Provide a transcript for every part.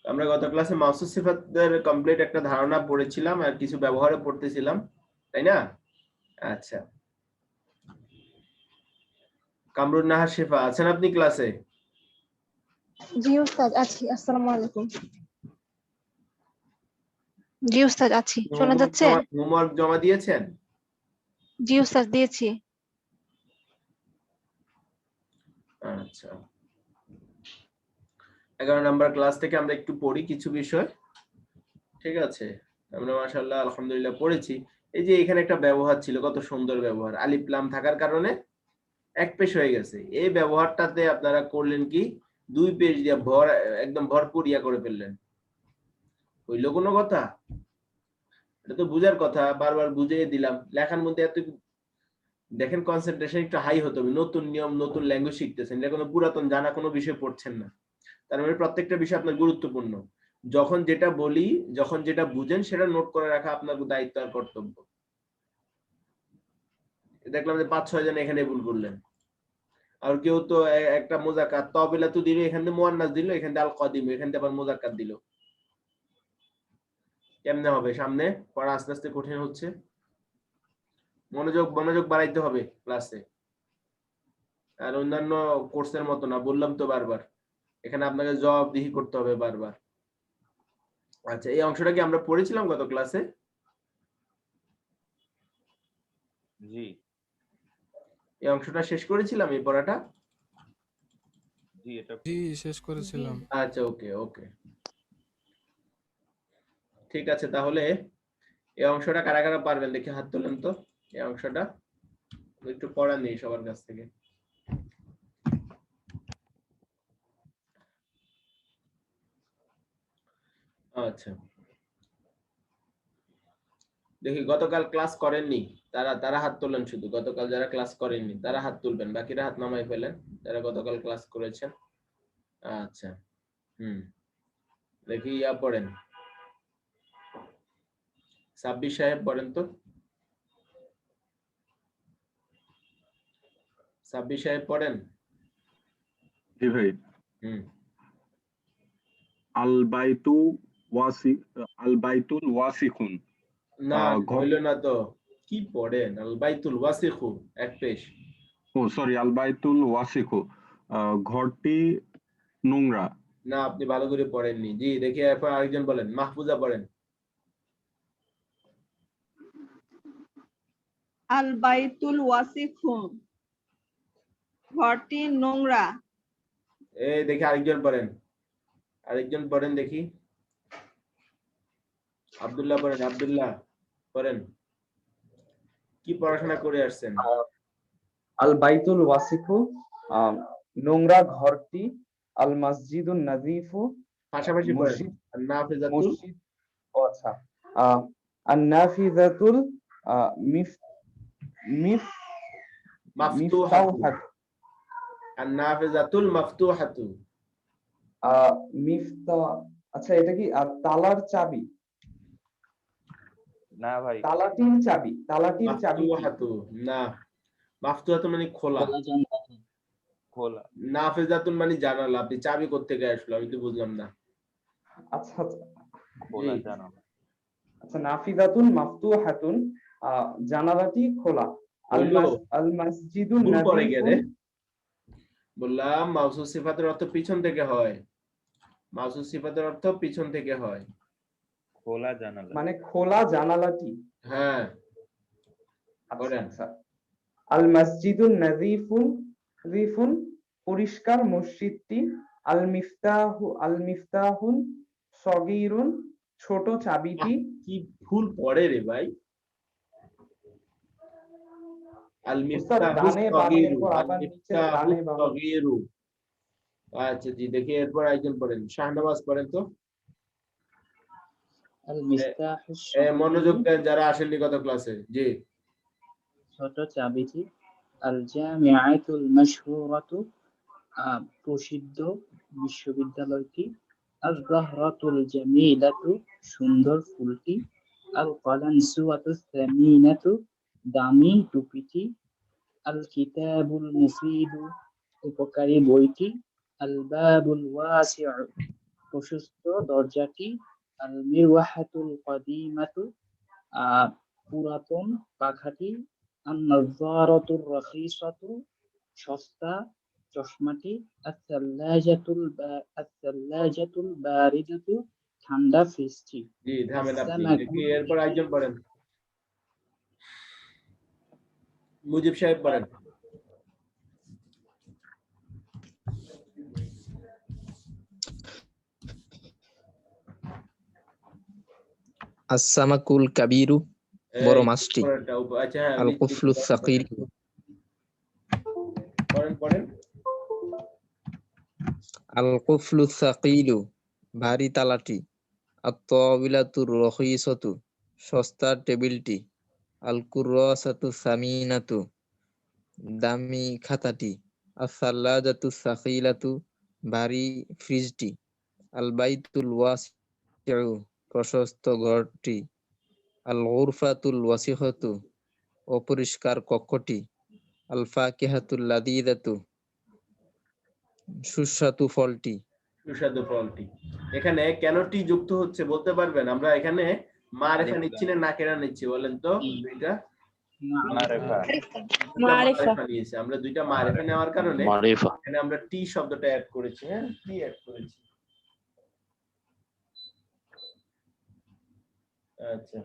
আমরা গত ক্লাসে মাউসুস সিফাতের কমপ্লিট একটা ধারণা পড়েছিলাম আর কিছু ব্যবহারও পড়তেছিলাম, তাই না? আচ্ছা, কামরুন নাহার শিফা আছেন আপনি ক্লাসে? জি উস্তাদ আছি। আসসালামু আলাইকুম। জি উস্তাদ আছি, শোনা যাচ্ছে? হোমওয়ার্ক জমা দিয়েছেন? জি উস্তাদ দিয়েছি। আচ্ছা, 11 নাম্বার ক্লাস থেকে আমরা একটু পড়ি কিছু বিষয়, ঠিক আছে? আমরা মাশাআল্লাহ আলহামদুলিল্লাহ পড়েছি। এই যে এখানে একটা ব্যবহার ছিল, কত সুন্দর ব্যবহার, আলিফ লাম থাকার কারণে এক পেশ হয়ে গেছে। এই ব্যবহারটাতে আপনারা করলেন কি, 2 পেজ দিয়ে একদম ভরপুর ইয়া করে ফেললেন। হইল কোনো কথা? এটা তো বুঝার কথা, বারবার বুঝিয়ে দিলাম। লেখার মধ্যে এত দেখেন কনসেন্ট্রেশন একটু হাই হতে হবে। নতুন নিয়ম, নতুন ল্যাঙ্গুয়েজ শিখতেছেন, এটা কোনো পুরাতন জানা কোনো বিষয় পড়ছেন না। তার মানে প্রত্যেকটা বিষয় আপনার গুরুত্বপূর্ণ। যখন যেটা বলি, যখন যেটা বুঝেন সেটা নোট করে রাখা আপনার দায়িত্ব আর কর্তব্য। দেখলাম যে 5-6 জন এখানে ভুল করলেন। আর কেউ তো একটা মোজাক্কাত তবিলা তো দিল, এখান থেকে মুয়ান্নাস দিল, এখান থেকে আল কদিম, এখান থেকে আবার মোজাক্কাত দিল। কেমনে হবে? সামনে পড়া আস্তে আস্তে কঠিন হচ্ছে। মনোযোগ মনোযোগ বাড়াইতে হবে ক্লাসে। আর অন্যান্য কোর্সের মতো না, বললাম তো বারবার, এখানে আপনাকে জবাবদিহি করতে হবে বারবার। আচ্ছা, এই অংশটা কি আমরা পড়েছিলাম গত ক্লাসে? জি এই অংশটা শেষ করেছিলাম, এই পড়াটা? জি এটা জি শেষ করেছিলাম। আচ্ছা, ওকে ওকে, ঠিক আছে। তাহলে এই অংশটা কারা কারা পারবেন দেখে হাত তোলেন তো। এই অংশটা একটু পড়া নেই সবার কাছ থেকে। আচ্ছা, দেখি গতকাল ক্লাস করেননি তারা তারা হাত তোলেন, শুধু গতকাল যারা ক্লাস করেননি তারা হাত তুলবেন, বাকিরা হাত নামাই ফেলেন যারা গতকাল ক্লাস করেছেন। আচ্ছা, দেখি ইয়া পড়েন, সাব্বির সাহেব পড়েন তো। সাব্বির সাহেব পড়েন। জি ভাই। আল বাইতু আল বাইতুল ওয়াসিকুন। না হইল না তো, কি পড়েন? আল বাইতুল ওয়াসিখু এক পেশ। ও সরি, আল বাইতুল ওয়াসিকু, ঘরটি নোংরা। না, আপনি ভালো করে পড়েননি। জি, দেখি এরপর আরেকজন বলেন, মাহফুজা পড়েন। আল বাইতুল ওয়াসিফু, ঘরটি নোংরা। এই দেখি আরেকজন পড়েন, আরেকজন পড়েন দেখি। আব্দুল্লাহ পড়েন, আব্দুল্লাহ পড়েন। কি পড়াশোনা করে আসছেন? আল বাইতুল ওয়াসিফু, নোংরা ঘরটি। আল মসজিদুন নাযিফু, পাশাপাশি পড়েন। মসজিদ। নাফিজাতুল, মসজিদ, ও আচ্ছা, আন নাফিজাতুল মিফ মাফতুহাতু। আন নাফিজাতুল মাফতুহাতু। মিফতা, আচ্ছা এটা কি তালার চাবি? না ভাই, তালাটির চাবি, তালাটির চাবি কি? মাফতুহাতু না, মাফতুহাতু মানে খোলা, খোলা। নাফিজাতুন মানে জানালা। আপনি চাবি কোত্থেকে আসলো আমি তো বুঝলাম না। আচ্ছা আচ্ছা, খোলা জানালা। আচ্ছা, নাফিজাতুন মাফতুহাতুন, জানালাটি খোলা। আল মসজিদুন ভুল পড়ে নাযিফুন, গেলে বললাম মাউসুস সিফাতের অর্থ পিছন থেকে হয়। মাউসুস সিফাতের অর্থ পিছন থেকে হয়, খোলা জানালা, মানে খোলা জানালাটি। হ্যাঁ। আচ্ছা আচ্ছা, আল মসজিদুন নাযিফুন, পরিষ্কার মসজিদটি। আল মিফতাহুন সগীরুন, ছোট চাবিটি। কি ভুল পড়ে রে ভাই। আল মিফতাহু সগীরু, আল মিফতাহু সগীরু। আচ্ছা জি, দেখি এরপর একজন পড়েন, শাহনওয়াজ পড়েন তো। আল মিফতাহু মনোযোগ দেন যারা আসেননি গত ক্লাসে। জি, ছোট চাবিটি। আল জামিআতুল মাশহুরাতু, প্রসিদ্ধ বিশ্ববিদ্যালয়টি। আল যাহরাতুল জামিলাতু, সুন্দর ফুলটি। আল কালানসুয়াতু সামিনাতু, দামি টুপিটি। আল কিতাবুল মুফিদু, উপকারী বইটি। আল বাবুল ওয়াসিউ, প্রশস্ত দরজাটি, আল মিরওয়াহাতুল কাদিমাতু পুরাতন পাখাটি, আন নাযারাতুর রাখিসাতু সস্তা চশমাটি, আস-সাল্লাজাতুল বারিদাতু ঠান্ডা ফ্রিজটি। জি থামেন আপনি, আসসালামু দেখি এরপর একজন পড়েন, মুজিব সাহেব পড়েন। আস-সামাকুল কাবীরু, বড় মাছটি। পরেরটা আচ্ছা হ্যাঁ আল কুফলুস সাকিল, পড়েন। আল কুফলুস সাকিলু, ভারী তালাটি। আত-তাবিলাতুর রখিসাতু, সস্তার টেবিলটি। আল কুররাসাতু সামিনাতু, দামি খাতাটি। আস-সাল্লাজাতু সাকিলাতু, ভারী ফ্রিজটি। আল বাইতুল ওয়াসিউ, প্রশস্ত ঘরটি। আল গুরফাতুল ওয়াসিখাতু, অপরিষ্কার কক্ষটি। আল ফাকিহাতুল লাযীযাতু, সুস্বাদু ফলটি। সুস্বাদু ফলটি। এখানে কেন টি যুক্ত হচ্ছে বলতে পারবেন? আমরা এখানে মারিফা নিচ্ছি না নাকেরা নিচ্ছি বলেন তো? দুইটা মারিফা। মারিফা নিয়েছি আমরা, দুইটা মারিফা নেওয়ার কারণে এখানে আমরা টি শব্দটা অ্যাড করেছি। হ্যাঁ টি অ্যাড করেছি। আচ্ছা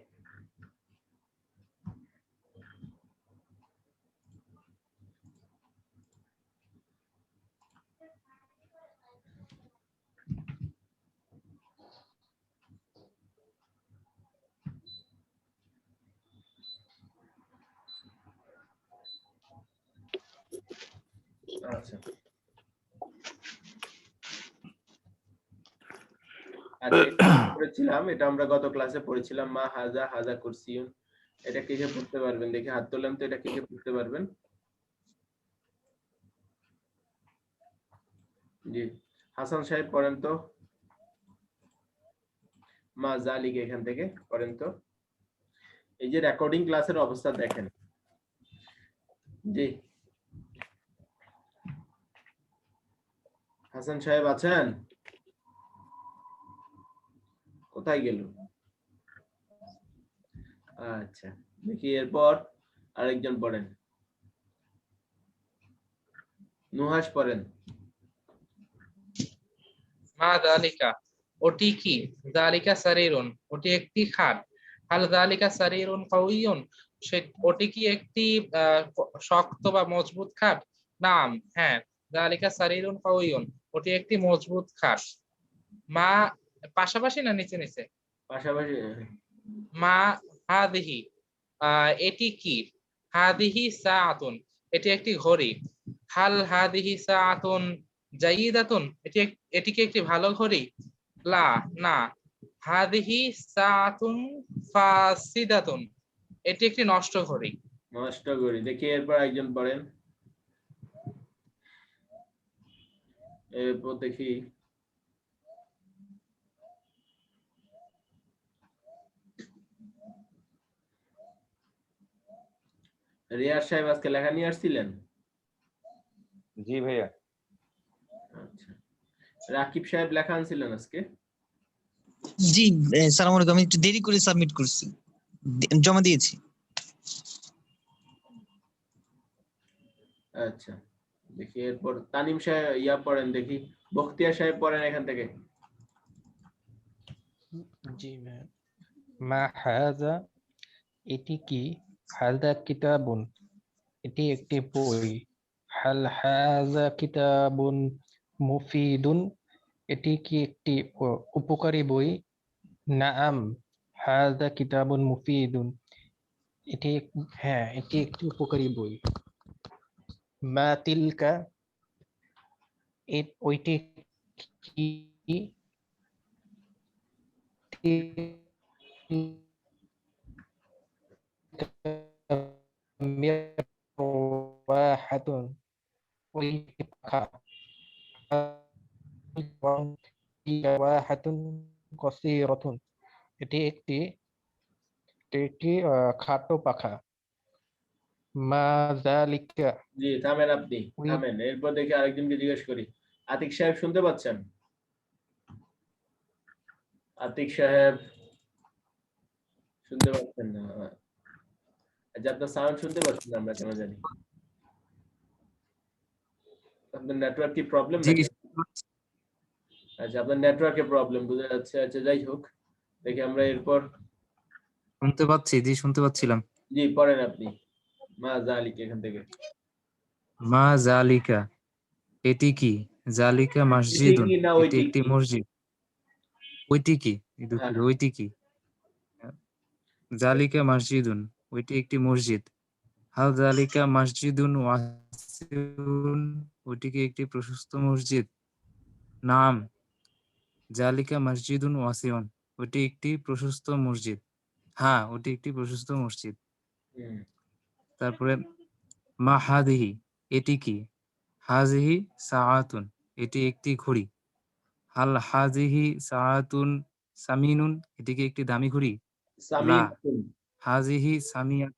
আচ্ছা পড়েছিলাম, এটা আমরা গত ক্লাসে পড়েছিলাম। মা হাজা হাজা কুরসিয়ুন, এটা কে কে পড়তে পারবেন? দেখি হাত তোলেন তো, এটা কে কে পড়তে পারবেন? জি হাসান সাহেব পড়েন তো, মা জালিক এখান থেকে পড়েন তো। এই যে রেকর্ডিং ক্লাসের অবস্থা দেখেন। জি হাসান সাহেব আছেন? কোথায় গেল? আচ্ছা দেখি এরপর আরেকজন পড়েন, নুহাস পড়েন। মা যালিকা, ওটি কি? যালিকা সারিরুন, ওটি একটি খাট। হাল যালিকা সারিরুন কাউইয়ুন, ওটি কি একটি শক্ত বা মজবুত খাট? নাম, হ্যাঁ। যালিকা সারিরুন কাউইয়ুন, ওটি একটি মজবুত খাট। মা পাশাপাশি না নিচে নিচে? পাশাপাশি। মা হাদিহি, এটি কি? হাদিহি সাআতুন, এটি একটি ঘড়ি। হাল হাদিহি সাআতুন জাইদাতুন, এটি কি একটি ভালো ঘড়ি? লা, না। হাদিহি সাআতুন ফাসিদাতুন, এটি একটি নষ্ট ঘড়ি। নষ্ট ঘড়ি। দেখি এরপর একজন পড়েন, এরপর দেখি রিয়াজ সাহেব আজকে লেখা নিয়ে আসছিলেন? জি ভাইয়া। আচ্ছা রাকিব সাহেব লেখা আনছিলেন আজকে? জি সালাম আলাইকুম, আমি একটু দেরি করে সাবমিট করছি, জমা দিয়েছি। আচ্ছা দেখি এরপর তানিম সাহেব ইয়া পড়েন, দেখি বখতিয়ার সাহেব পড়েন এখান থেকে। জি মা হাযা, এটি কি? হাযা কিতাবুন, এটি একটি বই। হাল হাযা কিতাবুন মুফিদুন, এটি কি একটি উপকারী বই? নাআম হাযা কিতাবুন মুফিদুন, এটি হ্যাঁ এটি একটি উপকারী বই। মা তিলকা, ওইটি কি? মিরওয়াহাতুন, ওই পাখা। মিরওয়াহাতুন কসীরাতুন, এটি একটি খাটো পাখা। মা যালিকা, জি থামেন আপনি, থামেন। এরপর দেখি আরেকজনকে জিজ্ঞেস করি। আতিক সাহেব শুনতে পাচ্ছেন? আতিক সাহেব শুনতে পাচ্ছেন না? আচ্ছা, আপনার সাউন্ড শুনতে পাচ্ছেন না, আমরা কেন জানি। আপনার নেটওয়ার্ক কি প্রবলেম জি নাকি? আচ্ছা, আপনার নেটওয়ার্কে প্রবলেম বোঝা যাচ্ছে। আচ্ছা, যাই হোক, দেখি আমরা এরপর। শুনতে পাচ্ছি, জি শুনতে পাচ্ছিলাম। জি, পড়েন আপনি মা জালিক এখান থেকে। মা জালিকা, এটি কি? জালিকা এটি মসজিদুন, কি না এটি ওইটি একটি কি? মসজিদ। ওইটি কি? হ্যাঁ, ওইটি কি? জালিকা মসজিদুন, ওইটি একটি মসজিদ। হাল জালিকা মসজিদুন ওয়াসিউন, ওইটি কি একটি প্রশস্ত মসজিদ? নাম জালিকা মসজিদুন ওয়াসিউন, ওইটি একটি প্রশস্ত মসজিদ। হ্যাঁ, ওটি একটি প্রশস্ত মসজিদ। হুম, তারপরে মা হাদিহি, এটি কি? হাজিহি সাআতুন, এটি একটি ঘড়ি। হাল হাজিহি সাআতুন সামিনুন, এটি কি একটি দামি ঘড়ি? লা সামিনাতুন। হাজিহি সামিয়া,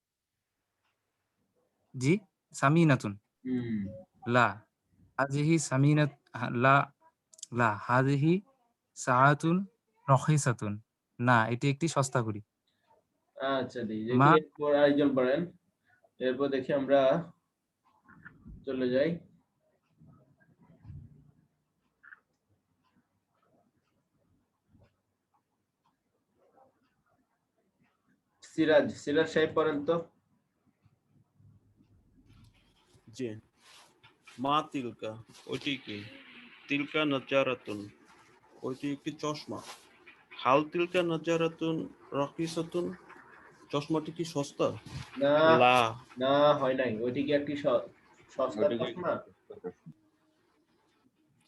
জি সামিনাতুন। হুম, লা হাজিহি সামিনাত, লা লা হাজিহি সাআতুন রখিসাতুন, না এটি একটি সস্তা ঘড়ি। আচ্ছা, দেখি মা এরপর আরেকজন পড়েন। এরপর দেখি আমরা চলে যাই। সিরাজ সাহেব পড়েন তো। জি। মা তিলকা, ওইটি কি? তিলকা নাজারাতুন, ওইটি একটি চশমা। হাল তিলকা নাজারাতুন রাকিসাতুন, চশমাটি কি সস্তা? না লা, না, হয় নাই। ওইটি কি একটি সস্তা চশমা?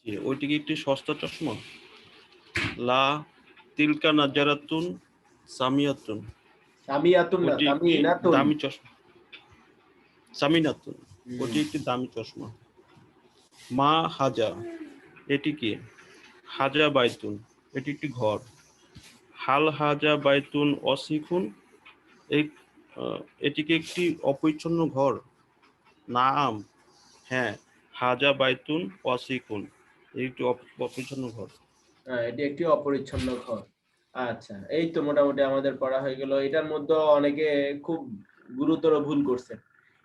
জি, ওইটি কি একটি সস্তা চশমা? লা তিলকা নাজারাতুন সামিয়াতুন, সামিয়াতুন না, ওইটি একটি সামিনাতুন। দামি চশমা। সামিনাতুন, হুম, ওইটি একটি দামি চশমা। মা হাজা, এটি কি? হাজা বাইতুন, এটি একটি ঘর। হাল হাজা বাইতুন অসিখুন, এটি কি একটি অপরিচ্ছন্ন ঘর? নাম, হ্যাঁ, হাজা বাইতুন ওয়াসিকুন, একটি অপরিচ্ছন্ন ঘর। হ্যাঁ, এটি একটি অপরিচ্ছন্ন ঘর। আচ্ছা, এই তো মোটামুটি আমাদের পড়া হয়ে গেল। এটার মধ্যে অনেকে খুব গুরুতর ভুল করছে,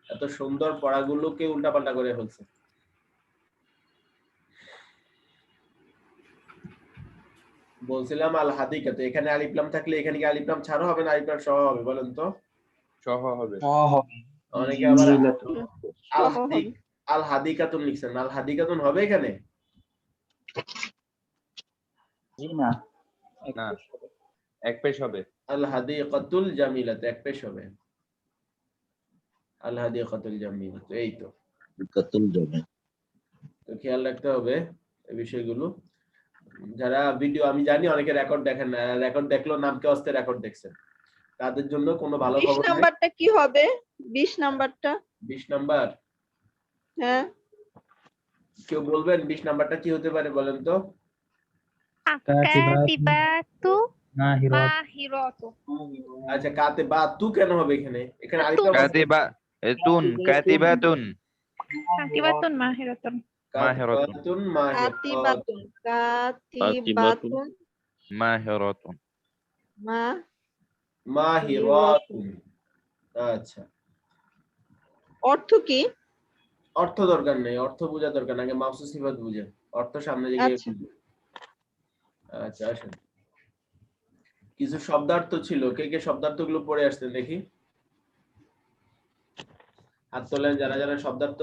এত সুন্দর পড়াগুলোকে উল্টাপাল্টা করে ফেলছে। বলছিলাম আল হাদিকা, তো এখানে আলিফ লাম থাকলে এখানে কি আলিফ লাম ছাড়া হবে না আলিফ লাম সহ হবে বলেন তো? সহ হবে। অনেকে আবার আল হাদিকাতুন লিখছেন, আল হাদিকাতুন হবে এখানে? জি না, না, এক পেশ হবে। আল হাদিকাতুল জামিলাত এক পেশ হবে। আল হাদিকাতুল জামিলাত, এই তো। তো খেয়াল রাখতে হবে এই বিষয়গুলো। যারা ভিডিও, আমি জানি অনেকে রেকর্ড দেখেন না, রেকর্ড দেখলেও নামকে অস্তে রেকর্ড দেখছেন, তাদের জন্য কোনো ভালো 20 খবর নাই। নাম্বারটা কি হবে? 20 নাম্বারটা? 20 নাম্বার হ্যাঁ, কেউ বলবেন 20 নাম্বারটা কি হতে পারে বলেন তো? কাতিবাতু মাহিরাতু। আচ্ছা, কাতে বা তু কেন হবে এখানে? এখানে আরেকটা কাতিবাতুন কাতিবাতুন মাহিরাতুন। কাতিবাতুন মাহিরাতুন। কাতিবাতুন মাহিরাতুন মাহিরাতুন। আচ্ছা, অর্থ কি? অর্থ দরকার নেই, অর্থ বোঝা দরকার না, আগে মাউসুস সিফাত বুঝেন, অর্থ সামনে গিয়ে আচ্ছা। বুঝবেন। আচ্ছা, আসেন, কিছু শব্দার্থ ছিল, কে কে শব্দার্থগুলো পড়ে আসছেন দেখি, হাত তোলেন। যারা যারা শব্দার্থ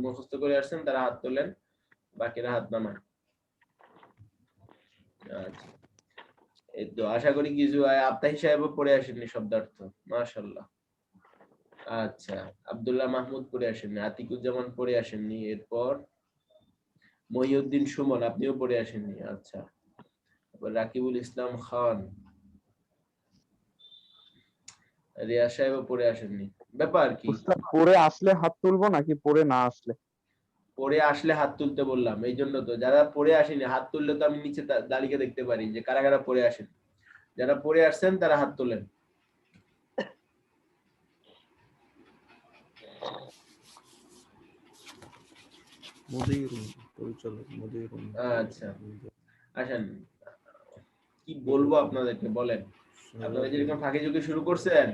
মুখস্থ করে আসছেন তারা হাত তোলেন, বাকিরা হাত নামান। আচ্ছা, এই তো আশা করি কিছু আফতাহি সাহেবও পড়ে আসেননি শব্দার্থ, মাশাআল্লাহ। আচ্ছা, আব্দুল্লাহ মাহমুদ পড়ে আসেননি, আতিকুজ্জামান পড়ে আসেননি, এরপর মহিউদ্দিন সুমন আপনিও পড়ে আসেননি। আচ্ছা, রাকিবুল ইসলাম খান, রিয়া সাহেবও পড়ে আসেননি। ব্যাপার কি? পড়ে আসলে হাত তুলবো নাকি পড়ে না আসলে? পড়ে আসলে হাত তুলতে বললাম, এই জন্য তো। যারা পড়ে আসেনি হাত তুললে তো আমি নিচে তালিকা দেখতে পারি যে কারা কারা পড়ে আসেন। যারা পড়ে আসছেন তারা হাত তোলেন। মুদিরুন, পরিচালক মুদিরুন। আচ্ছা, আসেন। কি বলবো আপনাদেরকে বলেন? আপনারা যেরকম ফাঁকি ঝুঁকি শুরু করছেন,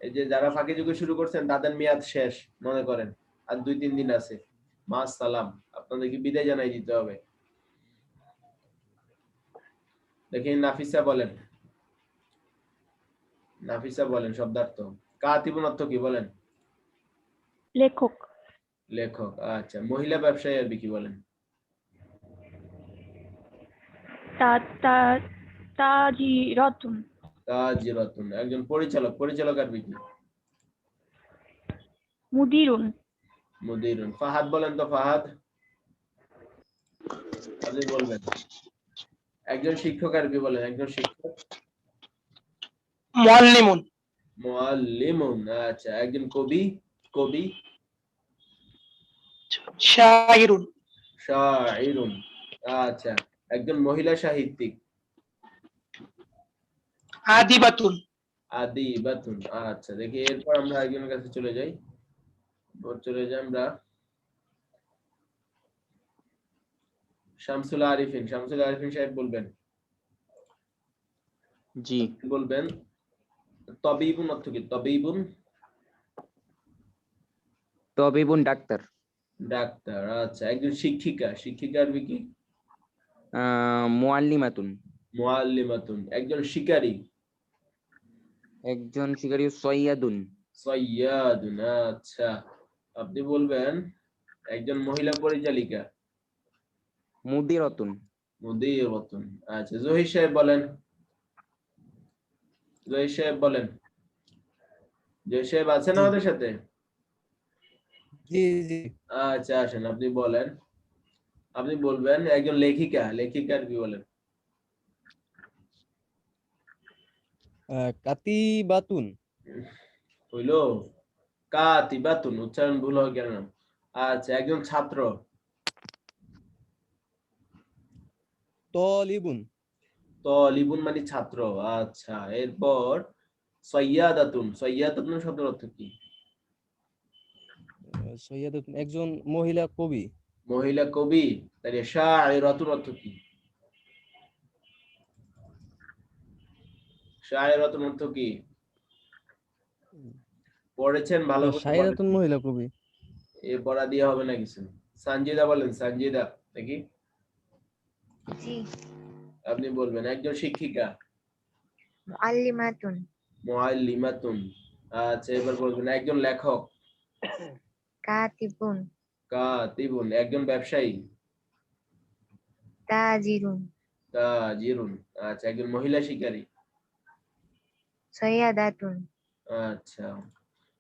এই যে যারা ফাঁকি ঝুঁকি শুরু করছেন তাদের মেয়াদ শেষ মনে করেন, আর 2-3 দিন আছে। মা সালাম, আপনাদেরকে বিদায় জানাই দিতে হবে। দেখি নাফিসা বলেন, নাফিসা বলেন শব্দার্থ। কাতিবুন অর্থ কি বলেন? লেখক। লেখক। আচ্ছা, মহিলা ব্যবসায়ী আরবি কি বলেন? তাজিরাতুন। তাজিরাতুন। একজন পরিচালক, পরিচালক আরবি কি? মুদিরুন। মুদিরুন। ফাহাদ বলেন তো, ফাহাদ আপনি বলবেন। একজন শিক্ষক আরবি বলেন, একজন শিক্ষক। মুআল্লিমুন। মুআল্লিমুন। আচ্ছা, একজন কবি, কবি। শাইরুন। শাইরুন। আচ্ছা, একজন মহিলা সাহিত্যিক। আদিবাতুন। আদিবাতুন। আচ্ছা, দেখি এরপর আমরা একজনের কাছে চলে যাই। চলে যাই আমরা শামসুল আরিফিন। শামসুল আরিফিন সাহেব বলবেন। জি। বলবেন তবিবুন অর্থ কি? তবিবুন। তবিবুন ডাক্তার। ডাক্তার। আচ্ছা, একজন শিক্ষিকা, শিক্ষিকা আরবি কি? মুআল্লিমাতুন। মুআল্লিমাতুন। একজন শিকারী। একজন শিকারী সৈয়াদুন। সৈয়াদুন। আচ্ছা, আপনি বলবেন একজন মহিলা পরিচালিকা। মুদিরাতুন। মুদিরাতুন। আচ্ছা, জহির সাহেব বলেন। জহির সাহেব বলেন। জহির সাহেব আছেন আমাদের সাথে? জি জি। আচ্ছা, আসেন আপনি বলেন। আপনি বলবেন একজন লেখিকা, লেখিকা আরবি বলেন। কাতিবাতুন। হইলো? কাতিবাতুন। উচ্চারণ ভুল হয় কেন? আচ্ছা, একজন ছাত্র। তলিবুন। তলিবুন মানে ছাত্র। আচ্ছা, এরপর সৈয়াদাতুন। সৈয়াদাতুন শব্দের অর্থ কি? সৈয়দাতুন একজন মহিলা কবি। মহিলা কবি। তাহলে শায়রাতুন অর্থ কি? শায়রাতুন অর্থ কি? পড়েছেন ভালো করে বলেন। শায়রাতুন মহিলা কবি। এ পড়া দিয়ে হবে না কিছু। সানজিদা বলেন, সানজিদা দেখি। জি। আপনি বলবেন একজন শিক্ষিকা। মুআল্লিমাতুন। মুআল্লিমাতুন। আচ্ছা, এবার বলবেন একজন লেখক। কাতিবুন। কাতিবুন। একজন ব্যবসায়ী। তাজিরুন। তাজিরুন। আচ্ছা, একজন মহিলা শিকারী। সৈয়াদাতুন। আচ্ছা,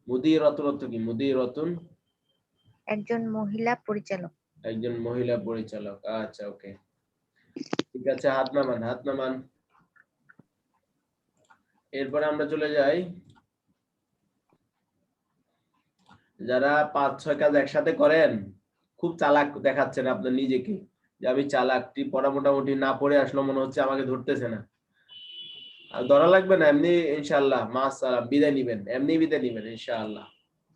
মুদিরাতুন অর্থ কি? মুদিরাতুন। একজন মহিলা পরিচালক। একজন মহিলা পরিচালক। আচ্ছা, ওকে, ঠিক আছে, হাত নামান, হাত নামান। এরপরে আমরা চলে যাই যারা 5-6 কাজ একসাথে করেন, খুব চালাক দেখাচ্ছেন আপনার নিজেকে, যে আমি চালাক, পড়া মোটামুটি না পড়ে আসলো, মনে হচ্ছে আমাকে ধরতেছে না। আর ধরা লাগবে না, এমনি ইনশাআল্লাহ মাশাআল্লাহ বিদায় নিবেন, এমনি বিদায় নিবেন ইনশাআল্লাহ।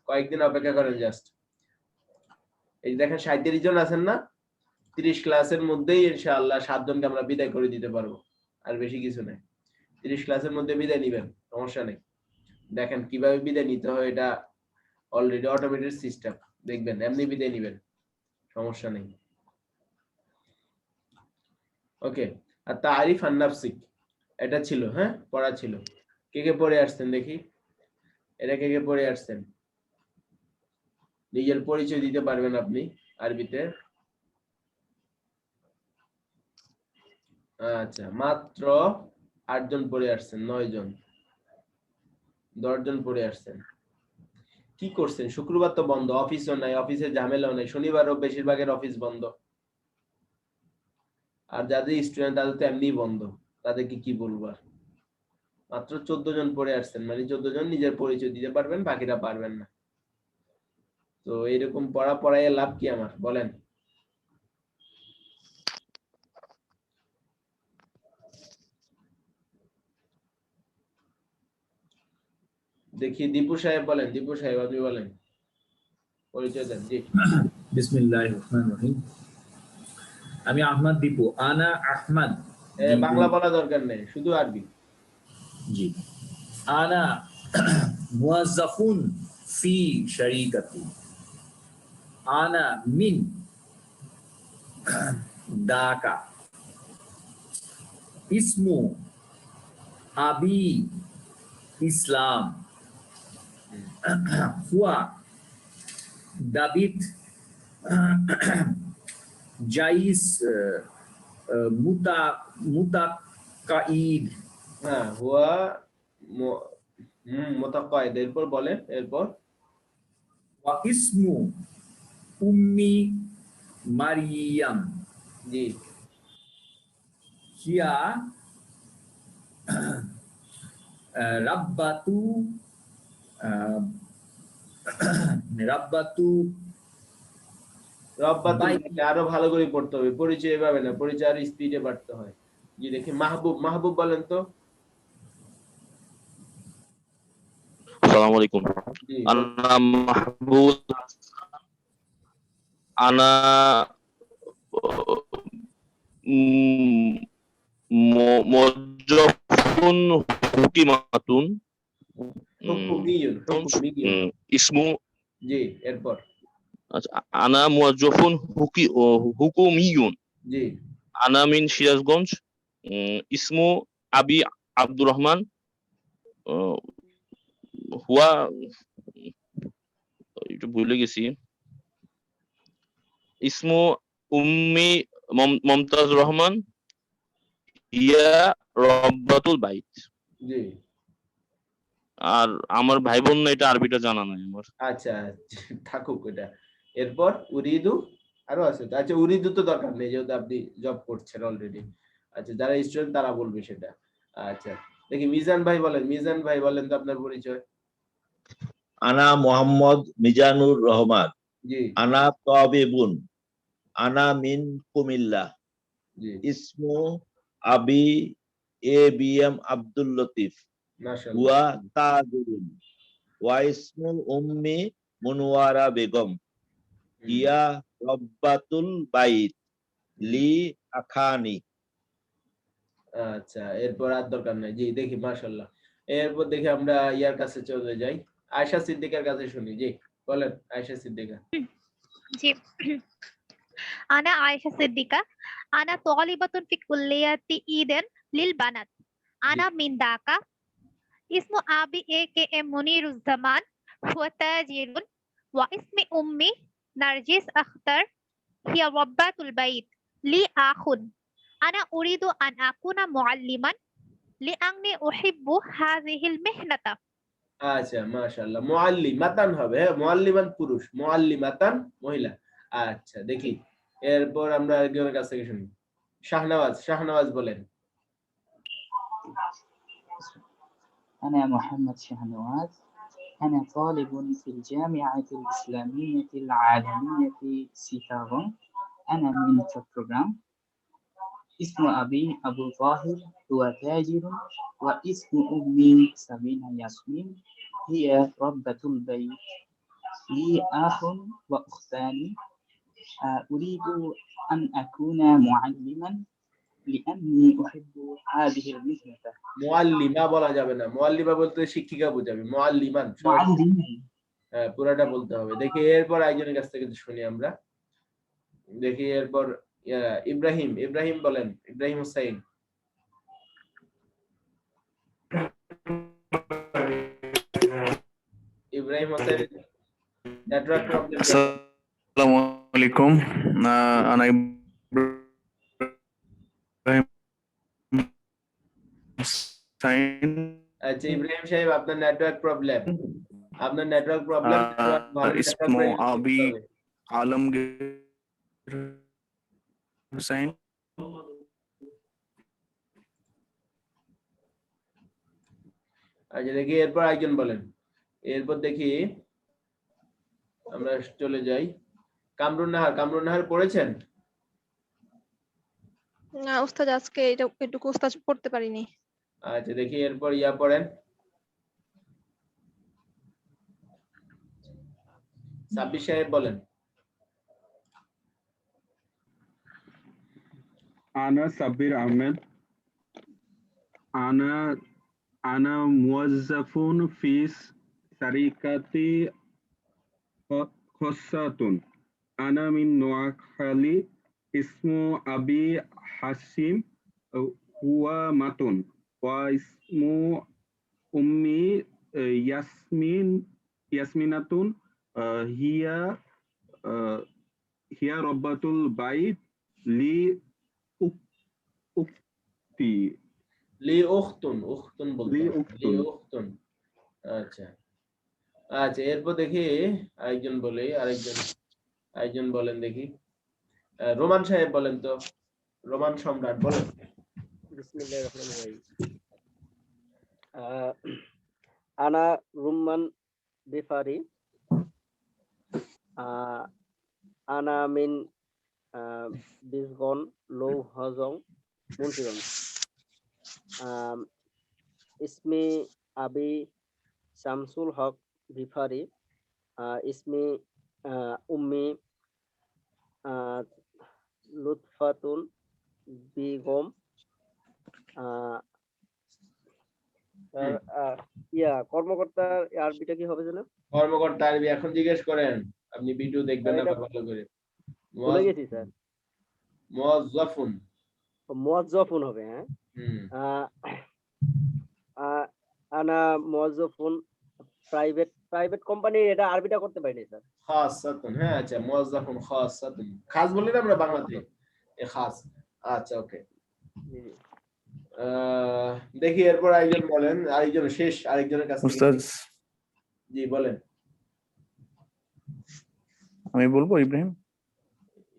কয়েকদিন অপেক্ষা করেন জাস্ট। এই যে দেখেন 37 জন আছেন না, 30 ক্লাসের মধ্যেই ইনশাআল্লাহ 7 জনকে আমরা বিদায় করে দিতে পারবো, আর বেশি কিছু নাই। 30 ক্লাসের মধ্যে বিদায় নিবেন, সমস্যা নেই। দেখেন কিভাবে বিদায় নিতে হয়, এটা অলরেডি অটোমেটেড সিস্টেম, দেখবেন এমনি বিদায় নিবেন, সমস্যা নেই। ওকে, আর তারিফ আন নাফসিক এটা ছিল, হ্যাঁ পড়া ছিল। কে কে পড়ে আসছেন দেখি, এটা কে কে পড়ে আসছেন? নিজের পরিচয় দিতে পারবেন আপনি আরবিতে? আচ্ছা, মাত্র 8 জন পড়ে আসছেন, 9 জন, 10 জন পড়ে আসছেন। কি করছেন? শুক্রবার তো বন্ধ, অফিসও নাই, অফিসে ঝামেলাও নাই, শনিবারও বেশিরভাগের অফিস বন্ধ। আর যাদের স্টুডেন্ট তাদের তো এমনিই বন্ধ, তাদেরকে কি বলবো আর। মাত্র 14 জন পড়ে আসছেন, মানে 14 জন নিজের পরিচয় দিতে পারবেন, বাকিরা পারবেন না। তো এরকম পড়ায় লাভ কি আমার বলেন? দেখি দীপু সাহেব বলেন, দীপু সাহেব আপনি বলেন, পরিচয় দেন। জি। বিসমিল্লাহির রহমানির রহিম। আমি আহমদ দীপু। আনা আহমদ বাংলা বলা দরকার নেই, শুধু আরবি। জি আনা মুয়াজ্জাফুন ফি শারিকাতি আনা মিন দাকা ইসমু আবি ইসলাম হুয়া দাবিদ জাইস মুতাকাইদ। হ্যাঁ, হুয়া মুতাকাইদ। এরপর বলেন, এরপর ওয়া ইসমু উম্মি মারিয়াম। জি হিয়া রাব্বাতু রাব্বাতু রব্বাতুল, আরো ভালো করে পড়তে হবে, পরিচয় এভাবে না, পরিচয় আর স্পিডে পড়তে হয়। জি দেখি মাহবুব, মাহবুব বলেন তো। আসসালামু আলাইকুম। জি আনা মাহবুব আনা মুজাফফুন হুকিমাতুন হুকুমিয়ুন, হুকুমিয়ুন। ইসমু। জি এরপর আচ্ছা, আনা মুজাফফুন হুকুমিয়ুন। জি আনা মিন সিরাজগঞ্জ। ইসমু আবি আব্দুর রহমান। হুয়া একটু ভুলে গেছি। ইসমু উম্মি মমতাজ রহমান। ইয়া রব্বাতুল বাইত। জি আর আমার ভাই বোন না, এটা আরবিটা জানা নাই আমার। আচ্ছা থাকুক এটা। এরপর উরিদু আরো আছে তো। আচ্ছা উরিদু তো দরকার নেই, যেহেতু আপনি জব করছেন অলরেডি। আচ্ছা যারা স্টুডেন্ট তারা বলবে সেটা। আচ্ছা দেখি মিজান ভাই বলেন, মিজান ভাই বলেন তো আপনার পরিচয়। আনা মোহাম্মদ মিজানুর রহমান। জি আনা তাবিবুন। আনা মিন কুমিল্লা। জি ইসমু আবি A B M Abdul Latif. মাশাআল্লাহ। হুয়া তাজুরুন। ওয়া ইসমু উম্মি মুনওয়ারা বেগম। হিয়া রব্বাতুল বাইত লি আখানি। আচ্ছা এরপর আর দরকার নাই। জি দেখি মাশাআল্লাহ। এরপর দেখি আমরা ইয়ার কাছে চলে যাই, আয়েশা সিদ্দিকার কাছে শুনি। জি বলেন আয়েশা সিদ্দিকা। জি আনা আয়েশা সিদ্দিকা আনা তালিবাতুন ফি কুল্লিয়াতি ইদেন লিল বানাত আনা মিন ঢাকা ইসমু আবি এ কে এম মুনিরুজ্জামান হুয়া তাজিরুন ওয়া ইসমি উম্মি নারজিস আখতার হিয়া রাব্বাতুল বাইত লি আখুন আনা উরিদু আন আকুনা মুআল্লিমান লিআন্নি উহিব্বু হাযিহিল মিহনাতা। আচ্ছা মাশাআল্লাহ। মুআল্লিমাতান হবে, হ্যাঁ মুআল্লিমান পুরুষ, মুআল্লিমাতান মহিলা। আচ্ছা দেখি এরপর আমরা একজনের কাছ থেকে শুনি। শাহনওয়াজ, শাহনওয়াজ বলেন। أنا محمد شهنواز أنا طالب في الجامعة الإسلامية العالمية سيكاغو أنا من البروجرام اسم أبي أبو طاهر هو تاجر واسم أمي سمينة ياسمين هي ربة البيت لي أخ وأختان أريد أن أكون معلما لأني أحب هذه المهنة. মুআল্লিমা বলা যাবে না, মুআল্লিমা বলতে শিক্ষিকা বোঝাবে, মুআল্লিমান হ্যাঁ পুরাটা বলতে হবে। দেখি এরপর একজনের কাছ থেকে শুনি আমরা। দেখি এরপর ইব্রাহিম, ইব্রাহিম বলেন, ইব্রাহিম হুসাইন। Ibrahim Hossain network problem. আসসালামু আলাইকুম। আনা ইব্রাহিম হুসাইন। আচ্ছা ইব্রাহিম সাহেব আপনার নেটওয়ার্ক প্রবলেম, আপনার নেটওয়ার্ক প্রবলেম। ইসমু আবি আলমগীর হুসাইন। আচ্ছা দেখি এরপর একজন বলেন। এরপর দেখি আমরা চলে যাই কামরুন নাহার। কামরুন নাহার পড়েছেন? না উস্তাদ, আজকে এটা একটু উস্তাদ পড়তে পারিনি। আচ্ছা দেখি এরপর ইয়া পড়েন, সাব্বির সাহেব বলেন। আনা সাব্বির আহমেদ। আনা আনা মুওয়াজ্জাফুন ফি সারিকাতি খসাতুন। আনা মিন নোয়াখালী। ইসমু আবি হাসিম হুয়া মাতুন। ওয়া ইসমু উম্মি ইয়াসমিনাতুন। হিয়া হিয়া রব্বাতুল বাইত লি উক্তি। লি উখতুন, উখতুন বলতে লি হবে। লি উক্তুন। উখতুন। আচ্ছা আচ্ছা, এরপর দেখি আরেকজন বলেন দেখি। রোমান সাহেব বলেন তো, রোমান সম্রাট বলেন। বিসমিল্লাহির রহমানির রহিম। আনা রুম্মান বিফারি। আনা মিন বিসগন লৌ হজং মুন্সিগঞ্জ। ইসমি আবি শামসুল হক বিফারি। ইসমি উম্মি লুৎফাতুন বেগম। কর্মকর্তার আরবিটা কি হবে যেন? কর্মকর্তা আরবি এখন জিজ্ঞেস করেন, আপনি ভিডিও দেখবেন না এটা ভালো করে। ভুলে গেছি স্যার। মুয়াজ্জাফুন। মুয়াজ্জাফুন হবে, হ্যাঁ। আনা মুয়াজ্জাফুন প্রাইভেট কোম্পানি, এটা আরবিটা করতে পারিনি স্যার। খাসাতুন, হ্যাঁ আচ্ছা, মুয়াজ্জাফুন খাসাতুন, খাস বলি না আমরা বাংলাতে, এ খাস। আচ্ছা ওকে, দেখি এরপর আরেকজন বলেন, আরেকজন শেষ, আরেকজনের কাছ থেকে। উস্তাদ জি বলেন। আমি বলবো ইব্রাহিম।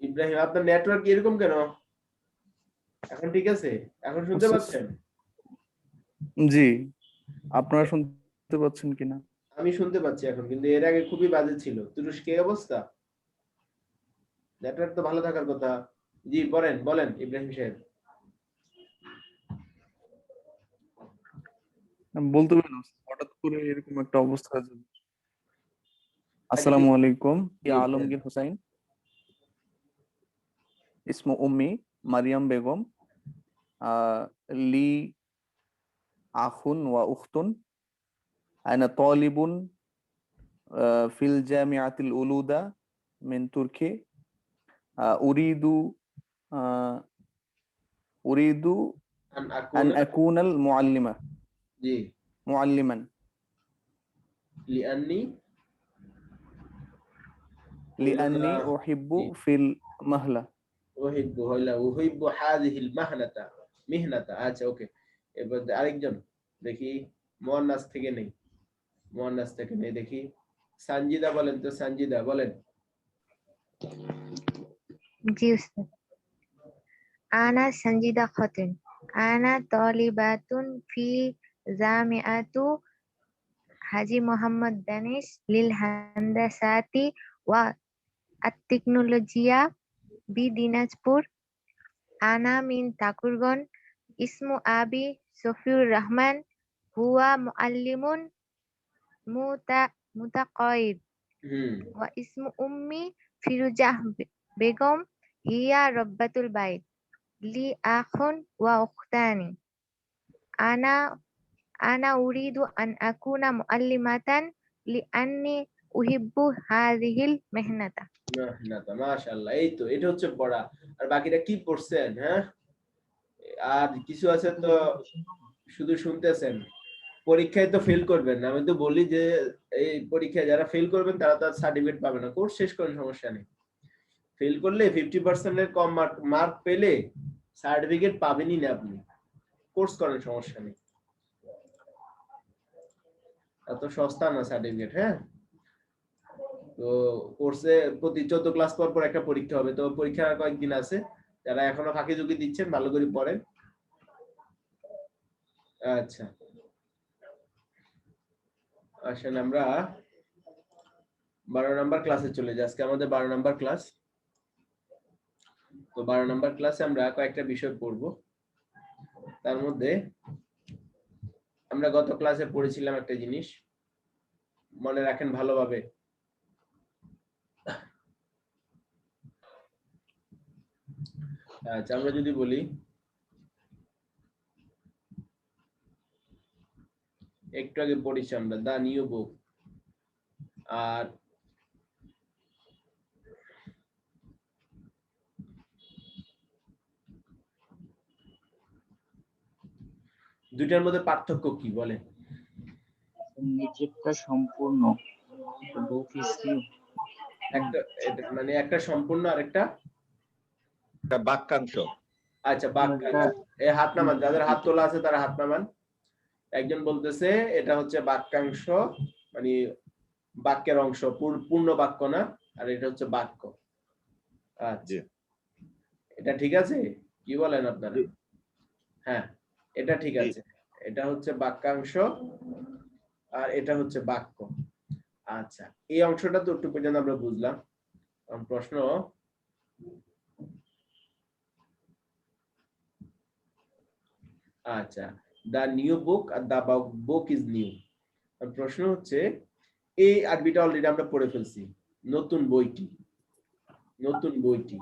ইব্রাহিম, আপনার নেটওয়ার্ক এরকম কেন? এখন ঠিক আছে? এখন শুনতে পাচ্ছেন? জি, আপনারা শুনতে পাচ্ছেন কিনা? আমি শুনতে পাচ্ছি এখন, কিন্তু এর আগে খুবই বাজে ছিল। তুরস্কে এই অবস্থা? নেটওয়ার্ক তো ভালো থাকার কথা। জি বলেন ইব্রাহিম সাহেব। বলতে পারেন হঠাৎ করে এরকম একটা অবস্থা। আসসালামু আলাইকুম, ইয়া আলমগীর হুসাইন। ইসমু উম্মি মারিয়াম বেগম। লি আখুন ওয়া উখতুন। আনা তালিবুন ফিল জামিআতিল উলুদা মিন তুর্কি। উরিদু আন আকুনাল মুআল্লিমা। জি। মুআল্লিমান। লিআন্নি উহিব্বু ফিল মাহলা। উহিব্বু হাযিহিল মিহনাতা। আচ্ছা ওকে, এবার আরেকজন দেখি, মুয়ান্নাস থেকে নেই, দেখি। সানজিদা বলেন তো, সানজিদা বলেন। জি উস্তাদ। আনা সঞ্জিদা খাতুন। আনা তালিবাতুন ফি জামিআতু হাজী মোহাম্মদ দানিশ লিল হান্দাসাতি ওয়া আত-টেকনোলজিয়া বি দিনাজপুর। আনা মিন তাকুরগন। ইসমু আবি সফিউর রহমান হুয়া মুআল্লিমুন মুতাকাইব। ওয়া ইসমু উম্মি ফিরুজাহ বেগম হিয়া রব্বাতুল বাইত লি আখুন ওয়া উখতানি। আনা উরিদু আন আকুনা মুআল্লিমাতান লিআন্নি উহিব্বু হাযিহিল মিহনাতা। মাশাআল্লাহ, এই তো, এটা হচ্ছে পড়া। আর বাকিটা কি পড়ছেন? হ্যাঁ, আর কিছু আছে তো শুধু শুনতেছেন। পরীক্ষায় তো ফেল করবেন না। আমি তো বলি যে এই পরীক্ষায় যারা ফেল করবেন তারা তো সার্টিফিকেট পাবে না। কোর্স শেষ করেন, সমস্যা নেই। ফেল করলে 50% এর কম মার্ক পেলে সার্টিফিকেট পাবেনই না আপনি। কোর্স করেন, সমস্যা নেই। এত সস্তা না সার্টিফিকেট। হ্যাঁ, তো কোর্সে প্রতি 14 ক্লাস পর একটা পরীক্ষা হবে। তো পরীক্ষার আর কয়েকদিন আছে। যারা এখনো ফাঁকি ঝুঁকি দিচ্ছেন, ভালো করে পড়েন। আচ্ছা, আসেন আমরা 12 নাম্বার ক্লাসে চলে যাই। আজকে আমাদের 12 নাম্বার ক্লাস। তো 12 নাম্বার ক্লাসে আমরা কয়েকটা বিষয় পড়ব। তার মধ্যে আমরা গত ক্লাসে পড়েছিলাম একটা জিনিস, মনে রাখেন ভালোভাবে। আচ্ছা, আমরা যদি বলি একটু আগে পড়েছি আমরা, দা নিউ বুক। আর দুইটার মধ্যে পার্থক্য কি বলেন? নিচেরটা সম্পূর্ণ, বুক ইজ নিউ। মানে একটা সম্পূর্ণ আর একটা বাক্যাংশ। আচ্ছা বাক্যাংশ। এই হাত নামান, যাদের হাত তোলা আছে তারা হাত নামান। একজন বলতেছে এটা হচ্ছে বাক্যাংশ, মানে বাক্যের অংশ, পূর্ণ বাক্য না, আর এটা হচ্ছে বাক্য। আচ্ছা এটা ঠিক আছে, কি বলেন আপনারা? হ্যাঁ এটা ঠিক আছে, এটা হচ্ছে বাক্যাংশ আর এটা হচ্ছে বাক্য। আচ্ছা এই অংশটা তো একটু পর্যন্ত আমরা বুঝলাম। প্রশ্ন, আচ্ছা দা নিউ বুক আর দা বুক ইজ নিউ। প্রশ্ন হচ্ছে এই আরবিটা অলরেডি আমরা পড়ে ফেলছি, নতুন বইটি, নতুন বইটি,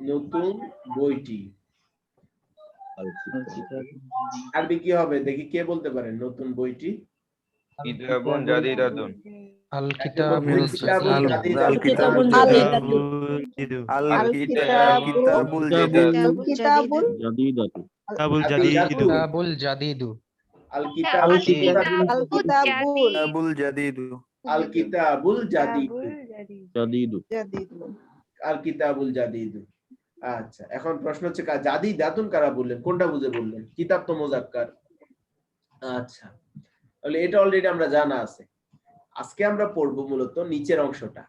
নতুন বইটি আরবি কি হবে দেখি, কে বলতে পারেন নতুন বইটি? কিতাবুন জাদিদাতুন। আল কিতাবুল কিতাবুল জাদিদুন। আল কিতাবুল জাদিদুন। আল কিতাবুল কিতাবুল জাদিদাতু। কিতাবুল জাদিদু। আল কিতাবুল জাদিদু। আল কিতাবুল জাদিদু। জাদিদু। আল কিতাবুল জাদিদু। আচ্ছা এখন প্রশ্ন হচ্ছে জাদিদাতুন কারা বললেন, কোনটা বুঝে বললেন? কিতাব তো মুজাক্কার। আচ্ছা তাহলে এটা অলরেডি আমরা জানা আছে। আজকে আমরা পড়বো মূলত নিচের অংশটা।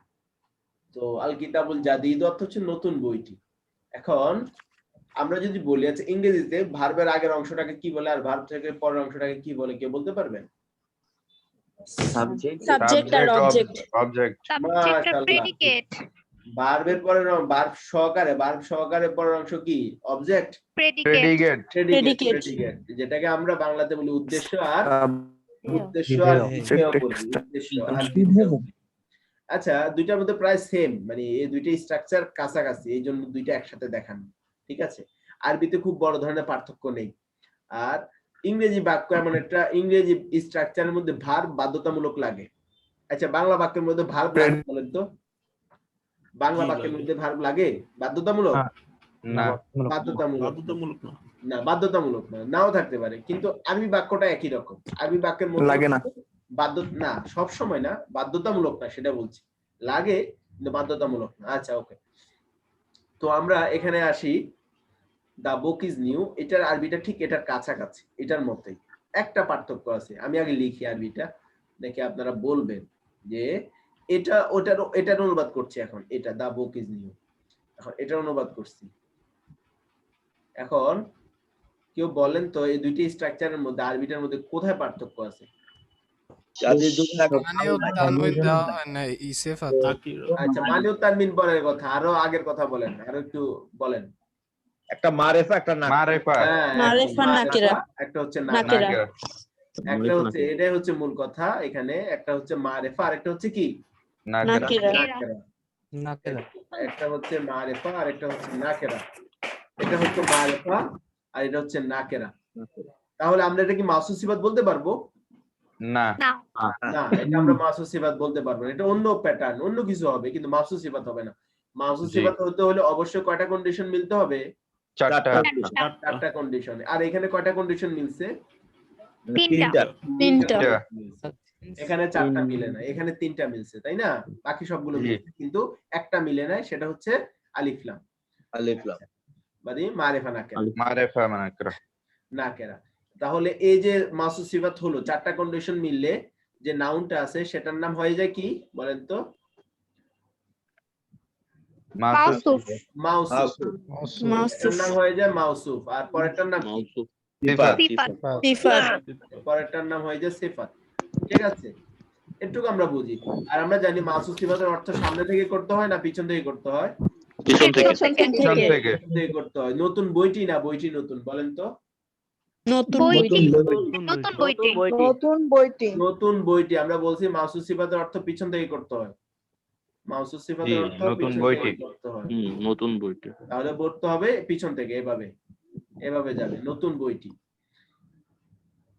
তো আল কিতাবুল জাদিদ অর্থ হচ্ছে নতুন বইটি। এখন আমরা যদি বলি আচ্ছা ইংরেজিতে ভার্বের আগের অংশটাকে কি বলে আর ভার্ব থেকে পরের অংশটাকে কি বলে, কেউ বলতে পারবেন? সাবজেক্ট আর অবজেক্ট। প্রেডিকেট। ভার্বের পরের ভার্ব সহকারে পরের অংশ কি? অবজেক্ট। প্রেডিকেট। প্রেডিকেট যেটাকে আমরা বাংলাতে বলি উদ্দেশ্য আর আচ্ছা দুইটার মধ্যে প্রায় সেম, মানে এই দুইটা স্ট্রাকচার কাছাকাছি, এই জন্য দুইটা একসাথে দেখান, ঠিক আছে? আরবিতে খুব বড় ধরনের পার্থক্য নেই। আর ইংরেজি বাক্য এমন একটা, ইংরেজি স্ট্রাকচারের মধ্যে ভার্ব বাধ্যতামূলক লাগে। আচ্ছা বাংলা বাক্যের মধ্যে ভার্ব লাগে বলেন তো? বাংলা বাক্যের মধ্যে ভার্ব লাগে বাধ্যতামূলক? না বাধ্যতামূলক না, বাধ্যতামূলক না, নাও থাকতে পারে, কিন্তু আরবি বাক্যটা একই রকম। আরবি বাক্যের মধ্যে লাগে না, না সব সময় না, বাধ্যতামূলক না সেটা বলছি, লাগে কিন্তু বাধ্যতামূলক না। আচ্ছা ওকে, তো আমরা এখানে আসি, দা বুক ইজ নিউ, এটার আরবিটা ঠিক এটার কাছাকাছি, এটার মতোই, একটা পার্থক্য আছে। আমি আগে লিখি আরবিটা, দেখে আপনারা বলবেন যে এটা এটার অনুবাদ করছি এখন, এটা দা বুক ইজ নিউ, এখন এটার অনুবাদ করছি। এখন কেউ বলেন তো এই দুইটি স্ট্রাকচারের মধ্যে আরবিটার মধ্যে কোথায় পার্থক্য আছে? আচ্ছা মানিউ তানবিন পরের কথা, আরো আগের কথা বলেন, আরো একটু বলেন। একটা মারেফা, একটা মারেফা। মারিফা নাকিরা। একটা হচ্ছে নাকিরা। একটা হচ্ছে, এটাই হচ্ছে মূল কথা এখানে, একটা হচ্ছে মারেফা আর একটা হচ্ছে কি? নাকিরা। একটা হচ্ছে মারেফা আর একটা হচ্ছে নাকেরা। এটা হচ্ছে মারেফা আর এটা হচ্ছে নাকেরা। তাহলে আমরা এটা কি মাসুস সিফাত বলতে পারবো? না না, এটা আমরা মাসুস সিফাত বলতে পারবো না, এটা অন্য প্যাটার্ন, অন্য কিছু হবে, কিন্তু মাসুস সিফাত হবে না। মাসুস সিফাত হতে হলে অবশ্যই কয়টা কন্ডিশন মিলতে হবে? চারটা কন্ডিশন। আর এখানে কয়টা কন্ডিশন মিলছে? তিনটা। এখানে চারটা মিলে না, এখানে তিনটা মিলছে, তাই না? বাকি সবগুলো মিলছে, কিন্তু একটা মিলে নাই, সেটা হচ্ছে আলিফ লাম। মানে মারিফা নাকেরা। তাহলে এই যে মাসুস সিফাত হলো, চারটা কন্ডিশন মিললে যে নাউনটা আছে সেটার নাম হয়ে যায় কি বলেন তো? মাউসুফ। এটার নাম হয়ে যায় মাউসুফ, আর পরেরটার নাম কি? পরেরটার নাম হয়ে যায় সিফাত। ঠিক আছে, এটুকু আমরা বুঝি। আর আমরা জানি মাসুস সিফাতের অর্থ সামনে থেকে করতে হয় না পিছন থেকে করতে হয়? পিছন থেকে করতে হয়। নতুন বইটি না বইটি নতুন, বলেন তো? নতুন বইটি। আমরা বলছি মাসুস সিফাতের অর্থ পিছন থেকে করতে হয়। মাউসুস সিফাতের অর্থ নতুন বইটি। নতুন বইটি। তাহলে পড়তে হবে পিছন থেকে, এভাবে যাবে, নতুন বইটি।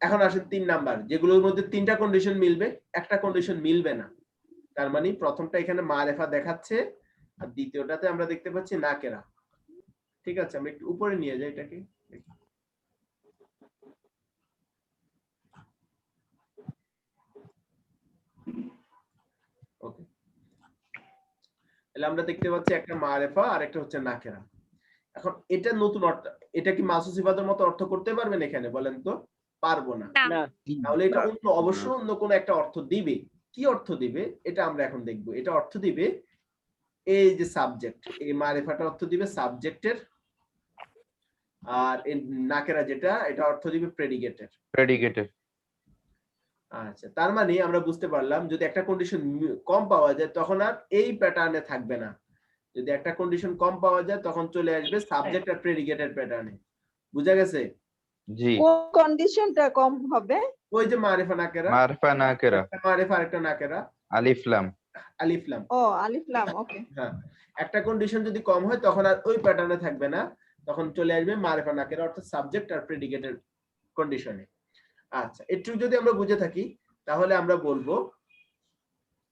এখন আসেন 3 নাম্বার, যেগুলোর মধ্যে 3টা কন্ডিশন মিলবে, একটা কন্ডিশন মিলবে না। তার মানে প্রথমটা এখানে মারেফা দেখাচ্ছে, আর দ্বিতীয়টাতে আমরা দেখতে পাচ্ছি নাকেরা। ঠিক আছে, আমরা একটু উপরে নিয়ে যাই এটাকে। ওকে, তাহলে আমরা দেখতে পাচ্ছি একটা মারেফা আর একটা হচ্ছে নাকেরা। এখন এটা নতুন অর্থ, এটা কি মাসুস সিফাতের মতো অর্থ করতে পারবেন এখানে? বলেন তো। পারবো না। তাহলে এটা অন্য, অবশ্যই অন্য কোনো একটা অর্থ দিবে। কি অর্থ দিবে এটা আমরা এখন দেখব। এটা অর্থ দিবে এই যে সাবজেক্ট, এই মারিফাটা অর্থ দিবে সাবজেক্টের, আর এই নাকেরা যেটা এটা অর্থ দিবে প্রেডিকেটের। প্রেডিকেটের। আচ্ছা, তার মানে আমরা বুঝতে পারলাম যদি একটা কন্ডিশন কম পাওয়া যায় তখন আর এই প্যাটার্নে থাকবে না। যদি একটা কন্ডিশন কম পাওয়া যায় তখন চলে আসবে সাবজেক্ট আর প্রেডিকেটের প্যাটার্নে। বুঝা গেছে? জি। কোন কন্ডিশনটা কম হবে? ওই যে মারিফা নাকেরা। মারিফা নাকেরা। একটা মারিফা আরেকটা নাকেরা। আলিফ লাম। আলিফ লাম। ও আলিফ লাম, ওকে। হ্যাঁ, একটা কন্ডিশন যদি কম হয় তখন আর ওই প্যাটার্নে থাকবে না, তখন চলে আসবে মারিফা নাকেরা অর্থাৎ সাবজেক্ট আর প্রেডিকেটের কন্ডিশনে। আচ্ছা, একটু যদি আমরা বুঝে থাকি তাহলে আমরা বলবো,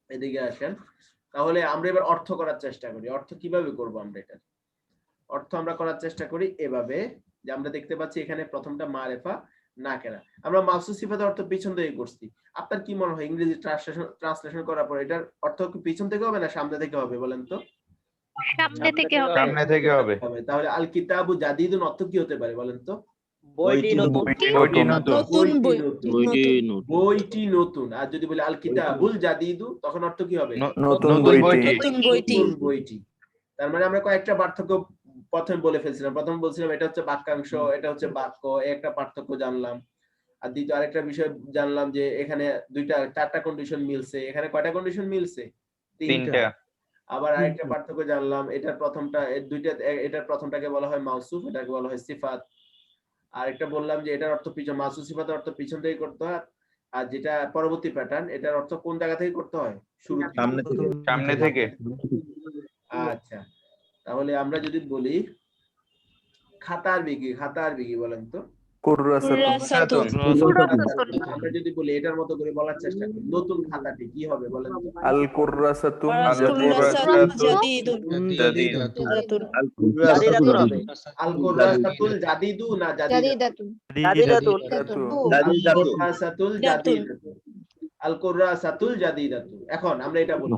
এদিকে আসেন, তাহলে আমরা এবার অর্থ করার চেষ্টা করি। অর্থ কিভাবে করব আমরা? এটা অর্থ আমরা করার চেষ্টা করি এভাবে যে আমরা দেখতে পাচ্ছি এখানে প্রথমটা মারিফা নাকেরা, আমরা মাফসুস সিফাতের অর্থ পিছন থেকে করছি। আপনার কি মনে হয় ইংরেজি ট্রান্সলেশন করার পর এটার অর্থ কি পিছন থেকে হবে না সামনে থেকে হবে? বলেন তো। সামনে থেকে হবে। সামনে থেকে হবে। তাহলে আল কিতাবু জাদিদুন অর্থ কি হতে পারে বলেন তো? বইটি নতুন। বইটি নতুন। বইটি নতুন। আর যদি বলি আল কিতাবুল জাদিদু তখন অর্থ কি হবে? নতুন বইটি। নতুন বইটি। তার মানে আমরা কয়েকটা পার্থক্য প্রথমে বলে ফেলছিলাম। প্রথম বলছিলাম এটা হচ্ছে বাক্যাংশ, এটা হচ্ছে বাক্য, একটা পার্থক্য জানলাম। আর দ্বিতীয় আরেকটা বিষয় জানলাম যে এখানে চারটা কন্ডিশন মিলছে। এখানে কয়টা কন্ডিশন মিলছে? তিনটা। আবার আরেকটা পার্থক্য জানলাম, এটার প্রথমটা এটার প্রথমটাকে বলা হয় মাউসুফ, এটাকে বলা হয় সিফাত। আরেকটা বললাম যে এটার অর্থ পিছন, মাউসুফ সিফাতের অর্থ পিছন থেকে করতে হয়, আর যেটা পরবর্তী প্যাটার্ন এটার অর্থ কোন জায়গা থেকে করতে হয়? শুরু থেকে। সামনে থেকে। আচ্ছা, তাহলে আমরা যদি বলি খাতার বিগি, খাতার বিগি বলেন তো। আমরা যদি বলি এটার মতো করে বলার চেষ্টা করি, নতুন খাতাটি কি হবে বলেন তো? আল কুররাসাতুন জাদিদুন। আল কুররাসাতুল জাদিদু না জাদিদাতুন? আল কুররাসাতুল জাদিদাতু। এখন আমরা এটা বলি,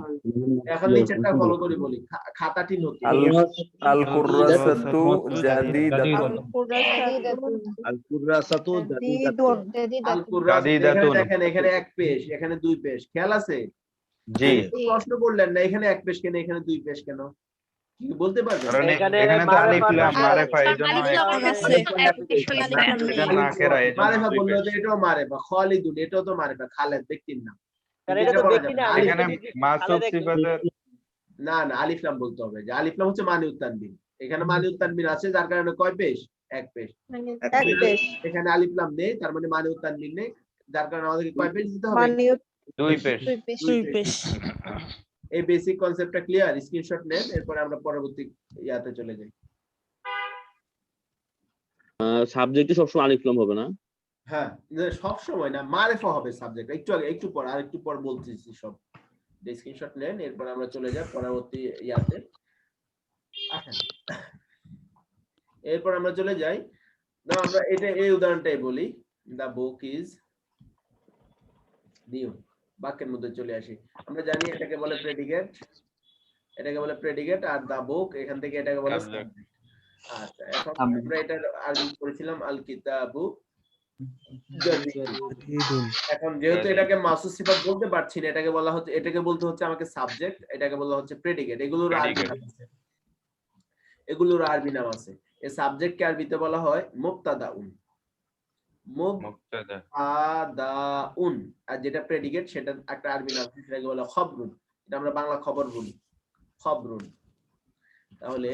এখন নিচেরটা ফলো করে বলি, খাতাটি নতুন। আল কুররাসাতু জাদিদাতুন। আল কুররাসাতু জাদিদাতুন। দেখেন এখানে এক পেশ, এখানে দুই পেশ, খেয়াল আছে? জি। প্রশ্ন করলেন না এখানে এক পেশ কেন, এখানে দুই পেশ কেন, কি বলতে পারবেন? এখানে তো আলিফ লাম মারিফা, এইজন্য এটা নাকেরা, মারিফা বললো যে এটাও মারিফা, খালিদুন এটাও তো মারিফা, খালেদ ব্যক্তির নাম। এটা তো ব্যক্তি না, এখানে মাসুফ সিফাতের না আলিফ লাম বলতে হবে, যে আলিফ লাম হচ্ছে মানিউত তানবিন। এখানে মানিউত তানবিন আছে যার কারণে কয় পেশ? এক পেশ। এখানে আলিফ লাম নেই তার মানে মানিউত তানবিন নেই, যার কারণে আমাদেরকে কয় পেশ দিতে হবে? দুই পেশ। এই বেসিক কনসেপ্টটা ক্লিয়ার? স্ক্রিনশট নেন, এরপর আমরা পরবর্তী ইয়াতে চলে যাই। সাবজেক্টে সবসময় আলিফ লাম হবে না? হ্যাঁ, সব সময় না, মারিফা হবে সাবজেক্ট। একটু পর আরেকটু পর বলতেছি সব। স্ক্রিনশট নেন, এরপর আমরা চলে যাই পরবর্তী ইয়াতে। আচ্ছা, এরপর আমরা চলে যাই, না আমরা এটা এই উদাহরণটাই বলি, দা বুক ইজ নিউ। বাক্যের মধ্যে চলে আসি, আমরা জানি এটাকে বলে প্রেডিকেট, আর দা বুক এখান থেকে এটাকে বলে সাবজেক্ট। আচ্ছা, এখন আমরা এটার আরবি পড়েছিলাম আল কিতাবু জাদিদুন। এখন যেহেতু এটাকে মাসুস সিফাত বলতে পারছি না, এটাকে বলা হচ্ছে, এটাকে বলতে হচ্ছে আমাকে সাবজেক্ট, এটাকে বলা হচ্ছে প্রেডিকেট। এগুলোর আরবি নাম আছে। এই সাবজেক্টকে আরবিতে বলা হয় মুবতাদাউন। মুবতাদাউন। আর যেটা প্রেডিকেট সেটা একটা আরবি নাম, সেটাকে বলা খবরুন। এটা আমরা বাংলা খবর বলি, খবরুন। তাহলে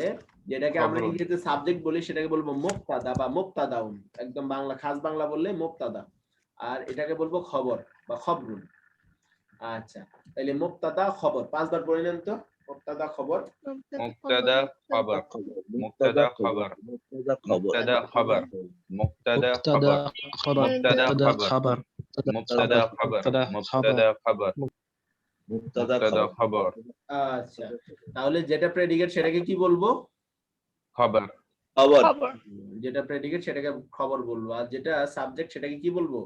যেটাকে আমরা ইংরেজিতে সাবজেক্ট বলি সেটাকে বলবো মুবতাদা বা মুবতাদাউন। একদম বাংলা খাস বাংলা বললে মুবতাদা, আর এটাকে বলবো খবর বা খবরুন। আচ্ছা, তাহলে মুবতাদা খবর 5 বার পড়ে নেন তো। মুবতাদা খবর মুক্তাদা খবর মুক্তাদা খবর মুক্তাদা খবর মুক্তাদা খবর মুক্তাদা খবর মুক্তাদা খবর মুক্তাদা খবর মুক্তাদা খবর। আচ্ছা, তাহলে যেটা প্রেডিকেট সেটাকে কি বলবো? খবর। খবর। যেটা প্রেডিকেট সেটাকে খবর বলবো, আর যেটা সাবজেক্ট সেটাকে কি বলবো?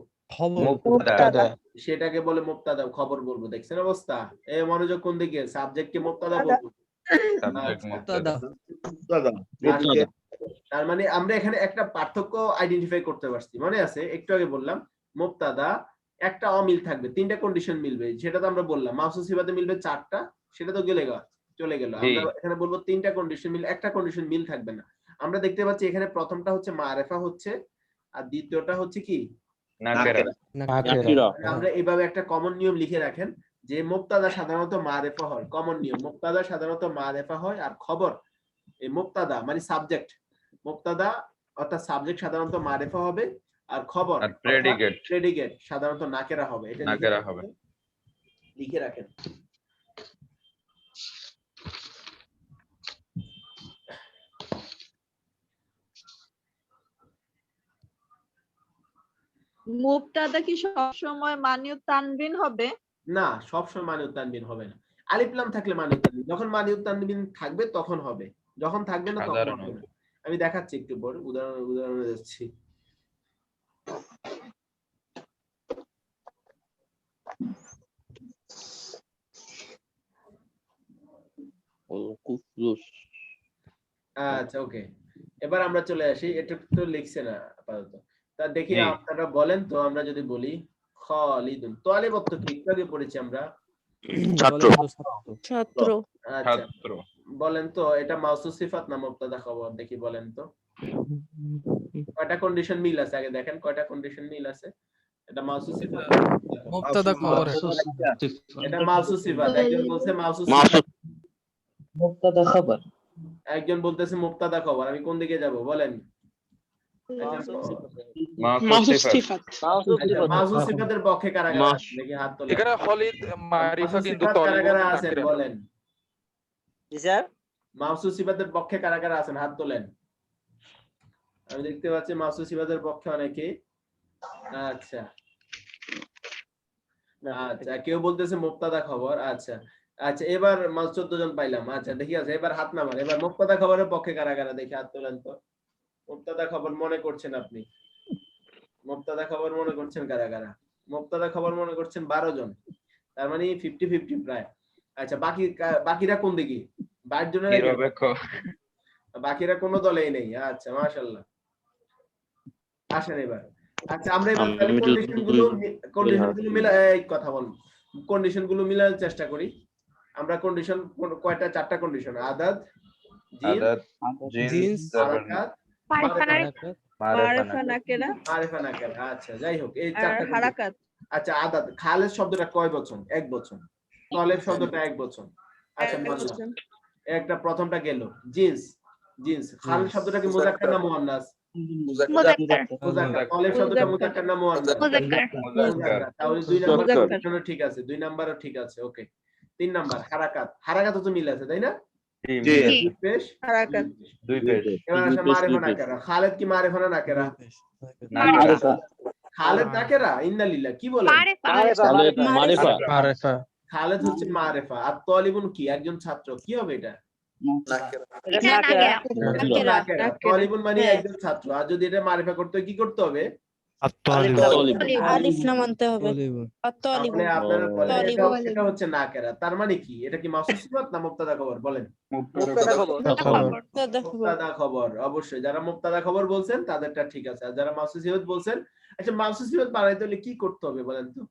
মুক্তাদা। সেটাকে বলে মুবতাদা, খবর বলবো। দেখছেন অবস্থা? এই মনোযোগ কোন দিকে? সাবজেক্টকে মুবতাদা বলবো। সাবজেক্ট মুক্তাদা। তার মানে আমরা এখানে একটা পার্থক্য আইডেন্টিফাই করতে পারছি, মনে আছে? একটু আগে বললাম মুবতাদা একটা অমিল থাকবে, তিনটা কন্ডিশন মিলবে, সেটা তো আমরা বললাম। মাউসুস সিফাতে মিলবে চারটা, সেটা তো চলে গেল। আমরা এখানে বলবো তিনটা কন্ডিশন মিল, একটা কন্ডিশন মিল থাকবে না। আমরা দেখতে পাচ্ছি এখানে প্রথমটা হচ্ছে মারেফা হচ্ছে, আর দ্বিতীয়টা হচ্ছে কি? নাকিরা। আমরা এইভাবে একটা কমন নিয়ম লিখে রাখেন যে মুবতাদা সাধারণত মারেফা হয়। কমন নিয়ম, মুবতাদা সাধারণত মারেফা হয়, আর খবর এই মুবতাদা মানে সাবজেক্ট, মুবতাদা অর্থাৎ সাবজেক্ট সাধারণত মারেফা হবে, আর খবর আর প্রেডিকেট সাধারণত নাকেরা হবে। এটা নাকেরা হবে, লিখে রাখেন। মুবতাদা কি সবসময় মানিউ তানবিন হবে? না, সবসময় মানিউ তানবিন হবে না। আলিফ লাম থাকলে মানিউ তানবিন, যখন মানিউ তানবিন থাকবে তখন হবে, যখন থাকবে না তখন হবে না। আমি দেখাচ্ছি একটু পর, উদাহরণ দিচ্ছি। আচ্ছা, ওকে, এবার আমরা চলে আসি। এটা তো লিখছে না আপাতত, তা দেখি আপনারা বলেন তো। আমরা যদি বলি খালিদুন, তালিব অর্থ কি? একটু আগে পড়েছি আমরা, ছাত্র। আচ্ছা, বলেন তো এটা মাউসুস সিফাত না মুবতাদা খবর? দেখি বলেন তো কয়টা কন্ডিশন মিল আছে? আগে দেখেন কয়টা কন্ডিশন মিল আছে। এটা মাউসুস সিফাত, মুবতাদা খবর। এটা মাউসুস সিফাত। একজন বলছে মাউসুস সিফাত, মুবতাদা খবর। একজন বলতেছে মুবতাদা খবর। আমি কোন দিকে যাব বলেন? মাউসুস সিফাত। মাউসুস সিফাতের পক্ষে কারা কারা আছেন? দেখি হাত তোলেন। এখানে খালিদ মারিফা কিন্তু কারা কারা আছেন বলেন? জি স্যার। মাউসুস সিফাতের পক্ষে কারা কারা আছেন? হাত তোলেন। আমি দেখতে পাচ্ছি মাউসুস সিফাতের পক্ষে অনেকে। আচ্ছা আচ্ছা, কেউ বলতেছে মুবতাদা খবর। আচ্ছা আচ্ছা, এবার 14 জন পাইলাম। আচ্ছা ঠিক আছে, এবার হাত নামান। এবার মুবতাদা খবরের পক্ষে কারা কারা? দেখি হাত তোলেন তো। মুবতাদা খবর মনে করছেন আপনি? মুবতাদা খবর মনে করছেন কারা কারা? মুবতাদা খবর মনে করছেন 12 জন, তার মানে 50-50 প্রায়। আচ্ছা, বাকিরা কোন দিকে? 22 জনের বাকিরা কোনো দলেই নেই। আচ্ছা, মাশাআল্লাহ। আসেন এবার। আচ্ছা, আমরা এবার কন্ডিশনগুলো মিলাই কথা বলবো। কন্ডিশনগুলো মিলানোর চেষ্টা করি আমরা। কন্ডিশন কয়টা? 4টা কন্ডিশন। আদাদ, জিনস, হারাকাত, মারিফা নাকেরা। আচ্ছা, যাই হোক, এই 4টা হারাকাত। আচ্ছা, আদাদ, খালেদ শব্দটা কয় বচন? 1 বচন। তলেব শব্দটা 1 বচন। আচ্ছা, একটা প্রথমটা গেল। জিন্স, খালেদ শব্দটা কি মুযাক্কার না মুআন্নাস? মুযাক্কার। তলেব শব্দটা মুযাক্কার না মুআন্নাস? মুযাক্কার। তাহলে 2 নাম্বার ঠিক আছে, 2 নাম্বারও ঠিক আছে। ওকে, 3 নাম্বার হারাকাত তো মিল আছে, তাই না? জি, পেশ হারাকাত 2 পেশ। এবার আসে মারিফা নাকেরা। খালেদ কি মারিফা না নাকেরা? মারিফা। খালেদ নাকেরা? ইন্না লিল্লাহ, কি বলেন? মারিফা। খালেদ হচ্ছে মারিফা। আর তালিবুন কি? একজন ছাত্র। কি হবে এটা? নাকেরা। তালিবুন মানে একজন ছাত্র। আর যদি এটা মারিফা করতে হয় কি করতে হবে? আলিফ লাম আনতে হবে। তাহলে আপনারা বলেন এটা হচ্ছে নাকেরা। তার মানে কি? এটা কি মাউসুস সিফাত না মুবতাদা খবর? বলেন। মুবতাদা খবর। অবশ্যই যারা মুবতাদা খবর বলছেন তাদেরটা ঠিক আছে, আর যারা মাউসুস সিফাত বলছেন, আচ্ছা মাউসুস সিফাত বানাইতে হলে কি করতে হবে বলেন তো?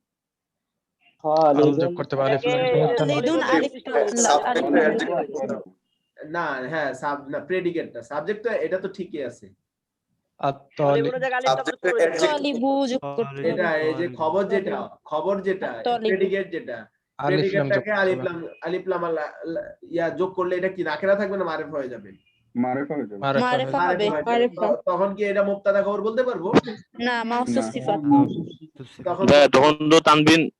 না, হ্যাঁ, না, প্রেডিকেটটা। সাবজেক্ট তো এটা তো ঠিকই আছে। এটা এই যে খবর যেটা প্রেডিকেট যেটা, প্রেডিকেটটাকে আলিফ লাম ইয়া যোগ করলে এটা কি নাকেরা থাকবে না মারিফা হয়ে যাবে? মারিফা হবে। তখন কি এটা মুবতাদা খবর বলতে পারবো? না, মাউসুস সিফাত। তখন তো তানবিনের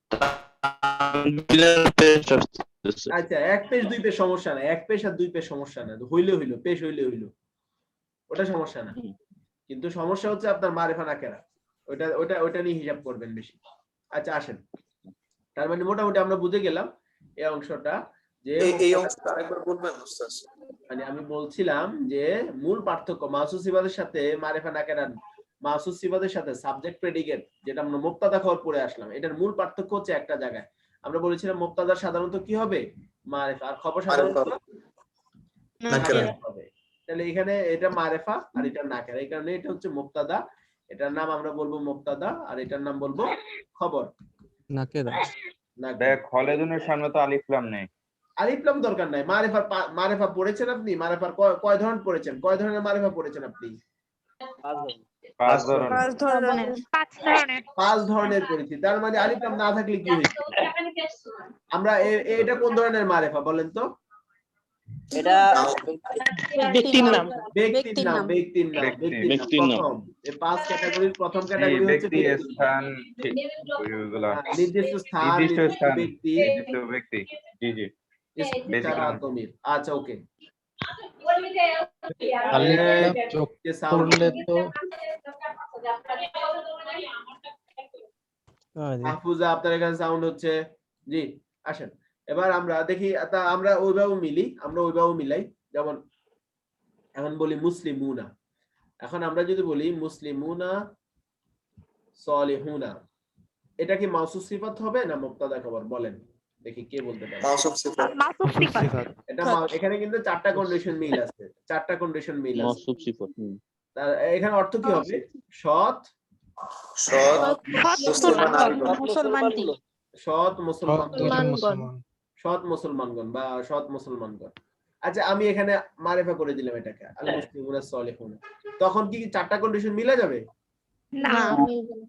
পেশ আসছে। করতেছে। আচ্ছা, এক পেশ দুই পেশ সমস্যা না, এক পেশ আর দুই পেশ সমস্যা না, হইলে হইলো, পেশ হইলে হইলো, ওটা সমস্যা না। কিন্তু সমস্যা হচ্ছে আপনার মারিফা নাকেরা, ওটা ওটা ওটা নিয়ে হিসাব করবেন বেশি। আচ্ছা আসেন, তার মানে মোটামুটি আমরা বুঝে গেলাম এই অংশটা, যে এই অংশটা আরেকবার বলবেন উস্তাদ? মানে আমি বলছিলাম যে মূল পার্থক্য মাহসুস সিফাতের সাথে মারিফা নাকেরা, মাহসুস সিফাতের সাথে সাবজেক্ট প্রেডিকেট যেটা আমরা মুবতাদা খবর পড়ে আসলাম, এটার মূল পার্থক্য হচ্ছে একটা জায়গায়। আমরা বলেছিলাম মুবতাদা সাধারণত কি হবে, মারিফা, আর খবর সাধারণত নাকেরা হবে। তাহলে এখানে এটা মারিফা আর এটা নাকেরা, এই কারণে এটা হচ্ছে মুবতাদা, এটার নাম আমরা বলবো মুবতাদা, আর এটার নাম বলবো খবর নাকেরা। দেখ খালেদুনের সামনে তো আলিফ লাম নেই। আলিফ লাম দরকার নাই। মারিফা, মারিফা পড়েছেন আপনি? মারিফার কয় ধরনের পড়েছেন? কয় ধরনের মারিফা পড়েছেন আপনি? 5 ধরনের। 5 ধরনের পড়েছি। তার মানে আলিফ লাম না থাকলে কি হইছে? আমরা এটা কোন ধরনের মারিফা বলেন তো? এটা ব্যক্তির নাম। ব্যক্তির নাম, ব্যক্তির নাম, ব্যক্তির নাম। প্রথম এই 5 ক্যাটাগরির প্রথম ক্যাটাগরি হচ্ছে ব্যক্তি, স্থান, ঠিক ওইগুলা। নির্দিষ্ট স্থান, নির্দিষ্ট স্থান, ব্যক্তি, নির্দিষ্ট ব্যক্তি। জি জি। ইশারা দমির। আচ্ছা ওকে। মাহফুজা আপনার এখানে সাউন্ড হচ্ছে, জি আসেন। এবার আমরা দেখি, আমরা ওইভাবে মিলি, আমরা ওইভাবে মিলাই। যেমন এখন বলি মুসলিমুনা, এখন আমরা যদি বলি মুসলিমুনা সলিহুনা, এটা কি মাউসুফ সিফাত হবে না মুবতাদা খবর? বলেন দেখি কে বলতে পারে। মাউসুফ সিফাত। এটা এখানে কিন্তু 4টা কন্ডিশন মিল আছে, 4টা কন্ডিশন মিল আছে। মাউসুফ সিফাত। তার এখানে অর্থ কি হবে? সৎ, মুসলমানগণ, সৎ মুসলমানগণ, সৎ মুসলমানগণ বা সৎ মুসলমানগণ। আচ্ছা আমি এখানে মারিফা করে দিলাম এটাকে আল মুসলিমুনা সলিহুনা, তখন কি 4টা কন্ডিশন মিলে যাবে? না,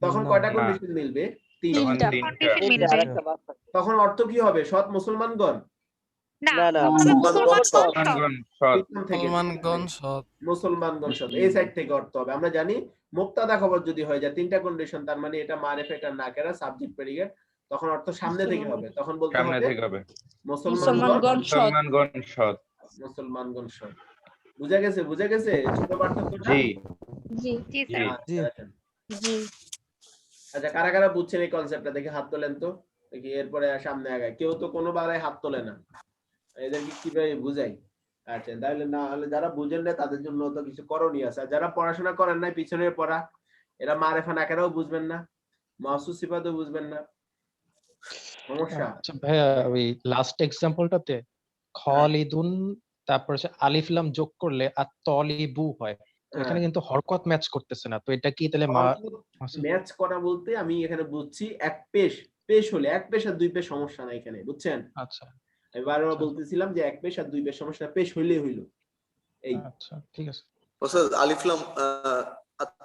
তখন কয়টা কন্ডিশন মিলবে? 3টা। তখন অর্থ কি হবে? সৎ মুসলমানগণ? না না, মুসলমানগণ সৎ, এই সাইড থেকে অর্থ হবে। আমরা জানি মুবতাদা খবর যদি হয়ে যায় 3টা কন্ডিশন, তার মানে এটা মারিফা, এটা নাকেরা, সাবজেক্ট প্রেডিকেট, তখন অর্থ সামনে থেকে হবে। তখন বলতে হবে মুসলমানগণ সৎ। মুসলমানগণ সৎ। বুঝা গেছে? বুঝা গেছে ছোট পার্থক্যটা? জি জি জি জি। আচ্ছা কারা কারা বুঝছেন এই কনসেপ্টটা? দেখি হাত তোলেন তো দেখি, এরপরে সামনে আগায়। কেউ তো কোনোবারে হাত তোলে না, এদেরকে কিভাবে বুঝাই? আচ্ছা তাহলে না হলে যারা বুঝেন না তাদের জন্য তো কিছু করণীয় আছে। আর যারা পড়াশোনা করেন নাই, পিছনের পড়া, এরা মারিফা নাকেরাও বুঝবেন না, মাহসুস সিফাতও বুঝবেন না, সমস্যা। আচ্ছা ভাইয়া, ওই লাস্ট এক্সাম্পলটাতে খালিদুন তারপর আলিফ লাম যোগ করলে আর তলিবু হয়, তো এখানে কিন্তু হরকত ম্যাচ করতেছে না, তো এটা কি তাহলে ম্যাচ করা বলতে আমি এখানে বুঝছি এক পেশ, পেশ হলে এক পেশ আর দুই পেশ সমস্যা না এখানে, বুঝছেন? আচ্ছা আমি বারবার বলতেছিলাম যে এক পেশ আর দুই পেশ সমস্যা, পেশ হইলেই হইলো। এই আচ্ছা ঠিক আছে। ওস্তাদ আলিফ লাম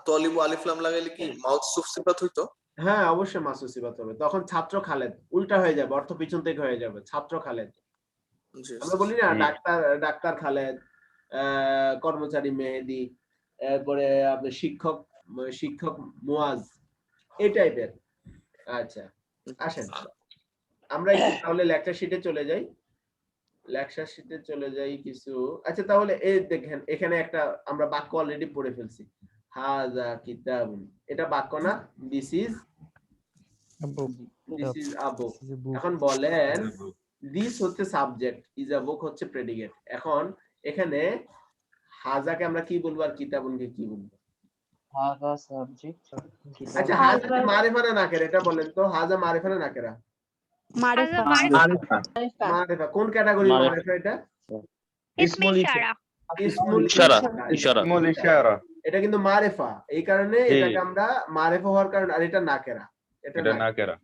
তলিবু আলিফ লাম লাগাইলে কি মাউসুফ সিফাত হইতো? হ্যাঁ অবশ্যই মাসুস সিফাত হবে। তখন ছাত্র খালেদ, উল্টা হয়ে যাবে, অর্থ পিছন থেকে হয়ে যাবে, ছাত্র খালেদ। আমরা বলি না ডাক্তার খালেদ, কর্মচারী মেহেদি, এরপরে আপনার শিক্ষক মুয়াজ, এই টাইপের। আচ্ছা আসেন আমরা তাহলে লেকচার শিটে চলে যাই, লেকচার শিটে চলে যাই কিছু। আচ্ছা তাহলে এই দেখেন এখানে একটা আমরা বাক্য অলরেডি পড়ে ফেলছি, হাযা কিতাবুন, এটা বাক্য না? দিস ইজ আ বুক। এখন বলেন দিস হচ্ছে সাবজেক্ট, ইজ আ বুক হচ্ছে প্রেডিকেট। এখন এখানে হাজাকে আমরা কি বলবো আর কিতাবুনকে কি বলবো? হাযা সাবজেক্ট। আচ্ছা হাজা মারিফা না নাকেরা, এটা বলেন তো, হাজা মারিফা না নাকেরা? মারিফা। মারিফা কোন ক্যাটাগরি মারিফা? এটা ইসমুল ইশারা। ইসমুল ইশারা। এটা কিন্তু মারিফা, এই কারণে এটাকে আমরা মারিফা হওয়ার কারণে, আর এটা নাকেরা, এটা নাকেরা।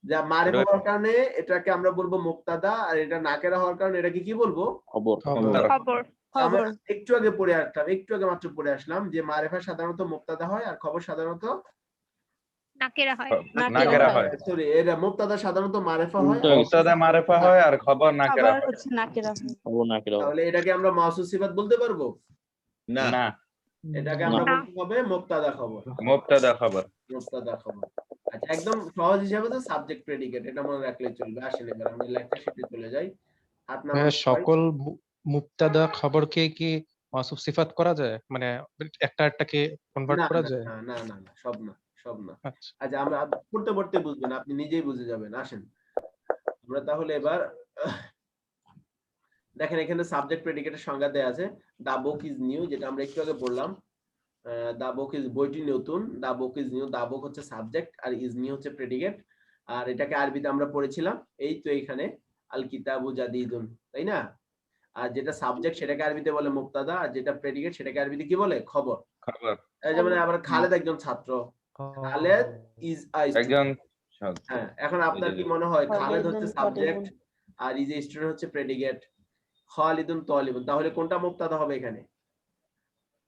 যা মারিফা হওয়ার কারণে এটাকে আমরা বলবো মুবতাদা, আর এটা নাকেরা হওয়ার কারণে এটাকে কি বলবো? খবর। আমরা একটু আগে পড়ে আসলাম, একটু আগে মাত্র পড়ে আসলাম যে মারিফা সাধারণত মুবতাদা হয় আর খবর সাধারণত নাকেরা হয়। নাকেরা হয়। সরি, এটা মুবতাদা সাধারণত মারিফা হয়, মুবতাদা মারিফা হয় আর খবর নাকেরা হয়। খবর নাকেরা হয়। তাহলে এটাকে আমরা মাউসুফ সিফাত বলতে পারবো না, এটাকে আমরা বলতে হবে মুবতাদা খবর। মুবতাদা খবর। মুবতাদা খবর। আচ্ছা একদম সহজ হিসাবে তো সাবজেক্ট প্রেডিকেট, এটা মনে রাখলে চলবে। আসেন এবার আমরা লেকচার শিটে চলে যাই। হাত নামান সবাই। সকল মুবতাদা খবরকে কি মাসুফ সিফাত করা যায়, মানে একটা একটাকে কনভার্ট না করা না যায়? না না না না, সব না, সব না। আচ্ছা আচ্ছা আমরা পড়তে পড়তে বুঝবেন, আপনি নিজেই বুঝে যাবেন। আসেন আমরা তাহলে এবার দেখেন এখানে সাবজেক্ট প্রেডিকেটের সংজ্ঞা দেয়া আছে। দা বুক ইজ নিউ, যেটা আমরা একটু আগে পড়লাম। দা বুক ইজ বইটি নতুন, দা বুক ইজ নিউ, দা বুক হচ্ছে সাবজেক্ট আর ইজ নিউ হচ্ছে প্রেডিকেট। আর এটাকে আরবিতে আমরা পড়েছিলাম এই তো এইখানে আল কিতাবু জাদিদুন, তাই না? আর যেটা সাবজেক্ট সেটাকে আরবিতে বলে মুবতাদা, আর যেটা প্রেডিকেট সেটাকে আরবিতে কি বলে? খবর। খবর। এই যেমন আবার খালেদ একজন ছাত্র, খালেদ ইজ আ একজন স্টুডেন্ট। হ্যাঁ এখন আপনার কি মনে হয় খালেদ হচ্ছে সাবজেক্ট আর ইজ এ স্টুডেন্ট হচ্ছে প্রেডিকেট, খালিদুন তালিবুন, তাহলে কোনটা মুবতাদা হবে এখানে?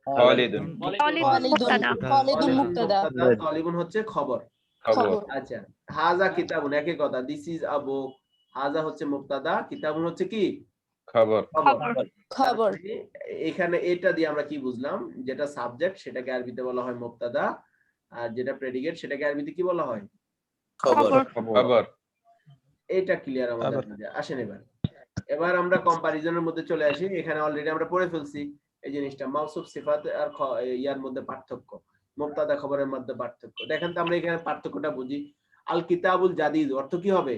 খালিদুন। খালিদুন মুবতাদা, তালিবুন হচ্ছে খবর। খবর। আচ্ছা হাজা কিতাবুন, একই কথা। দিস ইজ আ বুক, হাজা হচ্ছে মুবতাদা, কিতাবুন হচ্ছে কি? খবর। খবর। এখানে এটা দিয়ে আমরা কি বুঝলাম? যেটা সাবজেক্ট সেটাকে আরবিতে বলা হয় মুবতাদা, আর যেটা প্রেডিকেট সেটাকে আরবিতে কি বলা হয়? খবর। খবর। এটা ক্লিয়ার আমাদের মধ্যে। আসেন এবার আমরা কম্পারিজনের মধ্যে চলে আসি। এখানে অলরেডি আমরা পড়ে ফেলছি এই জিনিসটা, মাউসুফ সিফাত আর ইয়ার মধ্যে পার্থক্য, মুবতাদা খবরের মধ্যে পার্থক্য। দেখেন তো আমরা এখানে পার্থক্যটা বুঝি। আল কিতাবুল জাদিদ অর্থ কি হবে?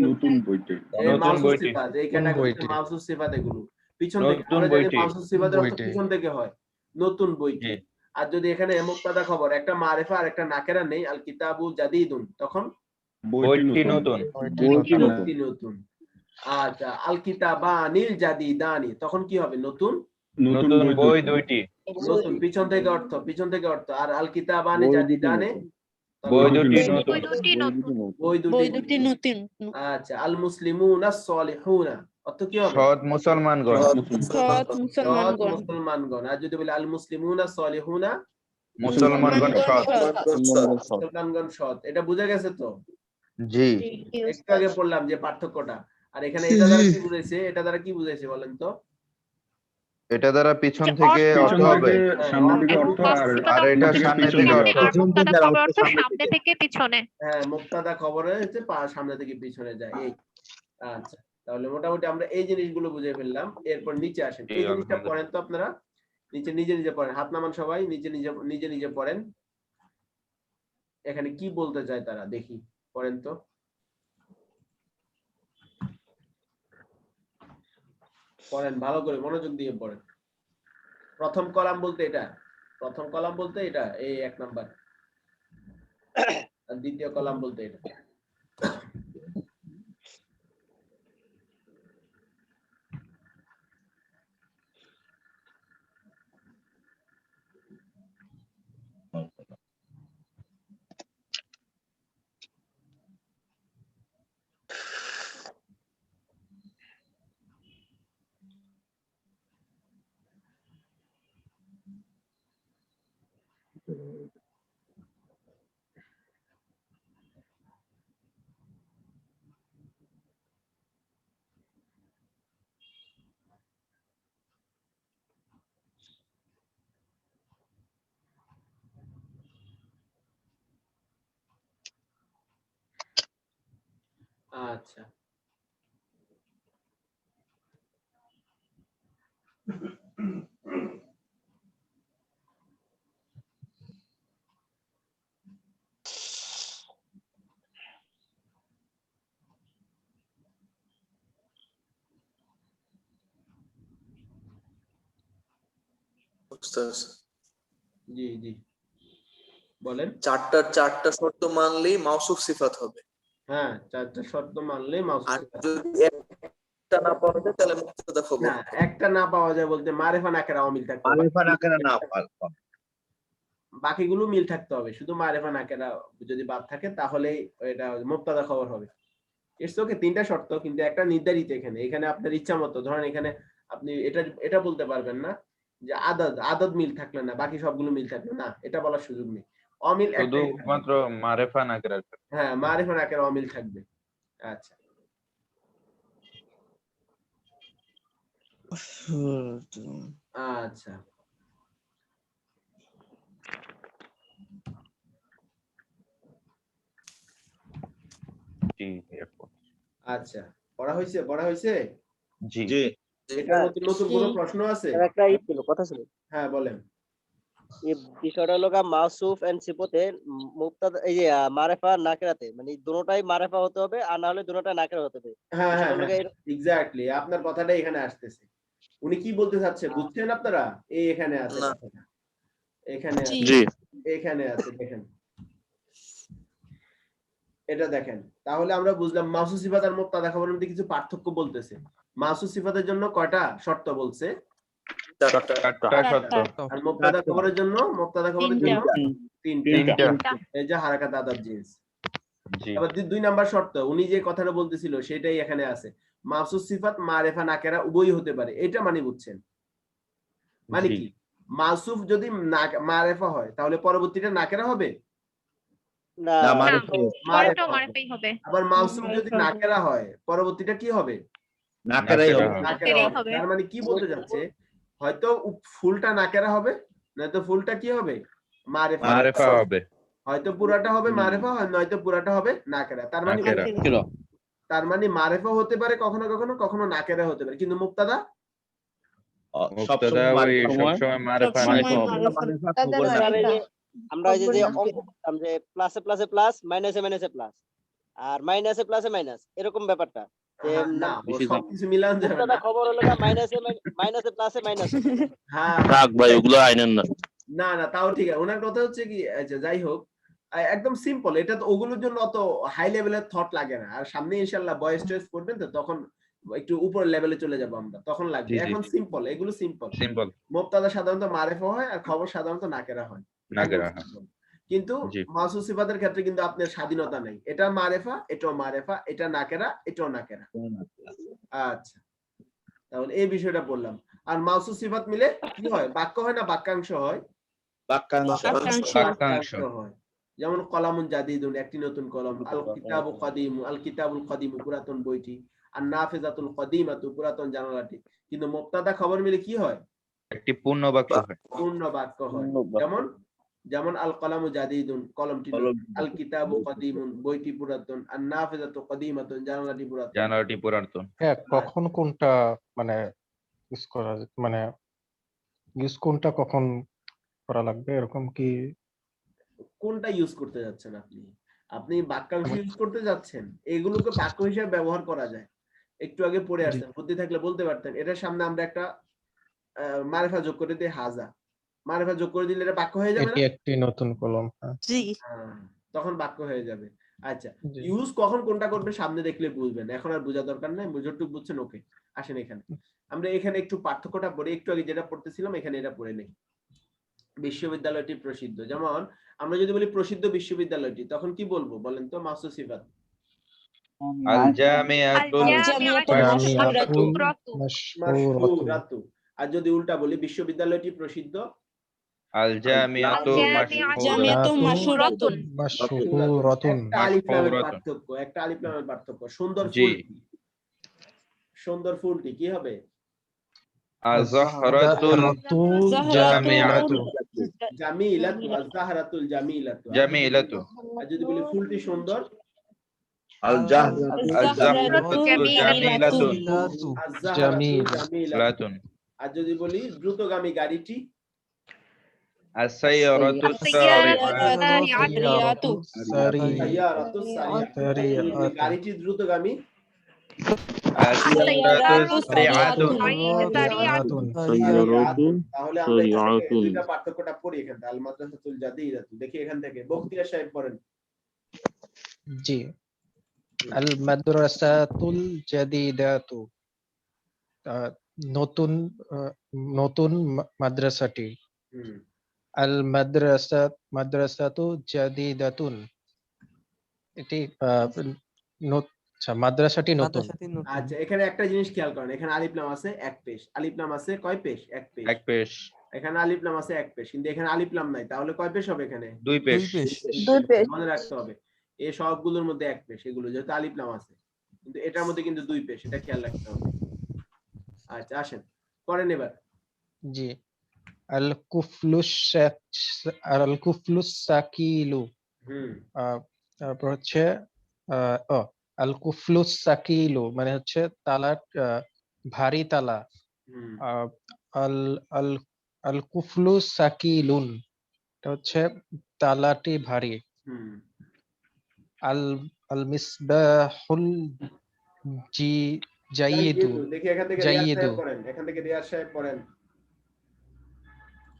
নতুন বইটি। নতুন বইটি। এই ক্যাটাগরিতে মাউসুফ সিফাত এগুলো পিছন থেকে, আমরা জানি মাউসুফ সিফাতের অর্থ পিছন থেকে হয়, নতুন বইটি। আর যদি এখানে মুবতাদা খবর একটা মারিফা আর একটা নাকেরা নেই, আল কিতাবু জাদিদুন, তখন বইটি নতুন। বইটি নতুন। আচ্ছা আল কিতাবানিল জাদিদানি, তখন কি হবে? নতুন নতুন বই দুইটি। নতুন পিছন থেকে অর্থ। আর আল কিতাবানি জাদিদানে বই দুটি নতুন। বই দুটি নতুন। আচ্ছা আল মুসলিমুনা সলিহুনা অর্থ কি হবে? সৎ মুসলমানগণ। সৎ মুসলমানগণ। আর যদি বলি আল মুসলিমুনা সলিহুনা, মুসলমানগণ সৎ। মুসলমানগণ সৎ। এটা বুঝা গেছে তো? জি। একটু আগে বললাম যে পার্থক্যটা। আর এখানে এটা দ্বারা কি বুঝাইছে? এটা দ্বারা কি বুঝাইছে বলেন তো? এটা দ্বারা পিছন থেকে অর্থ হবে, সামনে থেকে অর্থ, আর এটা সামনে থেকে অর্থ। মুবতাদা খবর অর্থ সামনে থেকে পিছনে। হ্যাঁ মুবতাদা খবরে হচ্ছে সামনে থেকে পিছনে যায় এই। আচ্ছা তাহলে মোটামুটি আমরা এই জিনিসগুলো বুঝে ফেললাম। এরপর নিচে আসেন, এই জিনিসটা পড়েন তো আপনারা নিচে নিজে নিজে পড়েন। হাত নামান সবাই, নিজে নিজে পড়েন। এখানে কি বলতে চায় তারা দেখি, পড়েন তো। পড়েন ভালো করে, মনোযোগ দিয়ে পড়েন। প্রথম কলাম বলতে এটা, এই 1 নাম্বার। আর দ্বিতীয় কলাম বলতে এটা। আচ্ছা জি জি বলেন। চারটা শর্ত মানলেই মাউসুফ সিফাত হবে। হ্যাঁ 4টা শর্ত মানলেই মাউসুফ আর সিফাত। যদি একটা না পাওয়া যায় তাহলে মুবতাদা খবর। না একটা না পাওয়া যায় বলতে মারিফা নাকেরা অমিল থাকতে হবে, মারিফা নাকেরা না, বাকিগুলো মিল থাকতে হবে। শুধু মারিফা নাকেরা যদি বাদ থাকে তাহলে এটা মুবতাদা খবর হবে। ইটস ওকে, 3টা শর্ত, কিন্তু একটা নির্ধারিত। এখানে আপনার ইচ্ছা মতো ধরেন, এখানে আপনি এটা বলতে পারবেন না যে আদদ মিল থাকলে না, বাকি সবগুলো মিল থাকলে না, এটা বলার সুযোগ নেই। অমিল শুধুমাত্র মারিফা নাকেরা। হ্যাঁ মারিফা নাকেরা অমিল থাকবে। আচ্ছা আচ্ছা আচ্ছা, পড়া হয়েছে? জি এটার মধ্যে নতুন কোনো প্রশ্ন আছে? স্যার একটা ছিল কথা ছিল। হ্যাঁ বলেন। এই বিষয়টা হলো মাউসুফ এন্ড সিফতে মুবতাদা এই যে মারিফা নাকিরাতে মানে দুটোটাই মারিফা হতে হবে আর না হলে দুটোটাই নাকিরা হতে হবে। হ্যাঁ হ্যাঁ বিষয়টা হলো এক্স্যাক্টলি, আপনার কথাটা এখানে আসতেছে। উনি কি বলতে চাচ্ছে বুঝছেন আপনারা? এই এখানে আছে না। কথাটা। এখানে আছে, জি এখানে আছে, দেখেন এটা দেখেন। তাহলে আমরা বুঝলাম মাউসুফ সিফাত আর মুবতাদা খবরের মধ্যে কিছু পার্থক্য বলতেছে। মাউসুফ সিফাতের জন্য কয়টা শর্ত বলছে? চারটা শর্ত আর মুবতাদা খবরের জন্য তিনটা। এই যে হারাকাত আদাদ জিন্স। জি আবার 2 নাম্বার শর্ত উনি যে কথাটা বলতেছিল সেটাই এখানে আছে। মাউসুফ সিফাত মারিফা নাকেরা উভয়ই হতে পারে। এটা মানে বুঝছেন? মানে জি। কি? মাউসুফ যদি মারিফা হয় তাহলে পরবর্তীটা নাকেরা হবে? না না না, মারিফা পরেরটাও হবে। মারিফাই হবে। আবার মাউসুফ যদি নাকেরা হয় পরবর্তীটা কি হবে? নাকেরাই হবে নাকেরা নাকেরাই হবে। হবে। তার মানে কি বলতে যাচ্ছে? হয়তো ফুলটা নাকেরা হবে, নয়তো ফুলটা কি হবে? মারিফা হবে হয়তো পুরাটা হবে মারিফা, নয়তো পুরাটা হবে নাকেরা। তার মানে মারিফা হতে পারে কখনো কখনো, কখনো নাকেরা হতে পারে। কিন্তু মুবতাদা সবসময় স্যার এই যে আমরা এই যে অঙ্ক করতাম যে প্লাসে প্লাসে প্লাস মাইনাসে মাইনাসে প্লাস আর মাইনাসে প্লাসে মাইনাস এরকম ব্যাপারটা যে না সবকিছু মিলান যাবে মুবতাদা না। খবর হলো মাইনাসে মাইনাসে প্লাসে মাইনাস হ্যাঁ থাক ভাই ওগুলো আইনেন না। না না তাও ঠিক আছে। ওনার কথা হচ্ছে কি, আচ্ছা যাই হোক, একদম সিম্পল। এটা তো ওগুলোর জন্য অত হাই লেভেলের থট লাগে না। আর সামনে ইনশাআল্লাহ বয়েস টয়েস করবেন তো তখন একটু উপর লেভেলে চলে যাব আমরা, তখন লাগবে। এখন সিম্পল, এগুলো সিম্পল। মুবতাদা সাধারণত মারিফা হয় আর খবর সাধারণত নাকেরা হয়। কিন্তু মাউসুফ সিফাতের ক্ষেত্রে কিন্তু আপনার স্বাধীনতা নেই। এটা মারিফা, এটাও মারিফা, এটা নাকেরা, এটাও নাকেরা। আচ্ছা, তাহলে এই বিষয়টা বললাম। আর মাউসুফ সিফাত মিলে কি হয়? বাক্য হয় না বাক্যাংশ হয়? বাক্যাংশ হয়। যেমন কলামুন জাদিদুন একটি নতুন কলম, আল কিতাবু কাদিমু আল কিতাবুল কাদিমু পুরাতন বইটি, আর নাফিজাতুল কাদিমাতু পুরাতন জানালাটি। কিন্তু মুবতাদা খবর মিলে কি হয়? একটি পূর্ণ বাক্য হয়। পূর্ণ বাক্য হয়। যেমন আল কলামু জাদিদুন কলমটি নতুন, আল কিতাবু কাদিমুন বইটি পুরাতন, আর নাফিজাতু কাদিমাতুন জানালাটি পুরাতন। হ্যাঁ, কখন কোনটা মানে ইউজ করা মানে ইউজ কোনটা কখন করা লাগবে এরকম কি? কোনটা ইউজ করতে যাচ্ছেন আপনি? আপনি বাক্যাংশ ইউজ করতে যাচ্ছেন, এগুলোকে বাক্য হিসেবে ব্যবহার করা যায়। একটু আগে পড়ে আসছেন, বুদ্ধি থাকলে বলতে পারতেন। এটার সামনে আমরা একটা মারিফা যোগ করে দিই, হাজা। মারিফা যোগ করে দিলে এটা বাক্য হয়ে যাবে না? এটি একটি নতুন কলম। তখন বাক্য হয়ে যাবে। আচ্ছা, ইউজ কখন কোনটা করবে সামনে দেখলে বুঝবেন। এখন আর বোঝা দরকার নাই, যতটুকু বুঝছেন ওকে। আসেন এখানে, আমরা এখানে একটু পার্থক্যটা পড়ি। একটু আগে যেটা পড়তেছিলাম এখানে এটা পড়ে নেই। বিশ্ববিদ্যালয়টি প্রসিদ্ধ। যেমন আমরা যদি বলি প্রসিদ্ধ বিশ্ববিদ্যালয়টি, তখন কি বলবো বলেন তো? মাউসুফ সিফাত আল জামিআতুল মাশহুরাতু। আর যদি উল্টা বলি বিশ্ববিদ্যালয়টি প্রসিদ্ধ, আল জামিআতু মাশহুরাতুন। একটা আলিফ লামের পার্থক্য। সুন্দর ফুলটি, সুন্দর ফুলটি কি হবে? আয-যাহরাতুল জামিআতু জামিলাতু, আয-যাহরাতুল জামিলাতু। আর যদি বলি ফুলটি সুন্দর, আয-যাহরাতুল জামিলাতুন। আর যদি বলি দ্রুতগামী গাড়িটি, আস-সাইয়ারাতুস সারিআতু। গাড়িটি দ্রুতগামী, তাহলে আমরা দুইটা পার্থক্যটা পড়ি এখান থেকে। আল মাদ্রাসাতুল জাদিদাতু, দেখি এখান থেকে বখতিয়ার সাহেব পড়েন। জি, আল মাদ্রাসাতুল জাদিদাতু নতুন মাদ্রাসাটি। আল মাদ্রাসাতু জাদিদাতুন এটি মাদ্রাসাটি নতুন। আচ্ছা, এখানে একটা জিনিস খেয়াল করেন, এখানে আলিফ লাম আছে এক পেশ, আলিফ লাম আছে কয় পেশ? এক পেশ। এখানে আলিফ লাম আছে এক পেশ, কিন্তু এখানে আলিফ লাম নাই। তাহলে কয় পেশ হবে এখানে? দুই পেশ। মনে রাখতে হবে এই সবগুলোর মধ্যে এক পেশ, এগুলো যেহেতু আলিফ লাম আছে, কিন্তু এটার মধ্যে কিন্তু দুই পেশ, এটা খেয়াল রাখতে হবে। আচ্ছা আসেন পড়েন এবার। জি, আল কুফলুস সাকিলু। তারপর হচ্ছে আল কুফলুস সাকিলু মানে হচ্ছে তালা ভারী তালা। হুম আল আল আল কুফলুস সাকিলুন এটা হচ্ছে তালাটি ভারী। হুম আল আল মিসবাহুল জাইয়িদু দেখি এখান থেকে রিয়াজ জাইয়িদু সাহেব পড়েন, এখান থেকে রিয়াজ সাহেব পড়েন।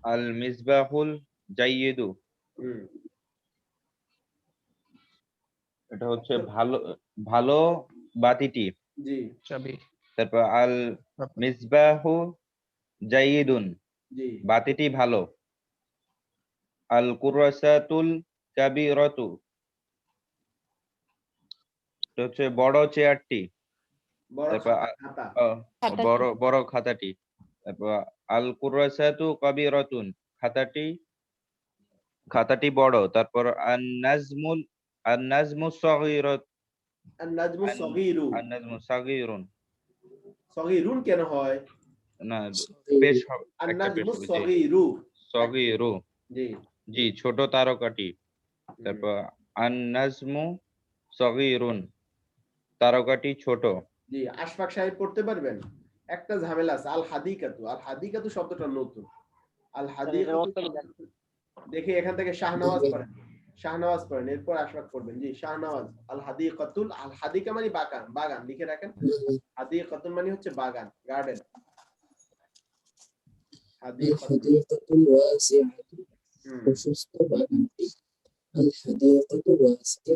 আল মিসবাহুল জাইয়িদু হুম এটা হচ্ছে ভালো ভালো বাতিটি। জি চাবি। তারপর আল মিসবাহু জাইয়িদুন জি বাতিটি ভালো। আল কুরাসাতুল কাবিরাতু এটা হচ্ছে বড় চেয়ারটি। বড় তারপর খাতা। বড় বড় খাতাটি। তারপর আল কুরাসাতু কাবিরাতুন খাতাটি বড়। তারপর আন নাজমু সগীরাত আর নাজমু সগীরু, আন নাজমু সগীরুন সগীরুন কেন হয়? না পেশ আর একটা পেশ নাজমু হবে, জি। সগীরু, সগীরু জি জি ছোট তারকাটি। তারপর আন নাজমু সগীরুন তারকাটি ছোট। জি আশফাক সাহেব পড়তে পারবেন? একটা ঝামেলা আছে, আল হাদিকাতু। আল হাদিকাতু শব্দটা নতুন। আল হাদিকাতু দেখি এখান থেকে শাহনওয়াজ পড়েন, শাহনওয়াজ পড়েন, এরপর আশফাক পড়বেন। জি শাহনওয়াজ। আল হাদিকাতুল, আল হাদিকা মানে বাগান, বাগান লিখে রাখেন। হাদিকাতুল মানে হচ্ছে বাগান, গার্ডেন। الحديقة الواسعة প্রশস্ত বাগানটি الحديقة واسعة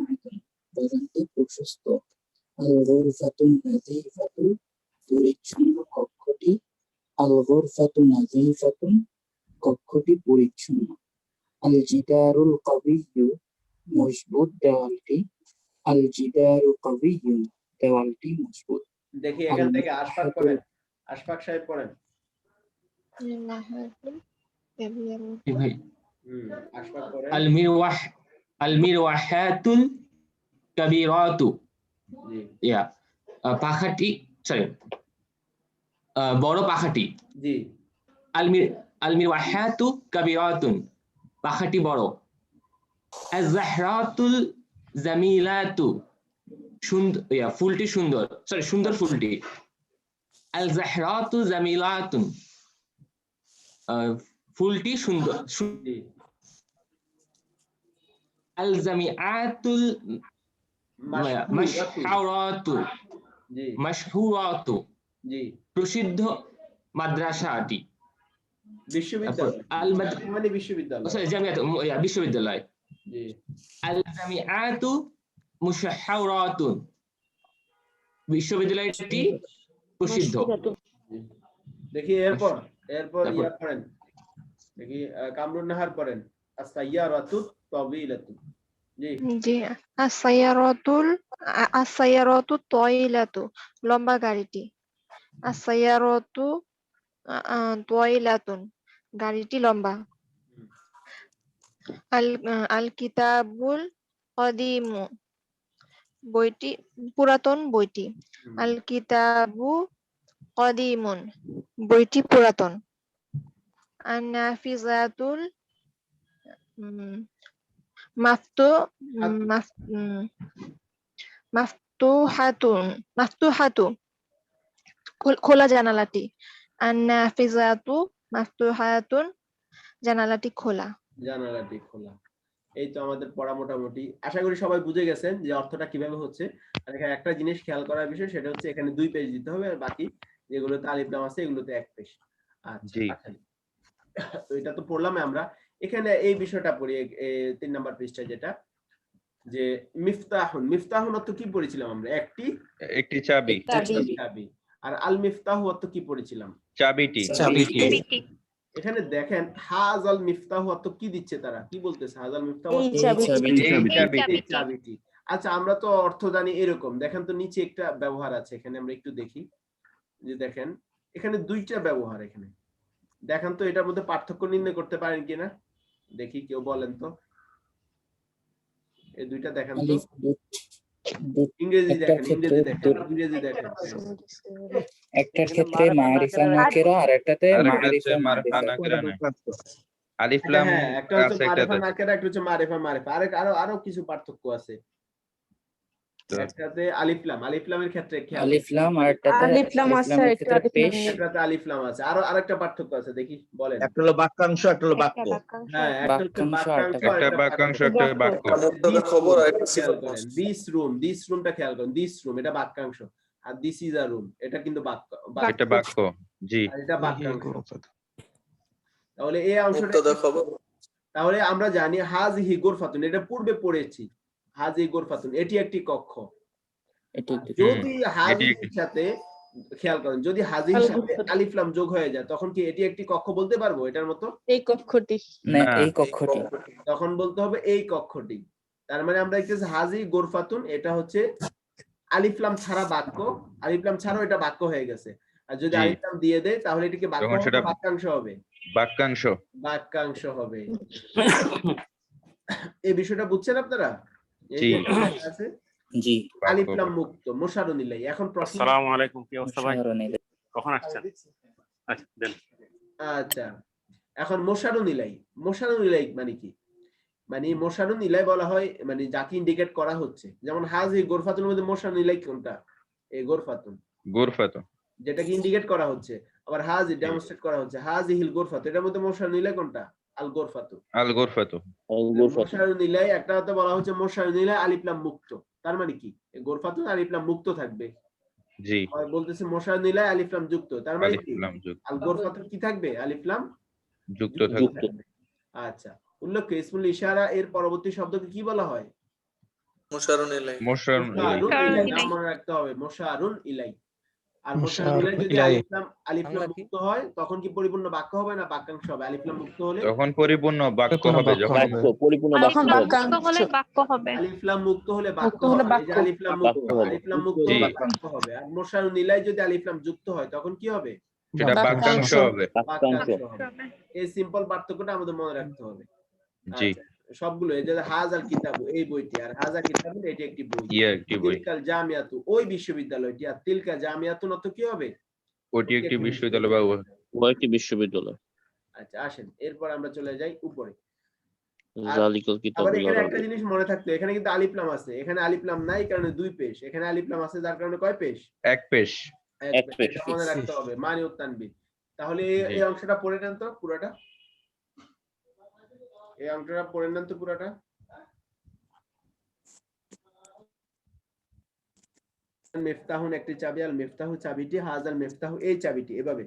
বাগানটি প্রশস্ত الغرفة نظيفة পরিচ্ছন্ন কক্ষটি الغرفة نظيفة কক্ষটি পরিচ্ছন্ন الجدار القوي মজবুত দেওয়ালটি الجدار قوي দেওয়ালটি মজবুত। দেখি এখান থেকে আশফাক পড়েন, আশফাক সাহেব পড়েন। আশফাক পড়েন। আলমিরওয়াহাতুল কাবীরাতু জি ইয়া পাখাটি সরি বড় পাখাটি। জি আলমিরওয়াহাতু কাবীরাতুন পাখাটি বড়। আয-যাহরাতুল জামিলাতু সুন্দর ইয়া ফুলটি সুন্দর, সরি সুন্দর ফুলটি। আল-যাহরাতু জামিলাতুন ফুলটি সুন্দর। জি আল-জামিআতুল মাশহুরাতু জি মাশহুরাতু জি প্রসিদ্ধ মাদ্রাসাটি। বিশ্ববিদ্যালয়, মানে বিশ্ববিদ্যালয়, সরি জামিআত বিশ্ববিদ্যালয়। জি আল-জামিআতু মুশাহহারাতুন বিশ্ববিদ্যালয়টি প্রসিদ্ধ। দেখি এরপর ইয়া পড়েন, দেখি কামরুন নাহার পড়েন। আস-সাইয়ারাতু তাবিলাতু। জি জি আস-সাইয়ারাতু তাইলাতু লম্বা গাড়িটি। আস-সাইয়ারাতু তাইলাতুন গাড়িটি লম্বা। আল কিতাবুল কদিমু বইটি পুরাতন বইটি। আল কিতাবু কদিমুন বইটি পুরাতন। আন-নাফিজাতুল মাফতুহাতু খোলা জানালাটি। আন-নাফিজাতু মাফতুহাতুন জানালাটি খোলা। জানালাটি খোলা। এই তো আমাদের পড়া মোটামুটি। আশা করি সবাই বুঝে গেছেন যে অর্থটা কিভাবে হচ্ছে। আর এখানে একটা জিনিস খেয়াল করার বিষয়, সেটা হচ্ছে এখানে 2 পেজ দিতে হবে, আর বাকি যেগুলোতে আলিফ লাম আছে এগুলোতে 1 পেজ। আচ্ছা তো এটা তো পড়লাম আমরা। এখানে এই বিষয়টা পড়ি 3 নাম্বার পৃষ্ঠায়, যেটা যে মিফতাহুন। মিফতাহুন অর্থ কি পড়েছিলাম আমরা? একটি চাবি। চাবি। আর আল মিফতাহু অর্থ কি পড়েছিলাম? চাবিটি। এখানে দেখেন হাজাল মিফতাহু অর্থ কি দিচ্ছে, তারা কি বলতেছে? হাজাল মিফতাহু চাবিটি। আচ্ছা আমরা তো অর্থ জানি এরকম। দেখেন তো নিচে একটা ব্যবহার আছে, এখানে আমরা একটু দেখি যে দেখেন এখানে 2টা ব্যবহার। এখানে দেখেন তো এটার মধ্যে পার্থক্য নির্ণয় করতে পারেন কিনা, দেখি কেউ বলেন তো। এই 2টা দেখেন তো। ইংরেজি দেখেন। একটার ক্ষেত্রে মারিফা নাকিরা আর একটাতে মারিফা নাকিরা। আলিফ লাম একটা হচ্ছে মারিফা নাকিরা, একটা হচ্ছে মারিফা। আরো কিছু পার্থক্য আছে। একটাতে আলিফলামের ক্ষেত্রে খেয়াল আলিফ লাম আর একটাতে আলিফ লাম আছে, আলিফলামের একটা ক্ষেত্রে আলিফ লাম পেশ। নেই। একটাতে আলিফলাম আছে, আরেকটা পার্থক্য আছে, দেখি বলেন। একটা হলো বাক্যাংশ, একটা হলো বাক্য। হ্যাঁ, একটা হচ্ছে বাক্যাংশ আর বাক্যাংশ, একটা একটা বাক্যাংশ, একটা বাক্য। মুক্তাদা খবর আর একটা খেয়াল সিফাত করেন, মৌসুফ। দিস রুমটা খেয়াল করেন, দিস রুম এটা বাক্যাংশ, আর দিস ইজ আ রুম এটা কিন্তু এটা বাক্য, জি। আর এটা বাক্যাংশ। তাহলে এই অংশটা মুক্তাদা খবর। তাহলে আমরা জানি হাযিহি গুরফাতুন, এটা পূর্বে পড়েছি, হাযিহি গুরফাতুন এটি একটি কক্ষ। যদি হাযিহির সাথে খেয়াল করেন, যদি হাযিহির সাথে আলিফ লাম যোগ হয়ে যায় তখন কি এটি একটি কক্ষ বলতে পারবো এটার মতো? এই কক্ষটি, না এই কক্ষটি, তখন বলতে হবে এই কক্ষটি। তার মানে আমরা দেখতেছি হাযিহি গুরফাতুন এটা হচ্ছে আলিফ লাম ছাড়া বাক্য, আলিফ লাম ছাড়াও এটা বাক্য হয়ে গেছে। আর যদি আলিফ লাম দিয়ে দেয় তাহলে এটা কি বাক্য হবে, বাক্যাংশ হবে? বাক্যাংশ, বাক্যাংশ হবে। এই বিষয়টা বুঝছেন আপনারা? জি আছে জি। আলিফ লাম মুক্ত মুশারুন ইলাই। এখন প্রশ্ন, আসসালামু আলাইকুম, কি অবস্থা ভাই? কখন আসছেন? আচ্ছা দেন। আচ্ছা, এখন মুশারুন ইলাই মানে কি? মানে মুশারুন ইলাই বলা হয় মানে যাকে ইন্ডিকেট করা হচ্ছে, যেমন হাযিহি গুরফাতুনের মধ্যে মুশারুন ইলাই কোনটা? এই গুরফাতুন, যেটাকে ইন্ডিকেট করা হচ্ছে। আবার হাযি ডেমনস্ট্রেট করা হচ্ছে, হাযিহিল গুরফাতু, এটার মধ্যে মুশারুন ইলাই কোনটা? আল গুরফাতু। মুশারুন ইলাই একটা হতে বলা হচ্ছে মুশারুন ইলাই আলিফ লাম মুক্ত। তার মানে কি এই গুরফাতুন আলিফ লাম মুক্ত থাকবে, জি। আর বলতেছে মুশারুন ইলাই আলিফ লাম যুক্ত, তার মানে কি আল গুরফাতু কি থাকবে? আলিফ লাম যুক্ত থাকবে। আচ্ছা, উল্লেখ্য ইসমুল ইশারা এর পরবর্তী শব্দকে কি বলা হয়? মুশারুন ইলাই। মুশারুন ইলাই মনে রাখতে হবে, মুশারুন ইলাই। আর মুশারুন ইলাই যদি আলিফ লাম মুক্ত হয় তখন কি পরিপূর্ণ বাক্য হবে না বাক্যাংশ হবে? আলিফ লাম মুক্ত হলে তখন পরিপূর্ণ বাক্য হবে, যখন পরিপূর্ণ আলিফ লাম মুক্ত হলে বাক্য হবে, আলিফ লাম মুক্ত হলে বাক্য হবে। এই যে আলিফ লাম মুক্ত হলে বাক্য হবে। আর মুশারুন ইলাই যদি আলিফ লাম যুক্ত হয় তখন কি হবে? সেটা বাক্যাংশ হবে। এই সিম্পল পার্থক্যটা আমাদের মনে রাখতে হবে। জি, সবগুলো এই যে হাযাল কিতাবু এই বইটি, আর হাযা কিতাবু এটি একটি বই, একটি বই। তিলকাল জামিয়াতু ওই বিশ্ববিদ্যালয়টি, আর তিলকা জামিয়াতুন অর্থ কি হবে? ওটি একটি বিশ্ববিদ্যালয় বা একটি বিশ্ববিদ্যালয়। আচ্ছা আসেন এরপর আমরা চলে যাই উপরে। জালিকাল কিতাবুল আবার এখানে আরাবিয়া। একটা জিনিস মনে থাকতো, এখানে কিন্তু আলিফ লাম আছে, এখানে আলিফ লাম নাই কারণে দুই পেশ, এখানে আলিফ লাম আছে যার কারণে কয় পেশ? এক পেশ। এক পেশ মনে রাখতে হবে, মানি ও তানবিন। তাহলে এই অংশটা পড়ে নেন তো পুরোটা, এই অংশটা পড়ে নেন তো পুরোটা। মিফতাহুন একটি চাবি, আল মিফতাহু চাবিটি, হাযাল মিফতাহু এই চাবিটি, এভাবে।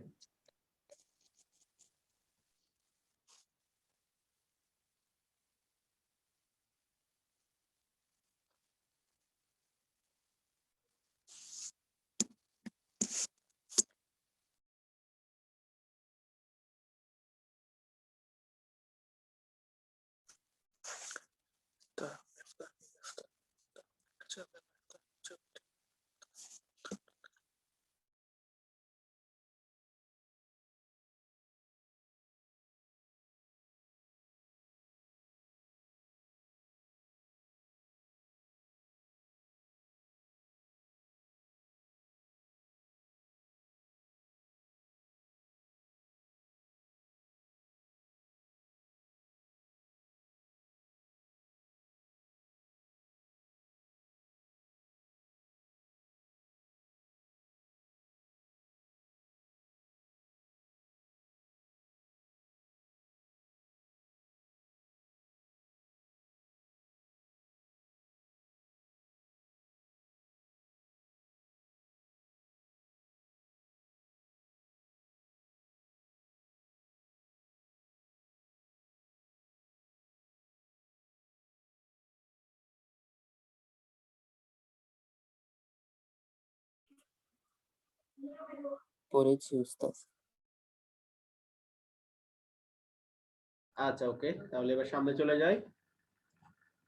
পড়েছি উস্তাদ। আচ্ছা ওকে, তাহলে এবার সামনে চলে যাই,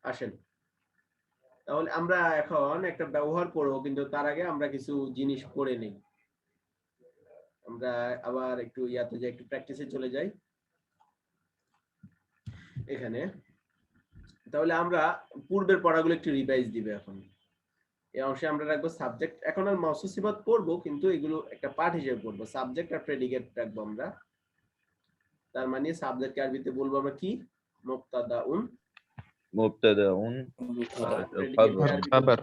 আসেন। তাহলে আমরা এখন একটা ব্যবহার করব, কিন্তু তার আগে আমরা কিছু জিনিস পড়ে নেই। আমরা আবার একটু ইয়াতে যাই, একটু প্র্যাকটিসে চলে যাই এখানে। তাহলে আমরা পূর্বের পড়াগুলো একটু রিভাইজ দিবে এখন। এই অংশে আমরা রাখবো সাবজেক্ট, এখন আর মাউসুফ সিফাত পড়বো কিন্তু এগুলো একটা পার্ট হিসেবে পড়বো। সাবজেক্ট আর প্রেডিকেট রাখবো আমরা, তার মানে সাবজেক্ট আরবিতে বলবো আমরা কি? মুবতাদাউন, মুবতাদাউন খাবার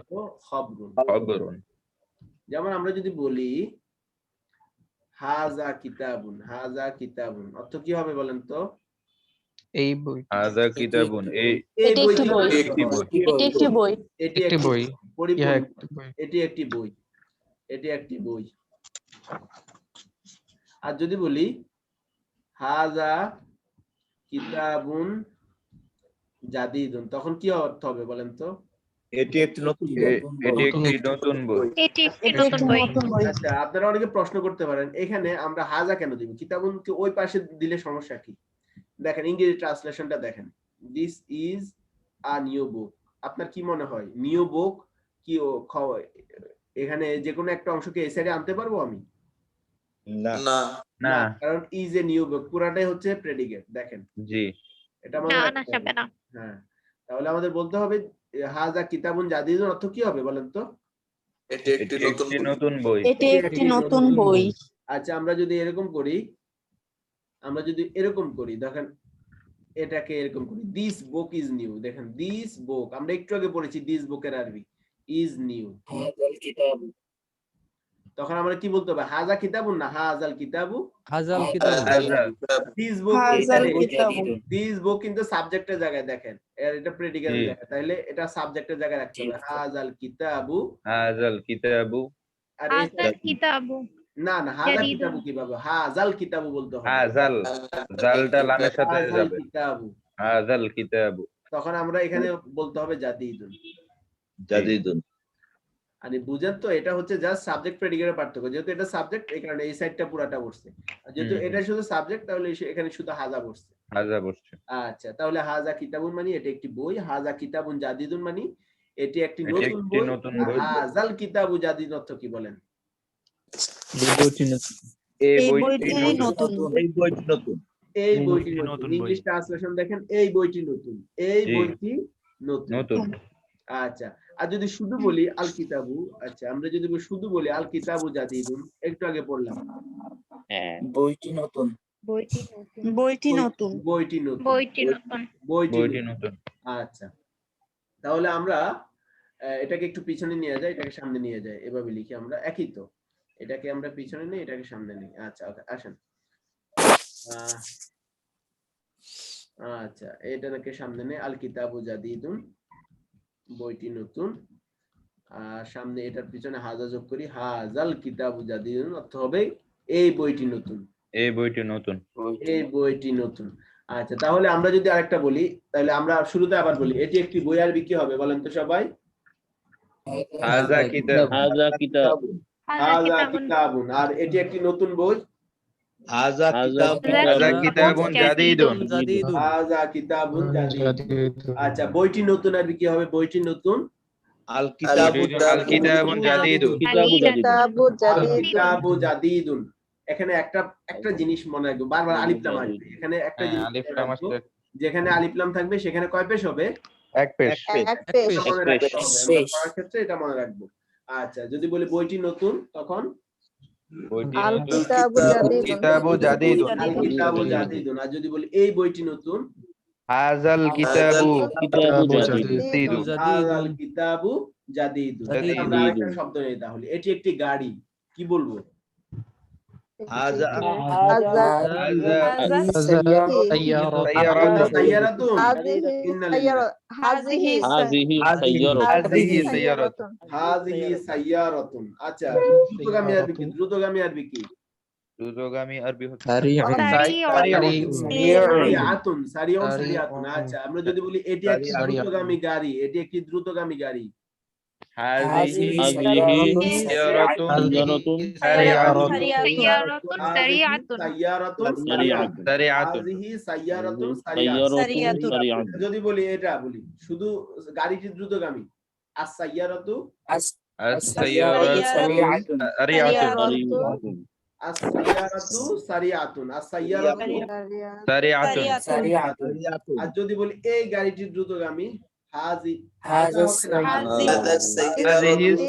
খবরুন। যেমন আমরা যদি বলি হাজা কিতাবুন, হাজা কিতাবুন অর্থ কি হবে বলেন তো? এই বই। হাযা কিতাবুন, এই এটি একটি বই। একটি বই। এটি একটি বই। এটি একটি বই। পরিপূর্ণ। একটি বই। এটি একটি বই, এটি একটি বই। আর যদি বলি হাজা কিতাবুন জাদিদুন, তখন কি অর্থ হবে বলেন তো? এটি একটি নতুন এটি একটি নতুন বই। এটি একটি নতুন বই। আচ্ছা, আপনারা অনেকে প্রশ্ন করতে পারেন এখানে আমরা হাজা কেন দিব, কিতাবুনকে ওই পাশে দিলে সমস্যা কি? দেখেন ইংরেজি ট্রান্সলেশনটা দেখেন, this is a new book. আপনার কি মনে হয় নিউ বুক কি এখানে যে কোনো একটা অংশকে এই সাইডে আনতে পারবো আমি? না না, কারণ ইজ এ নিউ বুক পুরাটাই হচ্ছে প্রেডিকেট। দেখেন জি, এটা না, মনে না, যাবে না। হ্যাঁ, তাহলে আমাদের বলতে হবে হাজা কিতাবুন জাদিদুন অর্থ কি হবে বলেন তো? এটি একটি নতুন বই। এটি একটি নতুন বই। আচ্ছা, আমরা যদি এরকম করি, দেখেন এটাকে এরকম করি, দিস বুক ইজ নিউ। দেখেন দিস বুক আমরা একটু আগে পড়েছি, দিস বুকের আরবি ইজ নিউ। তখন আমরা কি বলতে হবে? হাজা কিতাবুন না হাজাল কিতাবু? হাজাল কিতাব। দিস বুক, হাজাল কিতাবু। দিস বুক কিন্তু সাবজেক্টের জায়গায় দেখেন, এটা প্রেডিকেটের জায়গায়, তাহলে এটা সাবজেক্টের জায়গায় রাখতে হবে, হাজাল কিতাবু। হাযাল কিতাবু, আর হাজাল কিতাবু। না না, হাজাল কিতাবু কিভাবে? হাজাল কিতাবু বলতে হবে। হাযাল, জালটা লামের সাথে হাজাল যাবে, কিতাবু। হাযাল কিতাবু। তখন আমরা এখানে বলতে হবে জাদিদুন। জাদিদুন। মানে বুঝেন তো, এটা হচ্ছে জাস্ট সাবজেক্ট প্রেডিকেটের পার্থক্য। যেহেতু এটা সাবজেক্ট এই কারণে এই সাইডটা পুরাটা বসছে, আর যেহেতু এটা শুধু সাবজেক্ট তাহলে এখানে শুধু হাজা বসছে। হাযা বসছে। আচ্ছা, তাহলে হাজা কিতাবুন মানে এটি একটি বই, হাজা কিতাবুন জাদিদুন মানে এটি একটি নতুন বই। হাজাল কিতাবু জাদিদ অর্থ কি বলেন? এই এই বইটি বইটি নতুন। নতুন। এই বইটি নতুন। এই বইটি নতুন। ইংলিশ ট্রান্সলেশন দেখেন, এই বইটি নতুন, এই জি। বইটি নতুন। আচ্ছা, আর যদি শুধু বলি আল কিতাবু, আচ্ছা আমরা যদি শুধু বলি আল কিতাবু জাদিদুন, একটু আগে পড়লাম বইটি নতুন। বইটি নতুন। বইটি নতুন। বইটি নতুন। বইটি নতুন। আচ্ছা, তাহলে আমরা এটাকে একটু পিছনে নিয়ে যাই, এটাকে সামনে নিয়ে যাই, এভাবে লিখি আমরা, একই তো। এটাকে আমরা পিছনে নিই, এটাকে সামনে নিই। আচ্ছা ওকে, আসেন। আচ্ছা, এটাকে সামনে নেই, আল কিতাবু জাদিদুন বইটি নতুন, আর সামনে এটার পিছনে হাজা যোগ করি, হাজাল কিতাবু জাদিদুন অর্থ হবে এই বইটি নতুন। এই বইটি নতুন। এই বইটি নতুন। আচ্ছা, তাহলে আমরা যদি আরেকটা বলি, তাহলে আমরা শুরুতে আবার বলি এটি একটি বই, আরবি কি হবে বলেন তো সবাই? হাযা কিতাব, হাযা কিতাব, হাযা কিতাবুন। আর এটি একটি নতুন বই, হাযা কিতাবুন জাদিদুন। হাযা কিতাবুন জাদিদুন। আচ্ছা, বইটি নতুন আরবি কি হবে? বইটি নতুন আল কিতাবু আল কিতাবুন জাদিদুন। কিতাবু জাদিদুন। এখানে একটা জিনিস মনে রাখবে, বারবার আলিফ লাম আসবে এখানে, একটা জিনিস আলিফ লাম আসলে যেখানে আলিফ লাম থাকবে সেখানে কয় পেশ হবে? এক পেশ। মনে রাখতে হবে, আমরা পড়ার ক্ষেত্রে এটা মনে রাখবো। আচ্ছা, যদি বলি বইটি নতুন, তখন আল কিতাবু জাদিদুন। আল কিতাবু জাদিদুন। আর যদি বলি এই বইটি নতুন, হাযাল কিতাবু জাদিদুন। হাযাল কিতাবু জাদিদুন। আমরা আরেকটা শব্দ নেই, তাহলে এটি একটি গাড়ি, কি বলবো? হাযা সাইয়ারাতুন। হাযিহি সাইয়ারাতুন। হাযিহি সাইয়ারাতুন। আচ্ছা, দ্রুতগামী আরবি কি? দ্রুতগামী আরবি কি? দ্রুতগামী আরবি হচ্ছে সারিয়াতুন। সারিয়াতুন, সারিয়াতুন। আচ্ছা, আমরা যদি বলি এটি একটি দ্রুতগামী গাড়ি, এটি একটি দ্রুতগামী গাড়ি, হাযিহি সাইয়ারাতুন সারিয়াতুন। সারিয়াতুন। হাযিহি সাইয়ারাতুন সাইয়ারাতুন। যদি বলি এটা বলি শুধু গাড়িটি দ্রুতগামী, আস সাইয়ারাতু সারিয়াতুন। as-sayyaratu সারিয়াতুন। as-sayyaratu সারিয়াতুন। আর যদি বলি এই গাড়িটি দ্রুতগামী, হাযিহি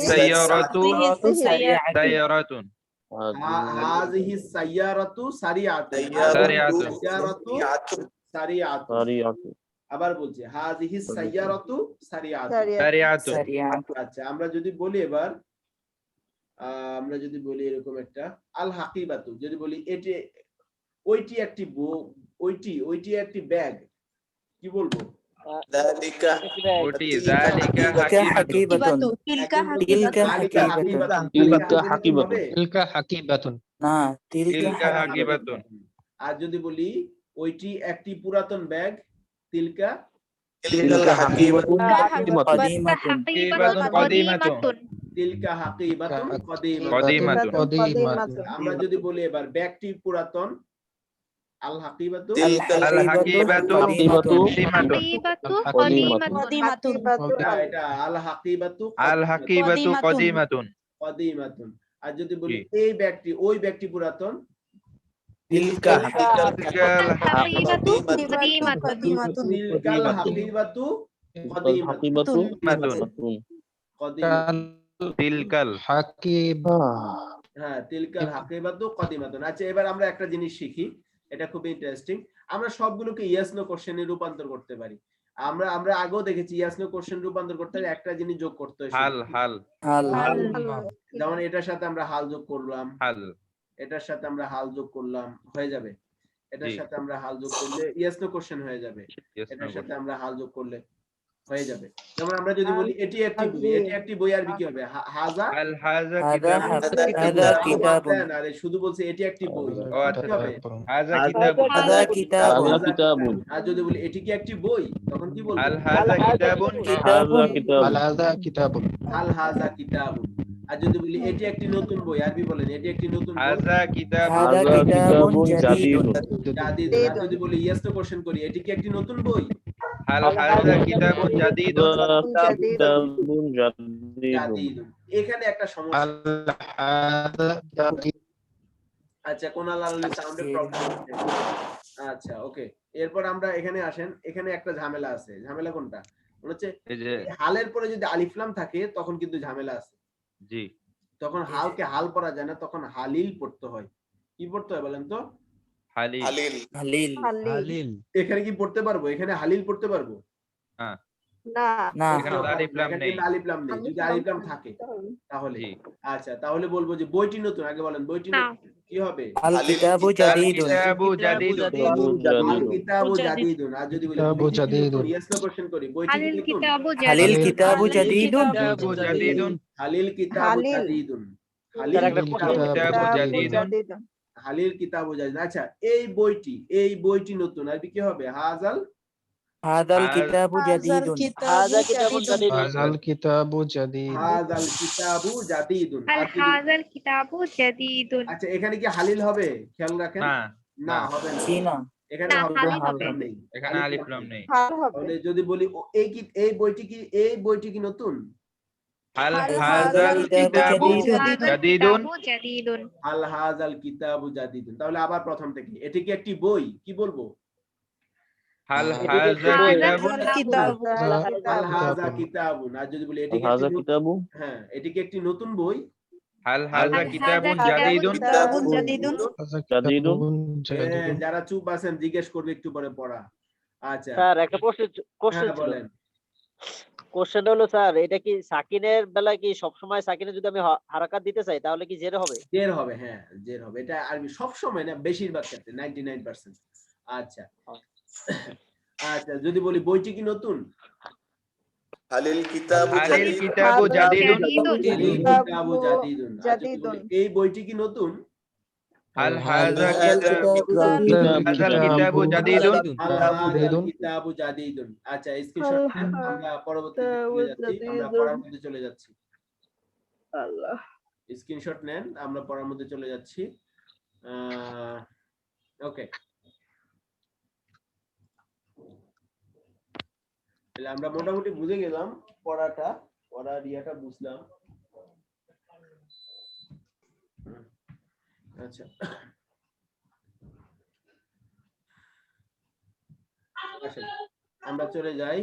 সাইয়ারাতু সাইয়ারাতুন। হাযিহি সাইয়ারাতু সারিয়াতুন। সারিয়াতুন। আবার বলছি হাযিহি সাইয়ারাতু সারিআতু। সারিয়াতু। আচ্ছা আমরা যদি বলি এবার আমরা যদি বলি এরকম একটা আল হাকিবাতু, যদি বলি এটি ওইটি একটি ওইটি একটি ব্যাগ, কি বলবো? যালিকা ওটি যালিকা হাকিবাতুন। তিলকা হাকিবাতুন। না, তিলকা হাকিবাতুন। আর যদি বলি ওইটি একটি পুরাতন ব্যাগ, তিলকা হাকিবাতুন কদিমাতুন। তিলকা হাকিবাতুন কদিমাতুন। আমরা যদি বলি এবার ব্যাগটি পুরাতন, আল হাকিবাতু এটা আল হাকিবাতু কদিমাতুন। কদিমাতুন। আর যদি বলি এই ব্যাগটি ওই ব্যাগটি পুরাতন, তিলকা তিলকাল হাকিবাতু কদিমাতুন। তিলকাল হ্যাঁ তিলকাল হাকিবাতু কদিমাতুন। আচ্ছা এবার আমরা একটা জিনিস শিখি, এটা খুব ইন্টারেস্টিং। আমরা সবগুলোকে ইয়েস নো কোশ্চেনে রূপান্তর করতে পারি। আমরা আগেও দেখেছি ইয়েস নো কোশ্চেন রূপান্তর করতে হলে একটা জিনিস যোগ করতে হয়, যেমন এটার সাথে আমরা হাল যোগ করলাম, এটার সাথে আমরা হাল যোগ করলাম, হয়ে যাবে। এটার সাথে আমরা হাল যোগ করলে ইয়েস নো কোশ্চেন হয়ে যাবে, এটার সাথে আমরা হাল যোগ করলে হয়ে যাবে। যেমন আমরা যদি বলি এটি একটি বই, এটি একটি বই আর কি হবে? হাজা কিতাবুন। আরে শুধু বলছে এটি একটি বই, কি হবে? হাজা কিতাবুন। আর যদি বলি এটি কি একটি বই, তখন কি বলবো? আল হাজা কিতাবুন। আল হাজা কিতাবুন। আর যদি বলি এটি একটি নতুন বই, আরবি বলেন এটি একটি নতুন বই, হাজা কিতাবুন জাদিদুন। জাদিদুন। আর যদি বলি ইয়েস নো কোশ্চেন করি, এটি কি একটি নতুন বই? আল হাজা কিতাবুন জাদিদুন। জাদিদুন। এখানে একটা সমস্যা। আচ্ছা কোন সাউন্ডের প্রবলেম হচ্ছে। আচ্ছা ওকে, এরপর আমরা এখানে আসেন, এখানে একটা ঝামেলা আছে। ঝামেলা কোনটা? হচ্ছে হালের পরে যদি আলিফ লাম থাকে তখন কিন্তু ঝামেলা আছে। জি, তখন হালকে হাল পড়া যায় না, তখন হালিল পড়তে হয়। কি পড়তে হয় বলেন তো? হালিল। এখানে কি পড়তে পারবো? এখানে হালিল পড়তে পারবো না, এখানে আলিফ লাম নেই। যদি আলিফ লাম থাকে তাহলে আচ্ছা, তাহলে বলবো যে বইটি নতুন। আগে বলেন বইটি নতুন কি হবে? আল কিতাবু জাদিদুন। আল কিতাবু জাদিদুন। আর যদি বলি ইয়েস নো কোশ্চেন করি, বইটি কি নতুন? হালিল কিতাবু জাদিদুন। হালিল কিতাবু জাদিদুন। হালিল কিতাবু জাদিদুন। আচ্ছা এই বইটি নতুন, আরবি কি হবে? হাজাল কিতাবু জাদিদুন। হাযাল কিতাবু জাদিদুন। আচ্ছা এখানে কি হালিল হবে? খেয়াল রাখেন, না হবে না, এখানে আলিফ লাম নেই। তাহলে যদি বলি এই বইটি কি নতুন? আল হাযাল কিতাবু জাদিদুন। তাহলে আবার প্রথম থেকে, এটি কি একটি বই? কি বলবো? আল হাযা কিতাবুন। আর যদি বলি এটি কি একটি নতুন বই? আল হাযা কিতাবুন জাদিদুন। যারা চুপ আছেন জিজ্ঞেস করবে একটু পরে পড়া। আচ্ছা স্যার একটা কোশ্চেন বলেন। কোশ্চেনটা হলো স্যার, এটা কি সাকিনের বেলায় কি সবসময় সাকিনে যদি আমি হারাকাত দিতে চাই তাহলে কি জের হবে? জের হবে, হ্যাঁ জের হবে। এটা আরবি সব সময় না, বেশিরভাগ ক্ষেত্রে 99%। আচ্ছা আচ্ছা যদি বলি বইটি কি নতুন? হালিল কিতাবু জাদিদুন। এই বইটি কি নতুন? আল হাযা কিতাবু জাদিদুন। আচ্ছা স্ক্রিনশট আমরা পরবর্তী চলে যাচ্ছি। আল্লাহ, স্ক্রিনশট নেন, আমরা পড়ার মধ্যে চলে যাচ্ছি। ওকে, তাহলে আমরা মোটামুটি বুঝে গেলাম পড়ার ইয়াটা বুঝলাম। আচ্ছা আমরা চলে যাই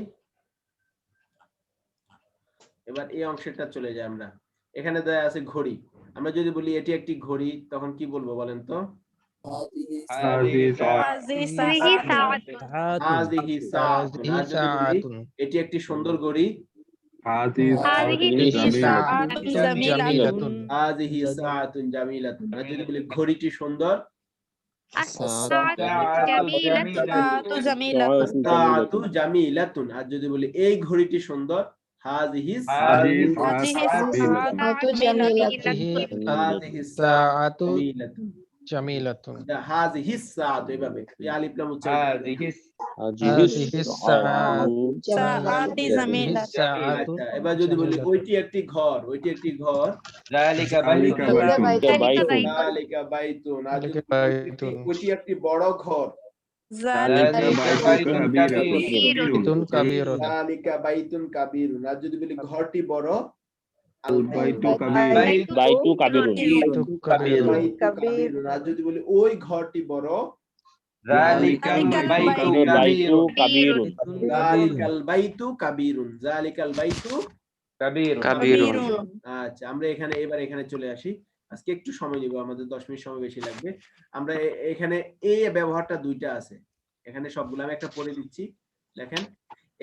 এবার এই অংশটা চলে যাই। আমরা এখানে দেয়া আছে ঘড়ি। আমরা যদি বলি এটি একটি ঘড়ি তখন কি বলবো বলেন তো? হাযিহি সাআতুন হাযিহি সাআতুন। আর যদি বলি এটি একটি সুন্দর ঘড়ি, হাযিহি সাআতুন জামিলাতুন হাযিহি সাআতুন জামিলাতুন। আর যদি বলি ঘড়িটি সুন্দর, আস-সাআতু জামিলাতুন সাআতু জামিলাতুন। আর যদি বলি এই ঘড়িটি সুন্দর, হাযিহি হাযিহি সাআতু জামিলাতুন হাযিহি সাআতু জামিলাতুন। জামিলাতুন হাযিহি সাআতু, এভাবে এই আলিফ লাম উচ্চারণ হাযিহি সাআতু সাআতি জামিলাতুন। আচ্ছা, এবার যদি বলি ওইটি একটি ঘর, ওইটি একটি ঘর, যালিকা যালিকা বাইতুন। আর যদি বলি ওইটি একটি বড় ঘর, বাইতুন কাবীরুন যালিকা বাইতুন কাবীরুন। আর যদি বলি ঘরটি বড়, বাইতু কাবিরুন। কাবীরুন। আর যদি বলি ওই ঘরটি বড়, বাইতু কাবিরুন। যালিকাল বাইতু কাবীরুন, যালিকাল বাইতু কাবীরুন। আচ্ছা, আমরা এবার এখানে চলে আসি। আজকে একটু সময় নিব, আমাদের 10 মিনিট সময় বেশি লাগবে। আমরা এখানে এই ব্যবহারটা দুইটা আছে, এখানে সবগুলো আমি একটা পড়ে দিচ্ছি। দেখেন,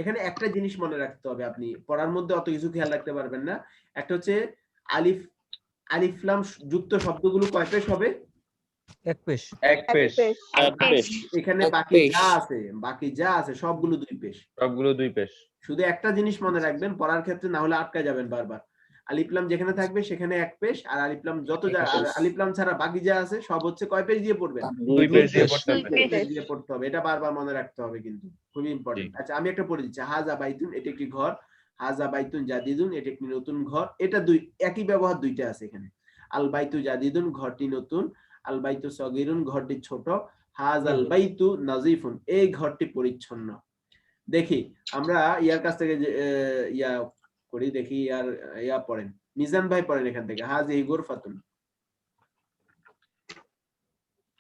এখানে একটা জিনিস মনে রাখতে হবে, আপনি পড়ার মধ্যে অত কিছু খেয়াল রাখতে পারবেন না। একটা হচ্ছে আলিফ লাম যুক্ত শব্দগুলো কয় পেশ হবে? এক পেশ। এখানে বাকি যা আছে সবগুলো দুই পেশ। শুধু একটা জিনিস মনে রাখবেন পড়ার ক্ষেত্রে, না হলে আটকা যাবেন বারবার। আলিফ লাম যেখানে থাকবে সেখানে এক পেশ, আর আলিফ লাম আলিফ লাম ছাড়া বাকি যা আছে সব হচ্ছে কয় পেশ দিয়ে পড়বেন? 2 পেজ দিয়ে পড়তে হবে। এটা বারবার মনে রাখতে হবে, কিন্তু খুবই ইম্পর্টেন্ট। আচ্ছা, আমি একটা পড়ে দিচ্ছি। হাযা বাইতুন, এটি একটি ঘর। হাযা বাইতুন জাদিদুন, এটি একটি নতুন ঘর। এটা একই ব্যবহার দুইটা আছে এখানে। আল বাইতু জাদিদুন, ঘরটি নতুন। আল বাইতু সগীরুন, ঘরটি ছোট। হাযাল বাইতু নাযীফুন, এই ঘরটি পরিচ্ছন্ন। দেখি আমরা ইয়ার কাছ থেকে ইয়া করি, দেখি আর ইয়া পড়েন, মিজান ভাই পড়েন এখান থেকে। হাযিহি গুরফাতুন।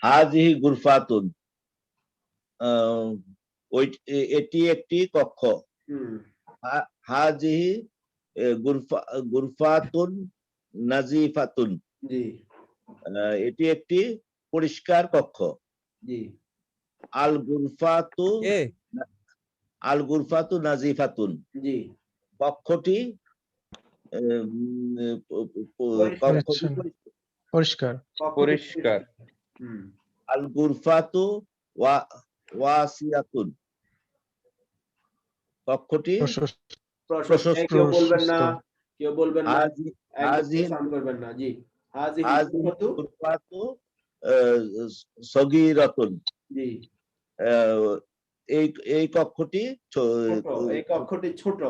হাযিহি গুরফাতুন, এটি একটি কক্ষ। হাযিহি গুরফাতুন নাযীফাতুন, জি, এটি একটি পরিষ্কার কক্ষ। জি। আল গুরফাতু নাযীফাতুন, জি, কক্ষটি পরিষ্কার। আল গুরফাতু ওয়াসিয়াতুন, কক্ষটি প্রশস্ত। কেউ বলবেন না, একদম করবেন না। জি, হাযিহি গুরফাতু সগীরাতুন, জি, এই কক্ষটি ছোট।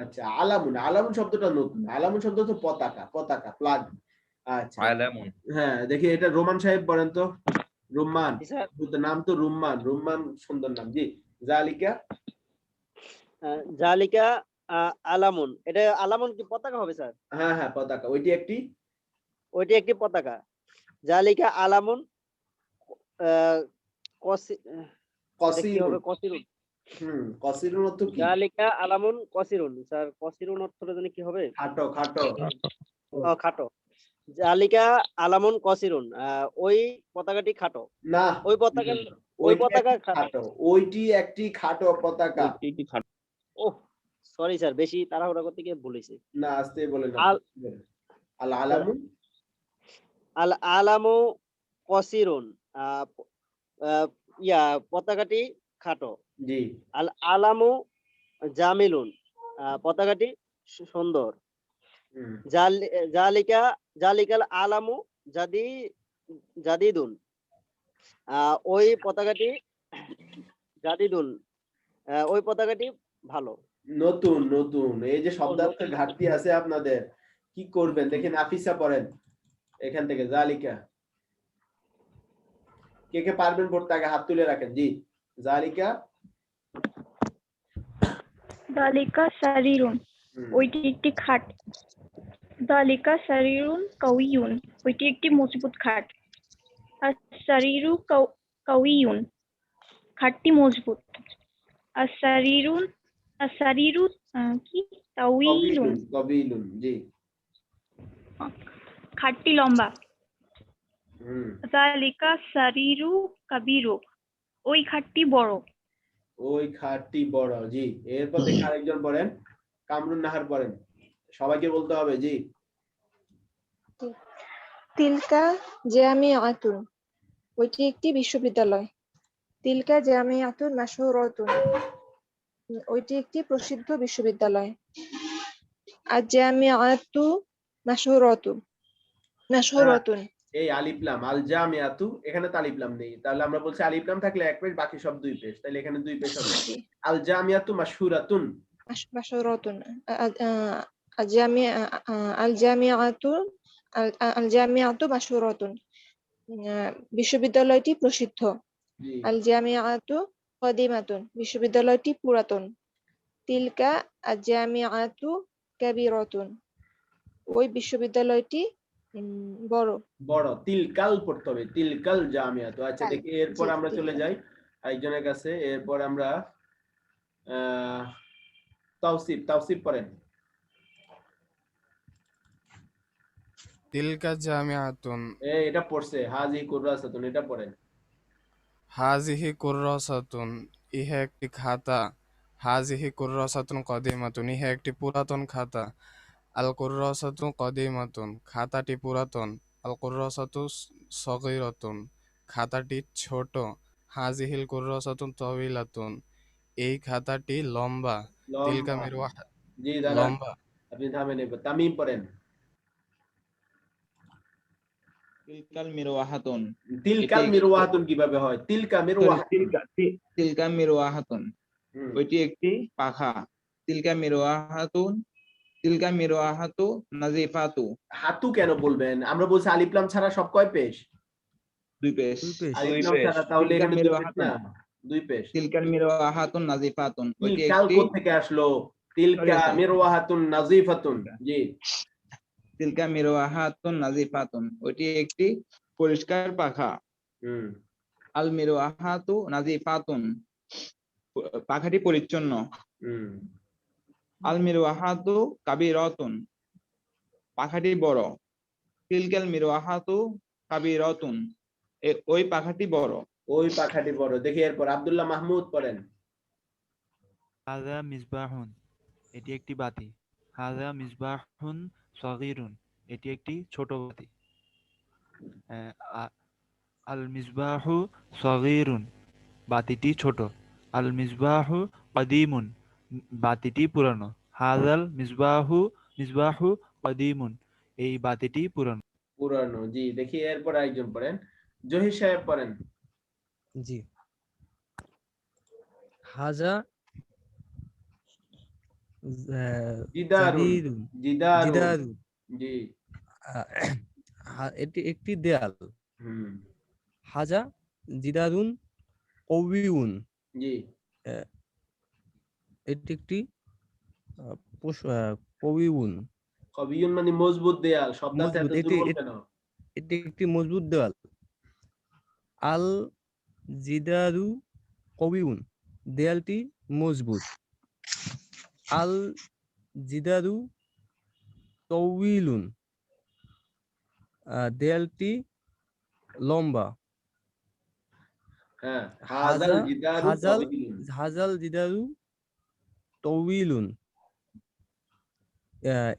আচ্ছা, আলামুন শব্দটা নতুন। আলামুন শব্দ তো পতাকা, ফ্ল্যাগ। আচ্ছা, হ্যাঁ, দেখি এটা রোমান সাহেব বলেন তো। রুম্মান, নাম তো রুম্মান সুন্দর নাম। জি, জালিকা আলামুন, এটা আলামুন কি পতাকা হবে স্যার? হ্যাঁ, পতাকা। ওইটি একটি পতাকা। জালিকা আলামুন কসিরুন অর্থ কি? জালিকা আলামুন কসিরুন। স্যার, কসিরুন অর্থটা জানি কি হবে? খাটো। জালিকা আলামুন কসিরুন, ওই পতাকাটি খাটো। না, ওই পতাকা খাটো। ওইটি একটি খাটো পতাকা। ওহ, সরি স্যার, বেশি তাড়াহুড়া করতে গিয়ে ভুলেছি। না, আস্তে বলেন। আল আলামু কসিরুন, পতাকাটি খাটো। জি। আল আলামু জামিলুন, পতাকাটি সুন্দর। জালিকাল আলামু জাদিদুন, ওই পতাকাটি জাদিদুন, ওই পতাকাটি ভালো। নতুন। এই যে শব্দার্থের ঘাটতি আছে আপনাদের, কি করবেন দেখেন। আফিসা পড়েন এখান থেকে। জালিকা, কে পারবেন পড়তে? আগে হাত তুলে রাখেন। জি, যালিকা সারিরুন, ওইটি একটি খাট। যালিকা সারিরুন কাউইয়ুন, ওইটি একটি মজবুত খাট। আস-সারিরু কাউইয়ুন, খাটটি মজবুত। আস-সারিরু কি? তাউইলুন, জি, খাটটি লম্বা। যালিকা সারিরু কাবিরু, ওই খাটটি বড়। ওই খাটটি বড়, জি। এরপর দেখি আরেকজন পড়েন, কামরুন নাহার পড়েন, সবাইকে বলতে হবে, জি। তিলকা জামিআতুন, ওইটি একটি বিশ্ববিদ্যালয়। তিলকা জামিআতুন মাশহুরাতুন, ওইটি একটি প্রসিদ্ধ বিশ্ববিদ্যালয়। আজ জামিআতু মাশহুরাতুন। এই আলিফলাম আল জামিআতু, এখানে তো আলিফলাম নেই, তাহলে আমরা বলছি আলিফলাম থাকলে এক পেশ, বাকি সব দুই পেশ, তাহলে এখানে দুই পেশ হবে। আল জামিআতু মাশহুরাতুন, মাশহুরাতুন। আল জামিআতু মাশহুরাতুন, বিশ্ববিদ্যালয়টি প্রসিদ্ধ। আল জামিআতু কাদিমাতুন, বিশ্ববিদ্যালয়টি পুরাতন। তিলকা আল জামিআতু কাবীরাতুন, ওই বিশ্ববিদ্যালয়টি বড়। বড়, তিলকাল পড়তে হবে, তিলকাল জামিআতু। আচ্ছা দেখি এরপর আমরা চলে যাই আরেকজনের কাছে। এরপর আমরা তাওসিফ পড়েন। তিলকা জামিআতুন, এটা পড়ছে, হাজি কুররাসাতুন, এটা পড়েন। হাজিহি কুররাসাতুন, ইহা একটি খাতা। হাজিহি কুররাসাতুন কদিমাতুন, ইহা একটি পুরাতন খাতা। আল কুররাসাতু কদিমাতুন, খাতাটি পুরাতন। আল কুররাসাতু সগীরাতুন, খাতাটি ছোট। হাজিহিল কুররাসাতুন তাওয়িলাতুন, এই খাতাটি লম্বা। তিলকা মিরওয়াহ, জি দাদা, লম্বা। আপনি থামেন, এবার তামিম পড়েন। তিলকাল মিরওয়াহাতুন, তিলকাল মিরওয়াহাতুন কিভাবে হয়? তিলকা মিরওয়াহাতুন, তিলকা মিরওয়াহাতুন, ওইটি একটি পাখা। তিলকা মিরওয়াহাতুন, তিলকা মিরওয়াহাতু নাজিফাতু। হাতু কেন বলবেন? আমরা বলছি আলিফলাম ছাড়া সব কয় পেশ? দুই পেশ। আলিফলাম ছাড়া, তাহলে এখানে দুই পেশ না, দুই পেশ। তিলকাল মিরওয়াহাতুন নাজিফাতুন, ওইটি তিলকাল একটি, কোথা থেকে আসলো? তিলকা মিরওয়াহাতুন নাজিফাতুন, জি। তিলকা মিরওয়াহাতুন নাজিফাতুন, ওইটি একটি পরিষ্কার পাখা। আল মিরওয়াহাতু নাজিফাতুন, পাখাটি পরিচ্ছন্ন। আল মিরওয়াহাতু কাবীরাতুন, পাখাটি বড়। তিলকাল মিরওয়াহাতু কাবীরাতুন, ওই পাখাটি বড়। ওই পাখাটি বড়। দেখি এরপর আব্দুল্লাহ মাহমুদ পড়েন। হাযা মিসবাহুন, এটি একটি বাতি। হাযা মিসবাহুন সগীরুন, এটি একটি ছোট বাতি। আল মিসবাহু সগীরুন, বাতিটি ছোট। আল মিসবাহু কদীমুন, বাতিটি পুরানো। হাযাল মিসবাহু কদীমুন, এই বাতিটি পুরানো। পুরানো, জি। দেখি এরপর আরেকজন পড়েন, জহির সাহেব পড়েন। জি। হাজা জিদারুন, জিদারুন, জি। এটি একটি দেয়াল। হাজা জিদারুন কওয়িউন, জি। এটি একটি কওয়িউন। কওয়িউন মানে মজবুত দেয়াল, শব্দটা এত দুর্বল কেন? এটি একটি মজবুত দেয়াল। আল জিদারু কওয়িউন, দেয়ালটি মজবুত। আল জিদারু তাওয়িলুন, দেয়ালটি লম্বা। হ্যাঁ, হাযাল জিদারু তাওয়িলুন, হাযাল জিদারু তাওয়িলুন,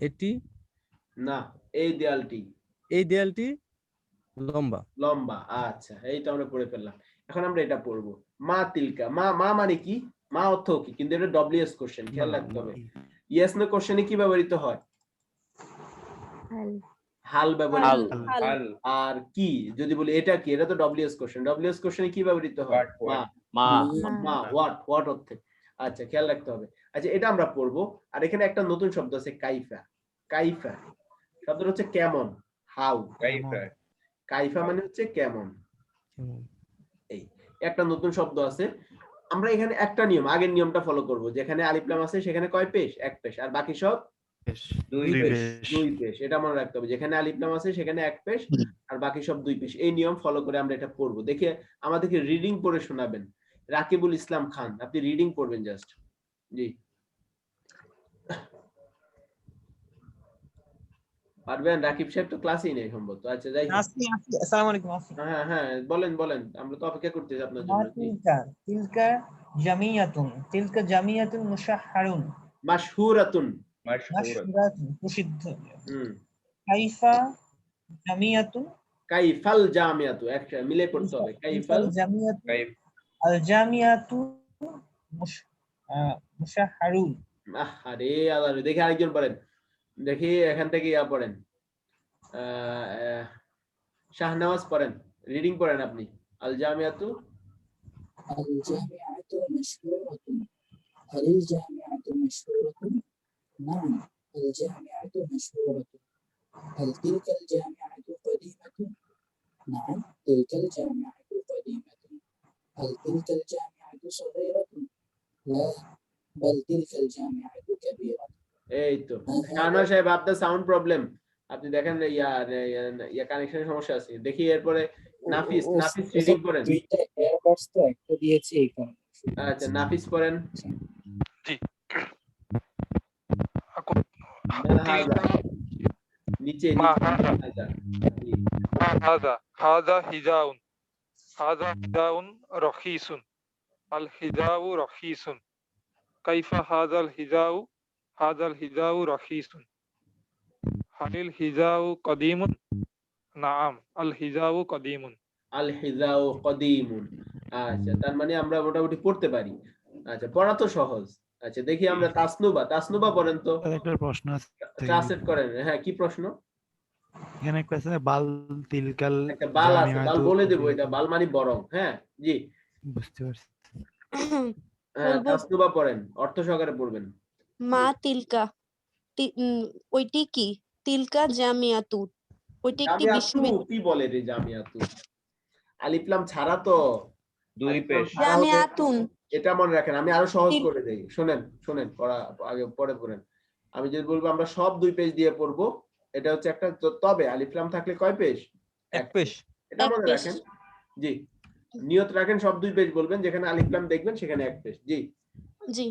এটি না, এই দেয়ালটি লম্বা। লম্বা। আচ্ছা, এইটা আমরা পড়ে ফেললাম। এখন আমরা এটা পড়বো, মা তিলকা। মা মানে কি? মা অর্থ কি? কিন্তু এটা ডব্লিউএস কোশ্চেন, খেয়াল রাখতে হবে। ইয়েস নো কোশ্চেনে কি ব্যবহৃত হয়? হাল ব্যবহৃত। আর কি যদি বলি এটা কি, এটা তো ডব্লিউএস কোশ্চেন। ডব্লিউএস কোশ্চেনে কি ব্যবহৃত হয়? মা, হোয়াট অর্থে। আচ্ছা, খেয়াল রাখতে হবে। আচ্ছা, এটা আমরা পড়বো। আর এখানে একটা নতুন শব্দ আছে, কাইফা। কাইফা শব্দটা হচ্ছে কেমন, হাউ। কাইফা মানে হচ্ছে কেমন। এই একটা নতুন শব্দ আছে। আমরা এখানে একটা নিয়ম, আগের নিয়মটা ফলো করব। যেখানে আলিফ লাম আছে সেখানে কয় পেশ? এক পেশ। আর বাকি সব দুই পেশ। এটা মনে রাখতে হবে। যেখানে আলিফ লাম আছে সেখানে এক পেশ, আর বাকি সব দুই পেশ। এই নিয়ম ফলো করে আমরা এটা পড়বো। দেখে আমাদেরকে রিডিং পড়ে শোনাবেন। রাকিবুল ইসলাম খান, আপনি রিডিং পড়বেন জাস্ট। জি। পারবেন? রাকিব সাহেব তো ক্লাসই নেই সম্ভবত। আচ্ছা যাই হোক। আসসালামু আলাইকুম। হ্যাঁ হ্যাঁ বলেন বলেন, আমরা তো অপেক্ষা করতেছি আপনার মা জন্য। জি। তিলকা জামিয়াতুন মুশাহহারুন মাশহুরাতুন। মাশহুরাতুন প্রসিদ্ধ। কাইফা জামিয়াতুন কাইফাল জামিয়াতু, একটা মিলে পড়তে হবে। কাইফাল জামিয়াতু আল জামিয়াতু মুশাহহারুন। আরে আল্লাহ, দেখি আরেকজন পড়েন, দেখি এখান থেকে ইয়া পড়েন, শাহনওয়াজ পড়েন, রিডিং পড়েন আপনি। আল জামিয়াতু الجامعة مشهورة. هل الجامعة مشهورة؟ نعم الجامعة مشهورة. هل تلك الجامعة قديمة؟ نعم تلك الجامعة قديمة. هل تلك الجامعة صغيرة؟ لا بل تلك الجامعة كبيرة. এই তো শাহনওয়াজ সাহেব, আপনার সাউন্ড প্রবলেম, আপনি দেখেন ইয়া কানেকশনের সমস্যা আছে। দেখি এরপরে নাফিস রিডিং করেন। দুইটা এয়ারবাডস তো একটা দিয়েছি এই কারণে। আচ্ছা নাফিস পড়েন। জি। নিচে হাযা হিজাউন রখিসুন। আল হিজাউ রখিসুন। কাইফা হাযাল হিজাউ রখিসুন। হালিল হিজাউ কদিমুন। নাআম আল হিজাউ কদিমুন। আল হিজাউ কদিমুন। আচ্ছা, তার মানে আমরা মোটামুটি পড়তে পারি। আচ্ছা, পড়া তো সহজ। আচ্ছা দেখি আমরা তাসনুবা পড়েন তো। একটা প্রশ্ন আছে, ট্রান্সলেট করেন। হ্যাঁ, কি প্রশ্ন? এখানে একটা আছে বাল তিলকাল একটা বাল আছে, বাল বলে দেব, এটা বাল মানে বরং। হ্যাঁ জি বুঝতে পারছি। হ্যাঁ, তাসনুবা পড়েন, অর্থ সহকারে পড়বেন। মা তিলকা ওইটি কি? তিলকা জামিয়াতু ওইটি একটি বিশ্ববিদ্যালয়। কি বলে রে জামিয়াতু? আলিফ লাম ছাড়া তো দুই পেশ। জামিয়াতুন এটা মনে রাখেন, আমি আরো সহজ করে দেই। শুনেন পড়া আগে পরে পড়েন। আমি যদি বলবো আমরা সব দুই পেজ দিয়ে পড়বো, এটা হচ্ছে একটা, তবে আলিফ লাম থাকলে কয় পেশ? এক পেশ। এটা মনে রাখেন। জি, নিয়ত রাখেন, সব দুই পেজ বলবেন, যেখানে আলিফ লাম দেখবেন সেখানে এক পেশ। জি জি।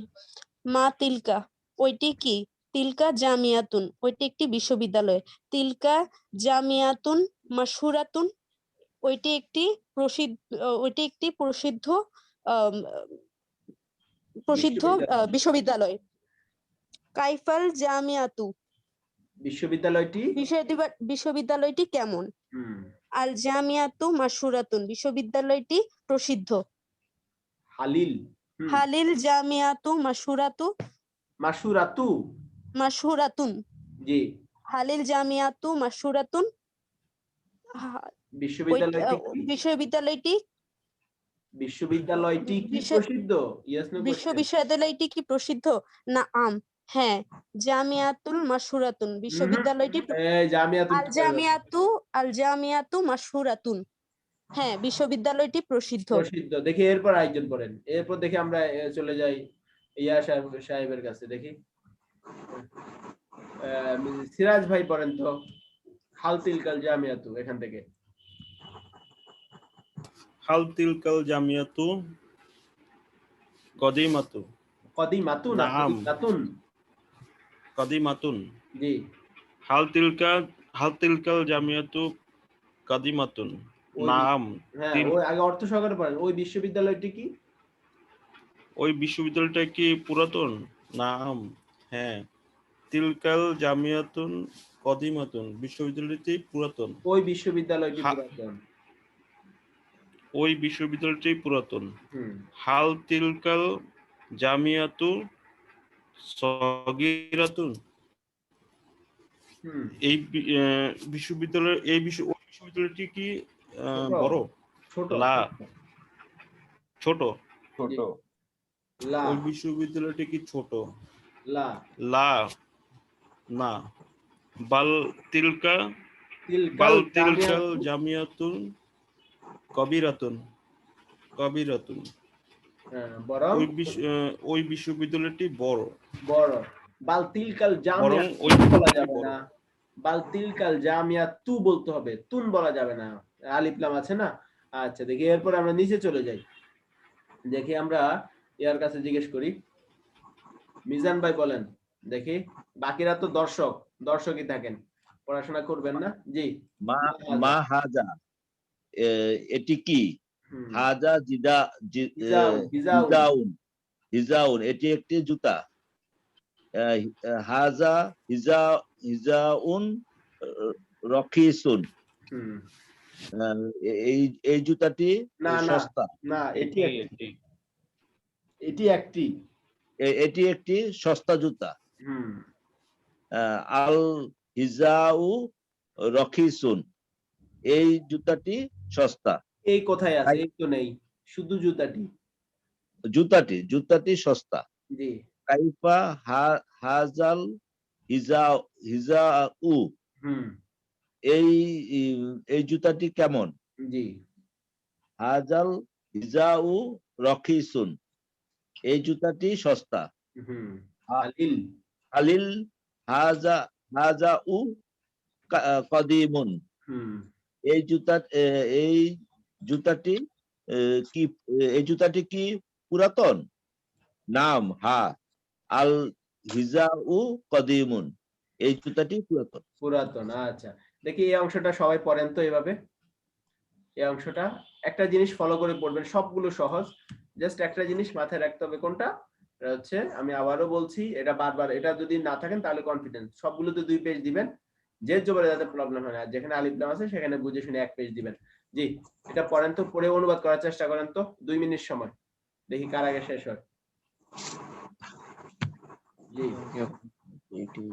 মা তিলকা ওইটি কি? তিলকা জামিয়াতুন ওইটি একটি বিশ্ববিদ্যালয়। তিলকা জামিয়াতুন মাশহুরাতুন ওইটি একটি প্রসিদ্ধ বিশ্ববিদ্যালয়। কাইফাল জামিয়াতু বিশ্ববিদ্যালয়টি কেমন? আল জামিয়াতু মাশহুরাতুন বিশ্ববিদ্যালয়টি প্রসিদ্ধ। হালিল জামিয়াতু মাশহুরাতুন জি। হালিল জামিয়াতু মাশহুরাতুন বিশ্ববিদ্যালয়টি কি প্রসিদ্ধ? বিশ্ববিদ্যালয়টি কি প্রসিদ্ধ? না আম হ্যাঁ জামিয়াতুল মাশহুরাতুন বিশ্ববিদ্যালয়টি আল জামিয়াতু মাশহুরাতুন হ্যাঁ বিশ্ববিদ্যালয়টি প্রসিদ্ধ। দেখি এরপর আরেকজন পড়েন। এরপর দেখি আমরা চলে যাই ইয়া সাহেবের কাছে। দেখি সিরাজ ভাই পড়েন তো। হাল তিলকাল জামিয়াতু, এখান থেকে। হাল তিলকাল জামিয়াতু কদিমাতু। না কদিমাতুন। জি। হাল তিলকাল জামিয়াতু কদিমাতুন। নাম। হ্যাঁ, ওই আগে অর্থ সহকারে পড়েন। ওই বিশ্ববিদ্যালয়টি কি? ওই বিশ্ববিদ্যালয়টা কি পুরাতন? নাম হ্যাঁ। তিলকাল জামিয়াতুন কদিমাতুন বিশ্ববিদ্যালয়টি পুরাতন। ওই বিশ্ববিদ্যালয়টি পুরাতন। ওই বিশ্ববিদ্যালয়টি পুরাতন। হাল তিলকাল জামিয়াতু সগীরাতুন। এই বিশ্ববিদ্যালয়টি কি বড়? ছোট। ওই বিশ্ববিদ্যালয়টি কি ছোট? না বাল তিলকাল জামিয়াতুন কবিরাতুন। ওই বিশ্ববিদ্যালয়টি বড়। বাল তিলকাল জামিয়া বলা যাবে না, বাল তিলকাল জামিয়াতু বলতে হবে, তুন বলা যাবে না, আলিফ লাম আছে না। আচ্ছা দেখি এরপর আমরা নিচে চলে যাই। দেখি আমরা ইয়ার কাছে জিজ্ঞেস করি। মিজান ভাই বলেন দেখি, বাকিরা তো দর্শকই থাকেন, পড়াশোনা করবেন না? জি। মা মা হাজা এটি কি? হাজা হিজাউন হিজাউন এটি একটি জুতা। হাজা হিজাউন রকিসুন এই জুতাটি না না সস্তা। না, এটি একটি এটি একটি সস্তা জুতা। হুম। আল হিজাউ রকিসুন এই জুতাটি সস্তা। এই কোথায় আছে? এই তো নেই, শুধু জুতাটি। জুতাটি সস্তা। জি। কাইফা হাজাল হিজাউ এই জুতাটি কেমন? জি। হাজাল হিজাউ রকিসুন এই জুতাটি সস্তা। আলিল হাজাউ কদিমুন এই জুতাটি কি পুরাতন? নাম হা আল হিজাউ কদিমুন এই জুতাটি পুরাতন। আচ্ছা, দেখি এই অংশটা সবাই পড়েন তো এভাবে। এই অংশটা একটা জিনিস ফলো করে পড়বেন, সবগুলো সহজ, জাস্ট একটা জিনিস মাথায় রাখতে হবে। কোনটা? এটা হচ্ছে, আমি আবারও বলছি, এটা বারবার, এটা যদি না থাকেন তাহলে কনফিডেন্স, সবগুলোতে 2 পেজ দিবেন, যে জবরে যাতে প্রবলেম হয় না। যেখানে আলিফ লাম আছে সেখানে বুঝে শুনে 1 পেজ দিবেন। জি, এটা পড়েন তো, পড়ে অনুবাদ করার চেষ্টা করেন তো, 2 মিনিট সময়, দেখি কার আগে শেষ হয়। জি। এটি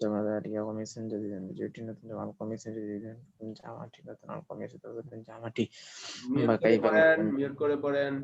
জামাদারিয়া কমিশন যদি দেন, যেটি নতুন জামা কমিশন যদি দেন, জামাটি নতুন কমিশন যদি জামাটি মিউট করে পড়েন।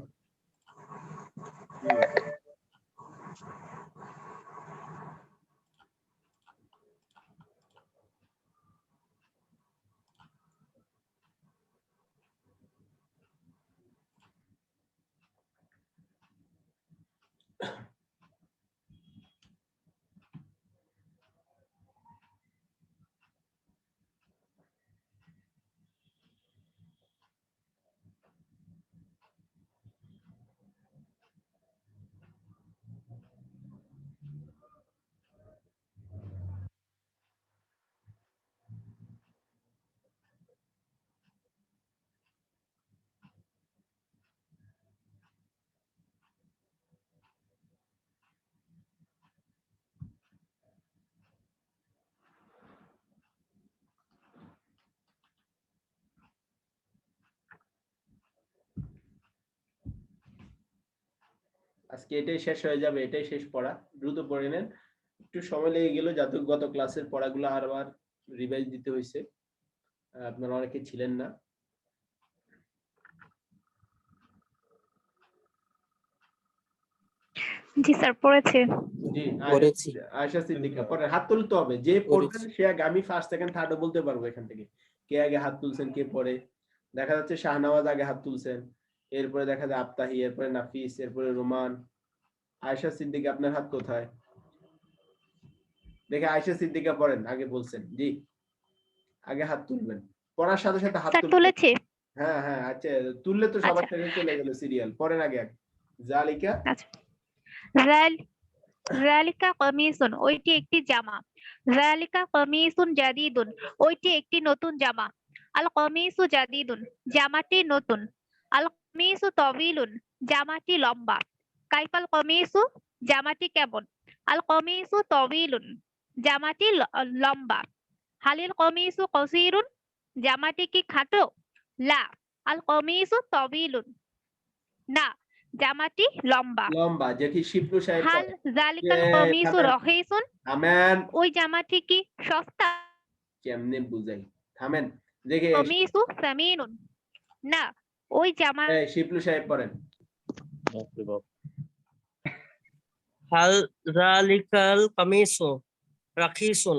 আজকে এটাই শেষ হয়ে যাবে, এটাই শেষ পড়া, দ্রুত পড়ে নেন। একটু সময় লেগে গেল, যাতে গত ক্লাসের পড়াগুলো আরবার রিভাইজ দিতে হয়েছে, আপনারা অনেকে ছিলেন না। জি স্যার, পড়েছে। জি, আয়েশা সিদ্দিকা পড়ে। হাত তুলতে হবে, যে পড়বেন সে আগে, আমি ফার্স্ট সেকেন্ড থার্ডও বলতে পারবো এখান থেকে, কে আগে হাত তুলছেন, কে পড়ে। দেখা যাচ্ছে শাহনওয়াজ আগে হাত তুলছেন, এরপরে দেখা যায় আফতাহি, এরপরে নাফিস, এরপরে রোমান। আয়েশা সিদ্দিকা আপনার হাত কোথায়? দেখে আয়েশা সিদ্দিকা পড়েন, আগে বলছেন। জি, আগে হাত তুলবেন, পড়ার সাথে সাথে হাত তুলেছে। হ্যাঁ হ্যাঁ, আচ্ছা, তুললে তো সবার সাথে চলে গেল সিরিয়াল। পড়েন আগে জালিকা। যালিকা কমিসুন, ওইটি একটি জামা। যালিকা কমিসুন জাদিদুন, ওইটি একটি নতুন জামা। আল কমিসু জাদিদুন, জামাটি নতুন। আল কমিসু তাওয়িলুন, জামাটি লম্বা। কাইফাল কমিসু, জামাটি কেমন? আল কমিসু তাওয়িলুন, জামাটি লম্বা। হালিল কমিসু কসিরুন, জামাটি কি খাটো? লা, আল কমিসু তাওয়িলুন, না, জামাটি লম্বা। লম্বা, যেটি শিবলু সাহেব। হাল যালিকাল কমিসু রখিসুন, আমেন, ওই জামাটি কি সস্তা? কেমনে বুঝাই, থামেন। দেখে কমিসু সামিনুন, না, ওই জামা। শিবলু সাহেব পড়েন। হাল যালিকাল কমিসু রাখিসুন,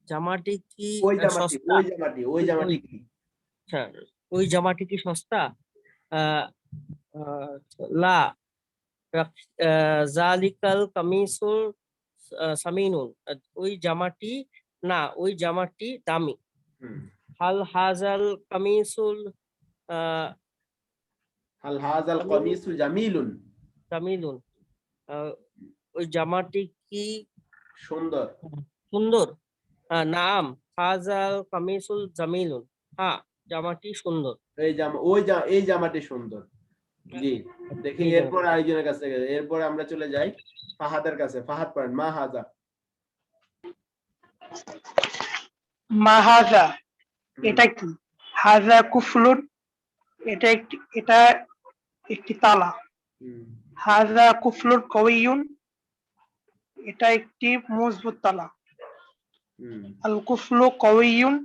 জামাটি কি সস্তা? ওই জামাটি কি? আচ্ছা, ওই জামাটি কি সস্তা? লা, জালিকাল কামিসু সামিনুন, ওই জামাটি, না, ওই জামাটি দামি। হাল হাজাল কামিসুল কামিসু জামিলুন, জামিলুন, ওই জামাটি কি সুন্দর? সুন্দর। নাম হাজাল কামিসুল জামিলুন, হ্যাঁ জামাটি সুন্দর। এই জামাটি সুন্দর। জি, দেখি এরপর আরেকজনের কাছে গেছে। এরপর আমরা চলে যাই ফাহাদের কাছে। ফাহাদ পড়েন মা হাজা। মা হাজা এটা কি? হাজা কুফলুন, এটা একটি তালা। হাজা কুফলুন কওয়িয়ুন, এটা একটি মজবুত তালা। আল কুফলু কওয়িয়ুন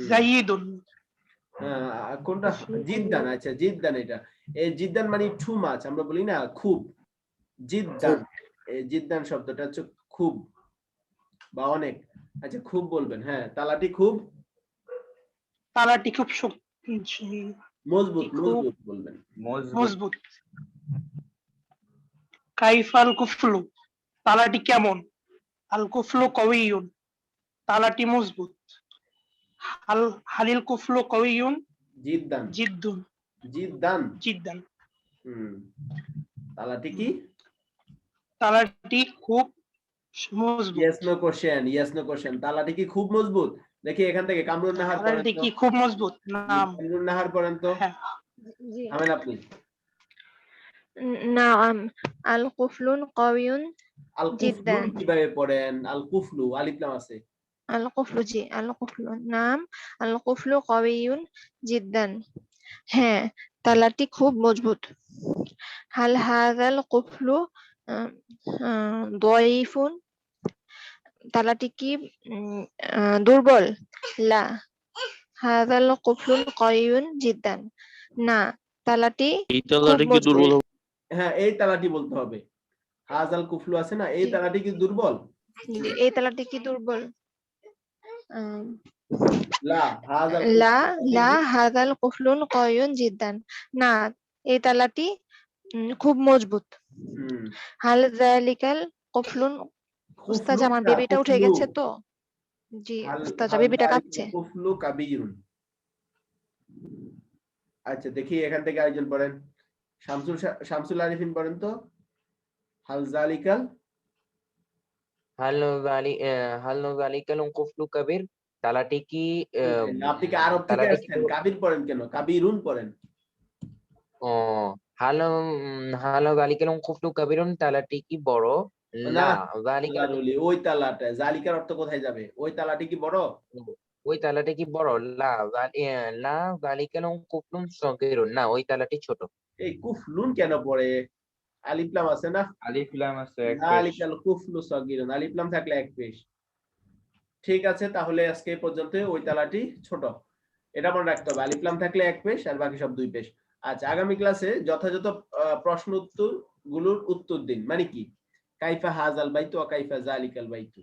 জাইয়িদুন। কোনটা? জিদ্দান। আচ্ছা জিদ্দান, এটা এই জিদ্দান মানে টু মাচ, আমরা বলি না খুব। জিদ্দান, এই জিদ্দান শব্দটা হচ্ছে খুব বা অনেক। আচ্ছা খুব বলবেন। হ্যাঁ, তালাটি খুব মজবুত। মজবুত বলবেন। মজবুত। কাইফাল কুফলু, তালাটি কেমন? আল কুফলু কওয়িয়ুন, তালাটি মজবুত। হালিল কুফলু কওয়িয়ুন জিদ্দান। জিদ্দুন। জিদ্দান। জিদ্দান। তালাটি কি? তালাটি খুব মজবুত। Yes no question, yes no question. তালাটি কি খুব মজবুত? দেখি এখান থেকে কামরুন নাহার পড়েন তালাটি তো। কি খুব মজবুত? নাম। কামরুন নাহার পড়েন তো। জি। আমেন আপনি। নাম আল কুফলুন কওয়িয়ুন আল জিদ্দান। কুফলু কিভাবে পড়েন? আল কুফলু আলিফ লাম আছে। আল কুফলু, জি আল কুফলু। নাম আল কুফলু কওয়িয়ুন জিদ্দান, হ্যাঁ তালাটি খুব মজবুত। হাল হাযাল কুফলু দয়ীফুন, তালাটি কি দুর্বল? লা হাযাল কুফলুন কওয়িয়ুন জিদ্দান, না তালাটি এই খুব তালাটা কি মজবুত। দুর্বল? হ্যাঁ, এই তালাটি বলতে হবে। হাযাল কুফলু আছে না, এই তালাটি কি দুর্বল? এই তালাটি কি দুর্বল? লা হাযাল লা হাযাল কুফলুন কওয়িয়ুন জিদ্দান, না এই তালাটি খুব মজবুত। হাল যালিকাল কুফলুন, উস্তাজ আমার বেবিটা উঠে গেছে তো। জি উস্তাজ, বেবিটা কাঁদছে। কুফলু কাবীরুন। আচ্ছা দেখি এখান থেকে আরেকজন পড়েন। শামসুল আরিফিন পড়েন তো। হাল যালিকাল হাল যালিকাল কুফলু কাবির, তালাটি কি আপনি কি আরব থেকে আসছেন? কাবির পড়েন কেন? কাবীরুন পড়েন। হাল যালিকাল কুফলু কাবিরুন, তালাটি কি বড়? না, যালিকাল, ওই তালাটা, জালিকার অর্থ কোথায় যাবে? ওই তালাটি কি বড়? ওই তালাটি কি বড়? লা যালিকাল কুফলুন সগীরুন, না ওই তালাটি ছোট। এই কুফলুন কেন পড়ে? আলিফ লাম আছে না? আলিফ লাম আছে এক পেশ। জালিকাল কুফলু সগীরুন, আলিফ লাম থাকলে এক পেশ। ঠিক আছে, তাহলে আজকে এই পর্যন্ত। ওই তালাটি ছোট, এটা মনে রাখতে হবে। আলিফ লাম থাকলে এক পেশ আর বাকি সব দুই পেশ। আচ্ছা, আগামী ক্লাসে যথাযথ প্রশ্ন উত্তর গুলোর উত্তর দিন। মানে কি? কাইফা হাযাল বাইতু ওয়া কাইফা যালিকাল বাইতু,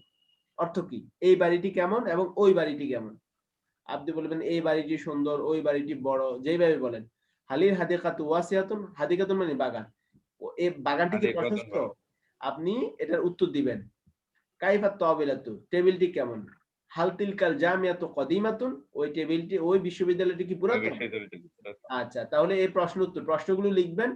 অর্থ কি? এই বাড়িটি কেমন এবং ওই বাড়িটি কেমন। আপনি বলবেন এই বাড়িটি সুন্দর, ওই বাড়িটি বড়, যেইভাবে বলেন। হালিল হাদিকাতু ওয়াসিয়াতুন, হাদিকাতুন মানে বাগান, এই বাগানটি কি প্রশস্ত? আপনি এটার উত্তর দিবেন। কাইফা তাওবিলাতু, টেবিলটি কেমন? হাল তিলকাল জামিয়াতু কদিমাতুন, ওই টেবিলটি, ওই বিশ্ববিদ্যালয়টি কি পুরাতন? আচ্ছা, তাহলে এই প্রশ্নগুলো লিখবেন,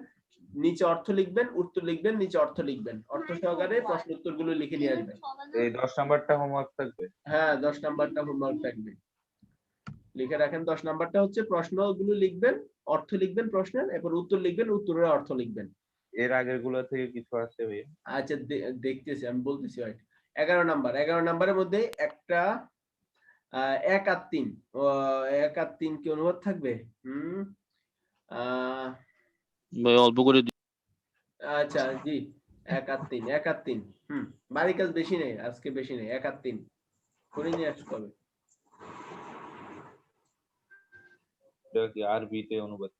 নিচে অর্থ লিখবেন, উত্তর লিখবেন, নিচে অর্থ লিখবেন, অর্থ সহকারে প্রশ্ন উত্তরগুলো লিখে নিয়ে আসবেন। এই 10 নাম্বারটা হোমওয়ার্ক থাকবে। হ্যাঁ, 10 নাম্বারটা হোমওয়ার্ক থাকবে, লিখে রাখেন। 10 নাম্বারটা হচ্ছে প্রশ্নগুলো লিখবেন, অর্থ লিখবেন প্রশ্নের, এরপর উত্তর লিখবেন, উত্তরের অর্থ লিখবেন। এর আগের গুলো থেকে কিছু আছে ভাই? আচ্ছা দেখতেছি, আমি বলতেছি। 11 নাম্বার, 11 নাম্বারের মধ্যে একটা 1 আর 3, 1 আর 3 কি অনুবাদ থাকবে? অল্প করে। আচ্ছা জি, 1 আর 3, 1 আর 3। বাড়ি কাজ বেশি নেই আজকে, বেশি নেই। 1 আর 3 করে নিয়ে আসতে হবে। এটা কি আরবিতে অনুবাদ?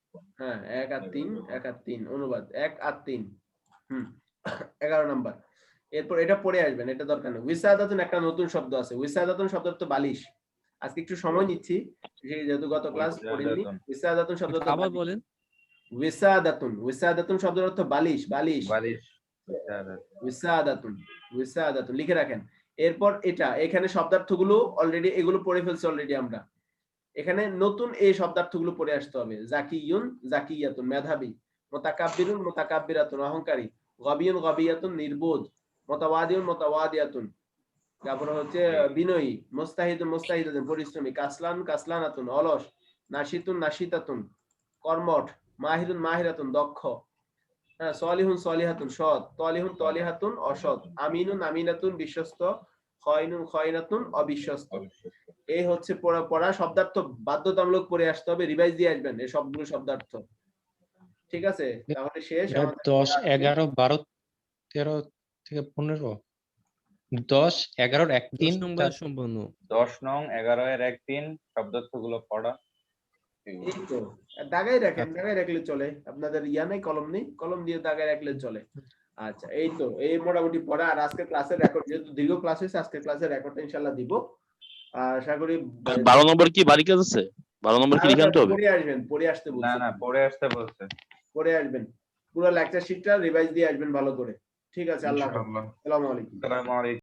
হ্যাঁ, 1 আর 3, 1 আর 3 অনুবাদ, 1 আর 3। 11 নাম্বার। এরপর এটা পড়ে আসবেন, এটা দরকার নেই। উইসাদাতুন একটা নতুন শব্দ আছে। উইসাদাতুন শব্দটা তো বালিশ। আজকে একটু সময় নিচ্ছি, যেহেতু গত ক্লাস পড়িনি। উইসাদাতুন শব্দটা আবার বলেন। উইসাদাতুন, উইসাদাতুন শব্দের অর্থ বালিশ, বালিশ। উইসাদাতুন, উইসাদাতুন লিখে রাখেন। এরপর এটা, এখানে শব্দার্থগুলো অলরেডি এগুলো পড়ে ফেলছি অলরেডি আমরা। এখানে নতুন এই শব্দার্থগুলো পড়ে আসতে হবে। জাকিয়ুন, জাকিয়াতুন মেধাবী। মুতাকাব্বিরুন, মুতাকাব্বিরাতুন অহংকারী। গবিয়ুন, গবিয়াতুন নির্বোধ। মুতাওয়াদিউন মুতাওয়াদিয়াতুন, তারপরে হচ্ছে বিনয়ী, মুস্তাহিদুন মুস্তাহিদাতুন পরিশ্রমী, কাসলান কাসলানাতুন অলস, নাশিতুন নাশিতাতুন কর্মঠ, মাহিরুন মাহিরাতুন দক্ষ, হ্যাঁ, সলিহুন সলিহাতুন সৎ, তলিহুন তলিহাতুন অসৎ, আমিনুন আমিনাতুন বিশ্বস্ত, খয়নুন খয়নাতুন অবিশ্বস্ত। এই হচ্ছে পড়া শব্দার্থ বাধ্যতামূলক পড়ে আসতে হবে, রিভাইজ দিয়ে আসবেন এই সবগুলো শব্দার্থ। ঠিক আছে, তাহলে শেষ। 10, 11, 12, 13 থেকে 15, 10, 11 1 3 সম্পূর্ণ 10 নং 11 এর 1 3 শব্দার্থগুলো পড়া। এই তো দাগাই রাখেন, দাগাই রাখলে চলে, আপনাদের ইয়া নেই, কলম নেই, কলম দিয়ে দাগাই রাখলে চলে। আচ্ছা, এই তো এই মোটামুটি পড়া। আর আজকে ক্লাসের রেকর্ড, যেহেতু দীর্ঘ ক্লাস হয়েছে, আজকে ক্লাসের রেকর্ডটা ইনশাআল্লাহ দিব। আশা করি 12 নম্বর কি বাড়ি কাজ আছে? 12 নম্বর কি লিখে আনতে হবে? পড়ে আসবেন, পড়ে আসতে বলছি। না না, পড়ে আসতে বলছে। পড়ে আসবেন, পুরো লেকচার শিটটা রিভাইজ দিয়ে আসবেন ভালো করে। ঠিক আছে, আল্লাহ হাফেজ। ইনশাআল্লাহ। আসসালামু আলাইকুম। আসসালামু আলাইকুম।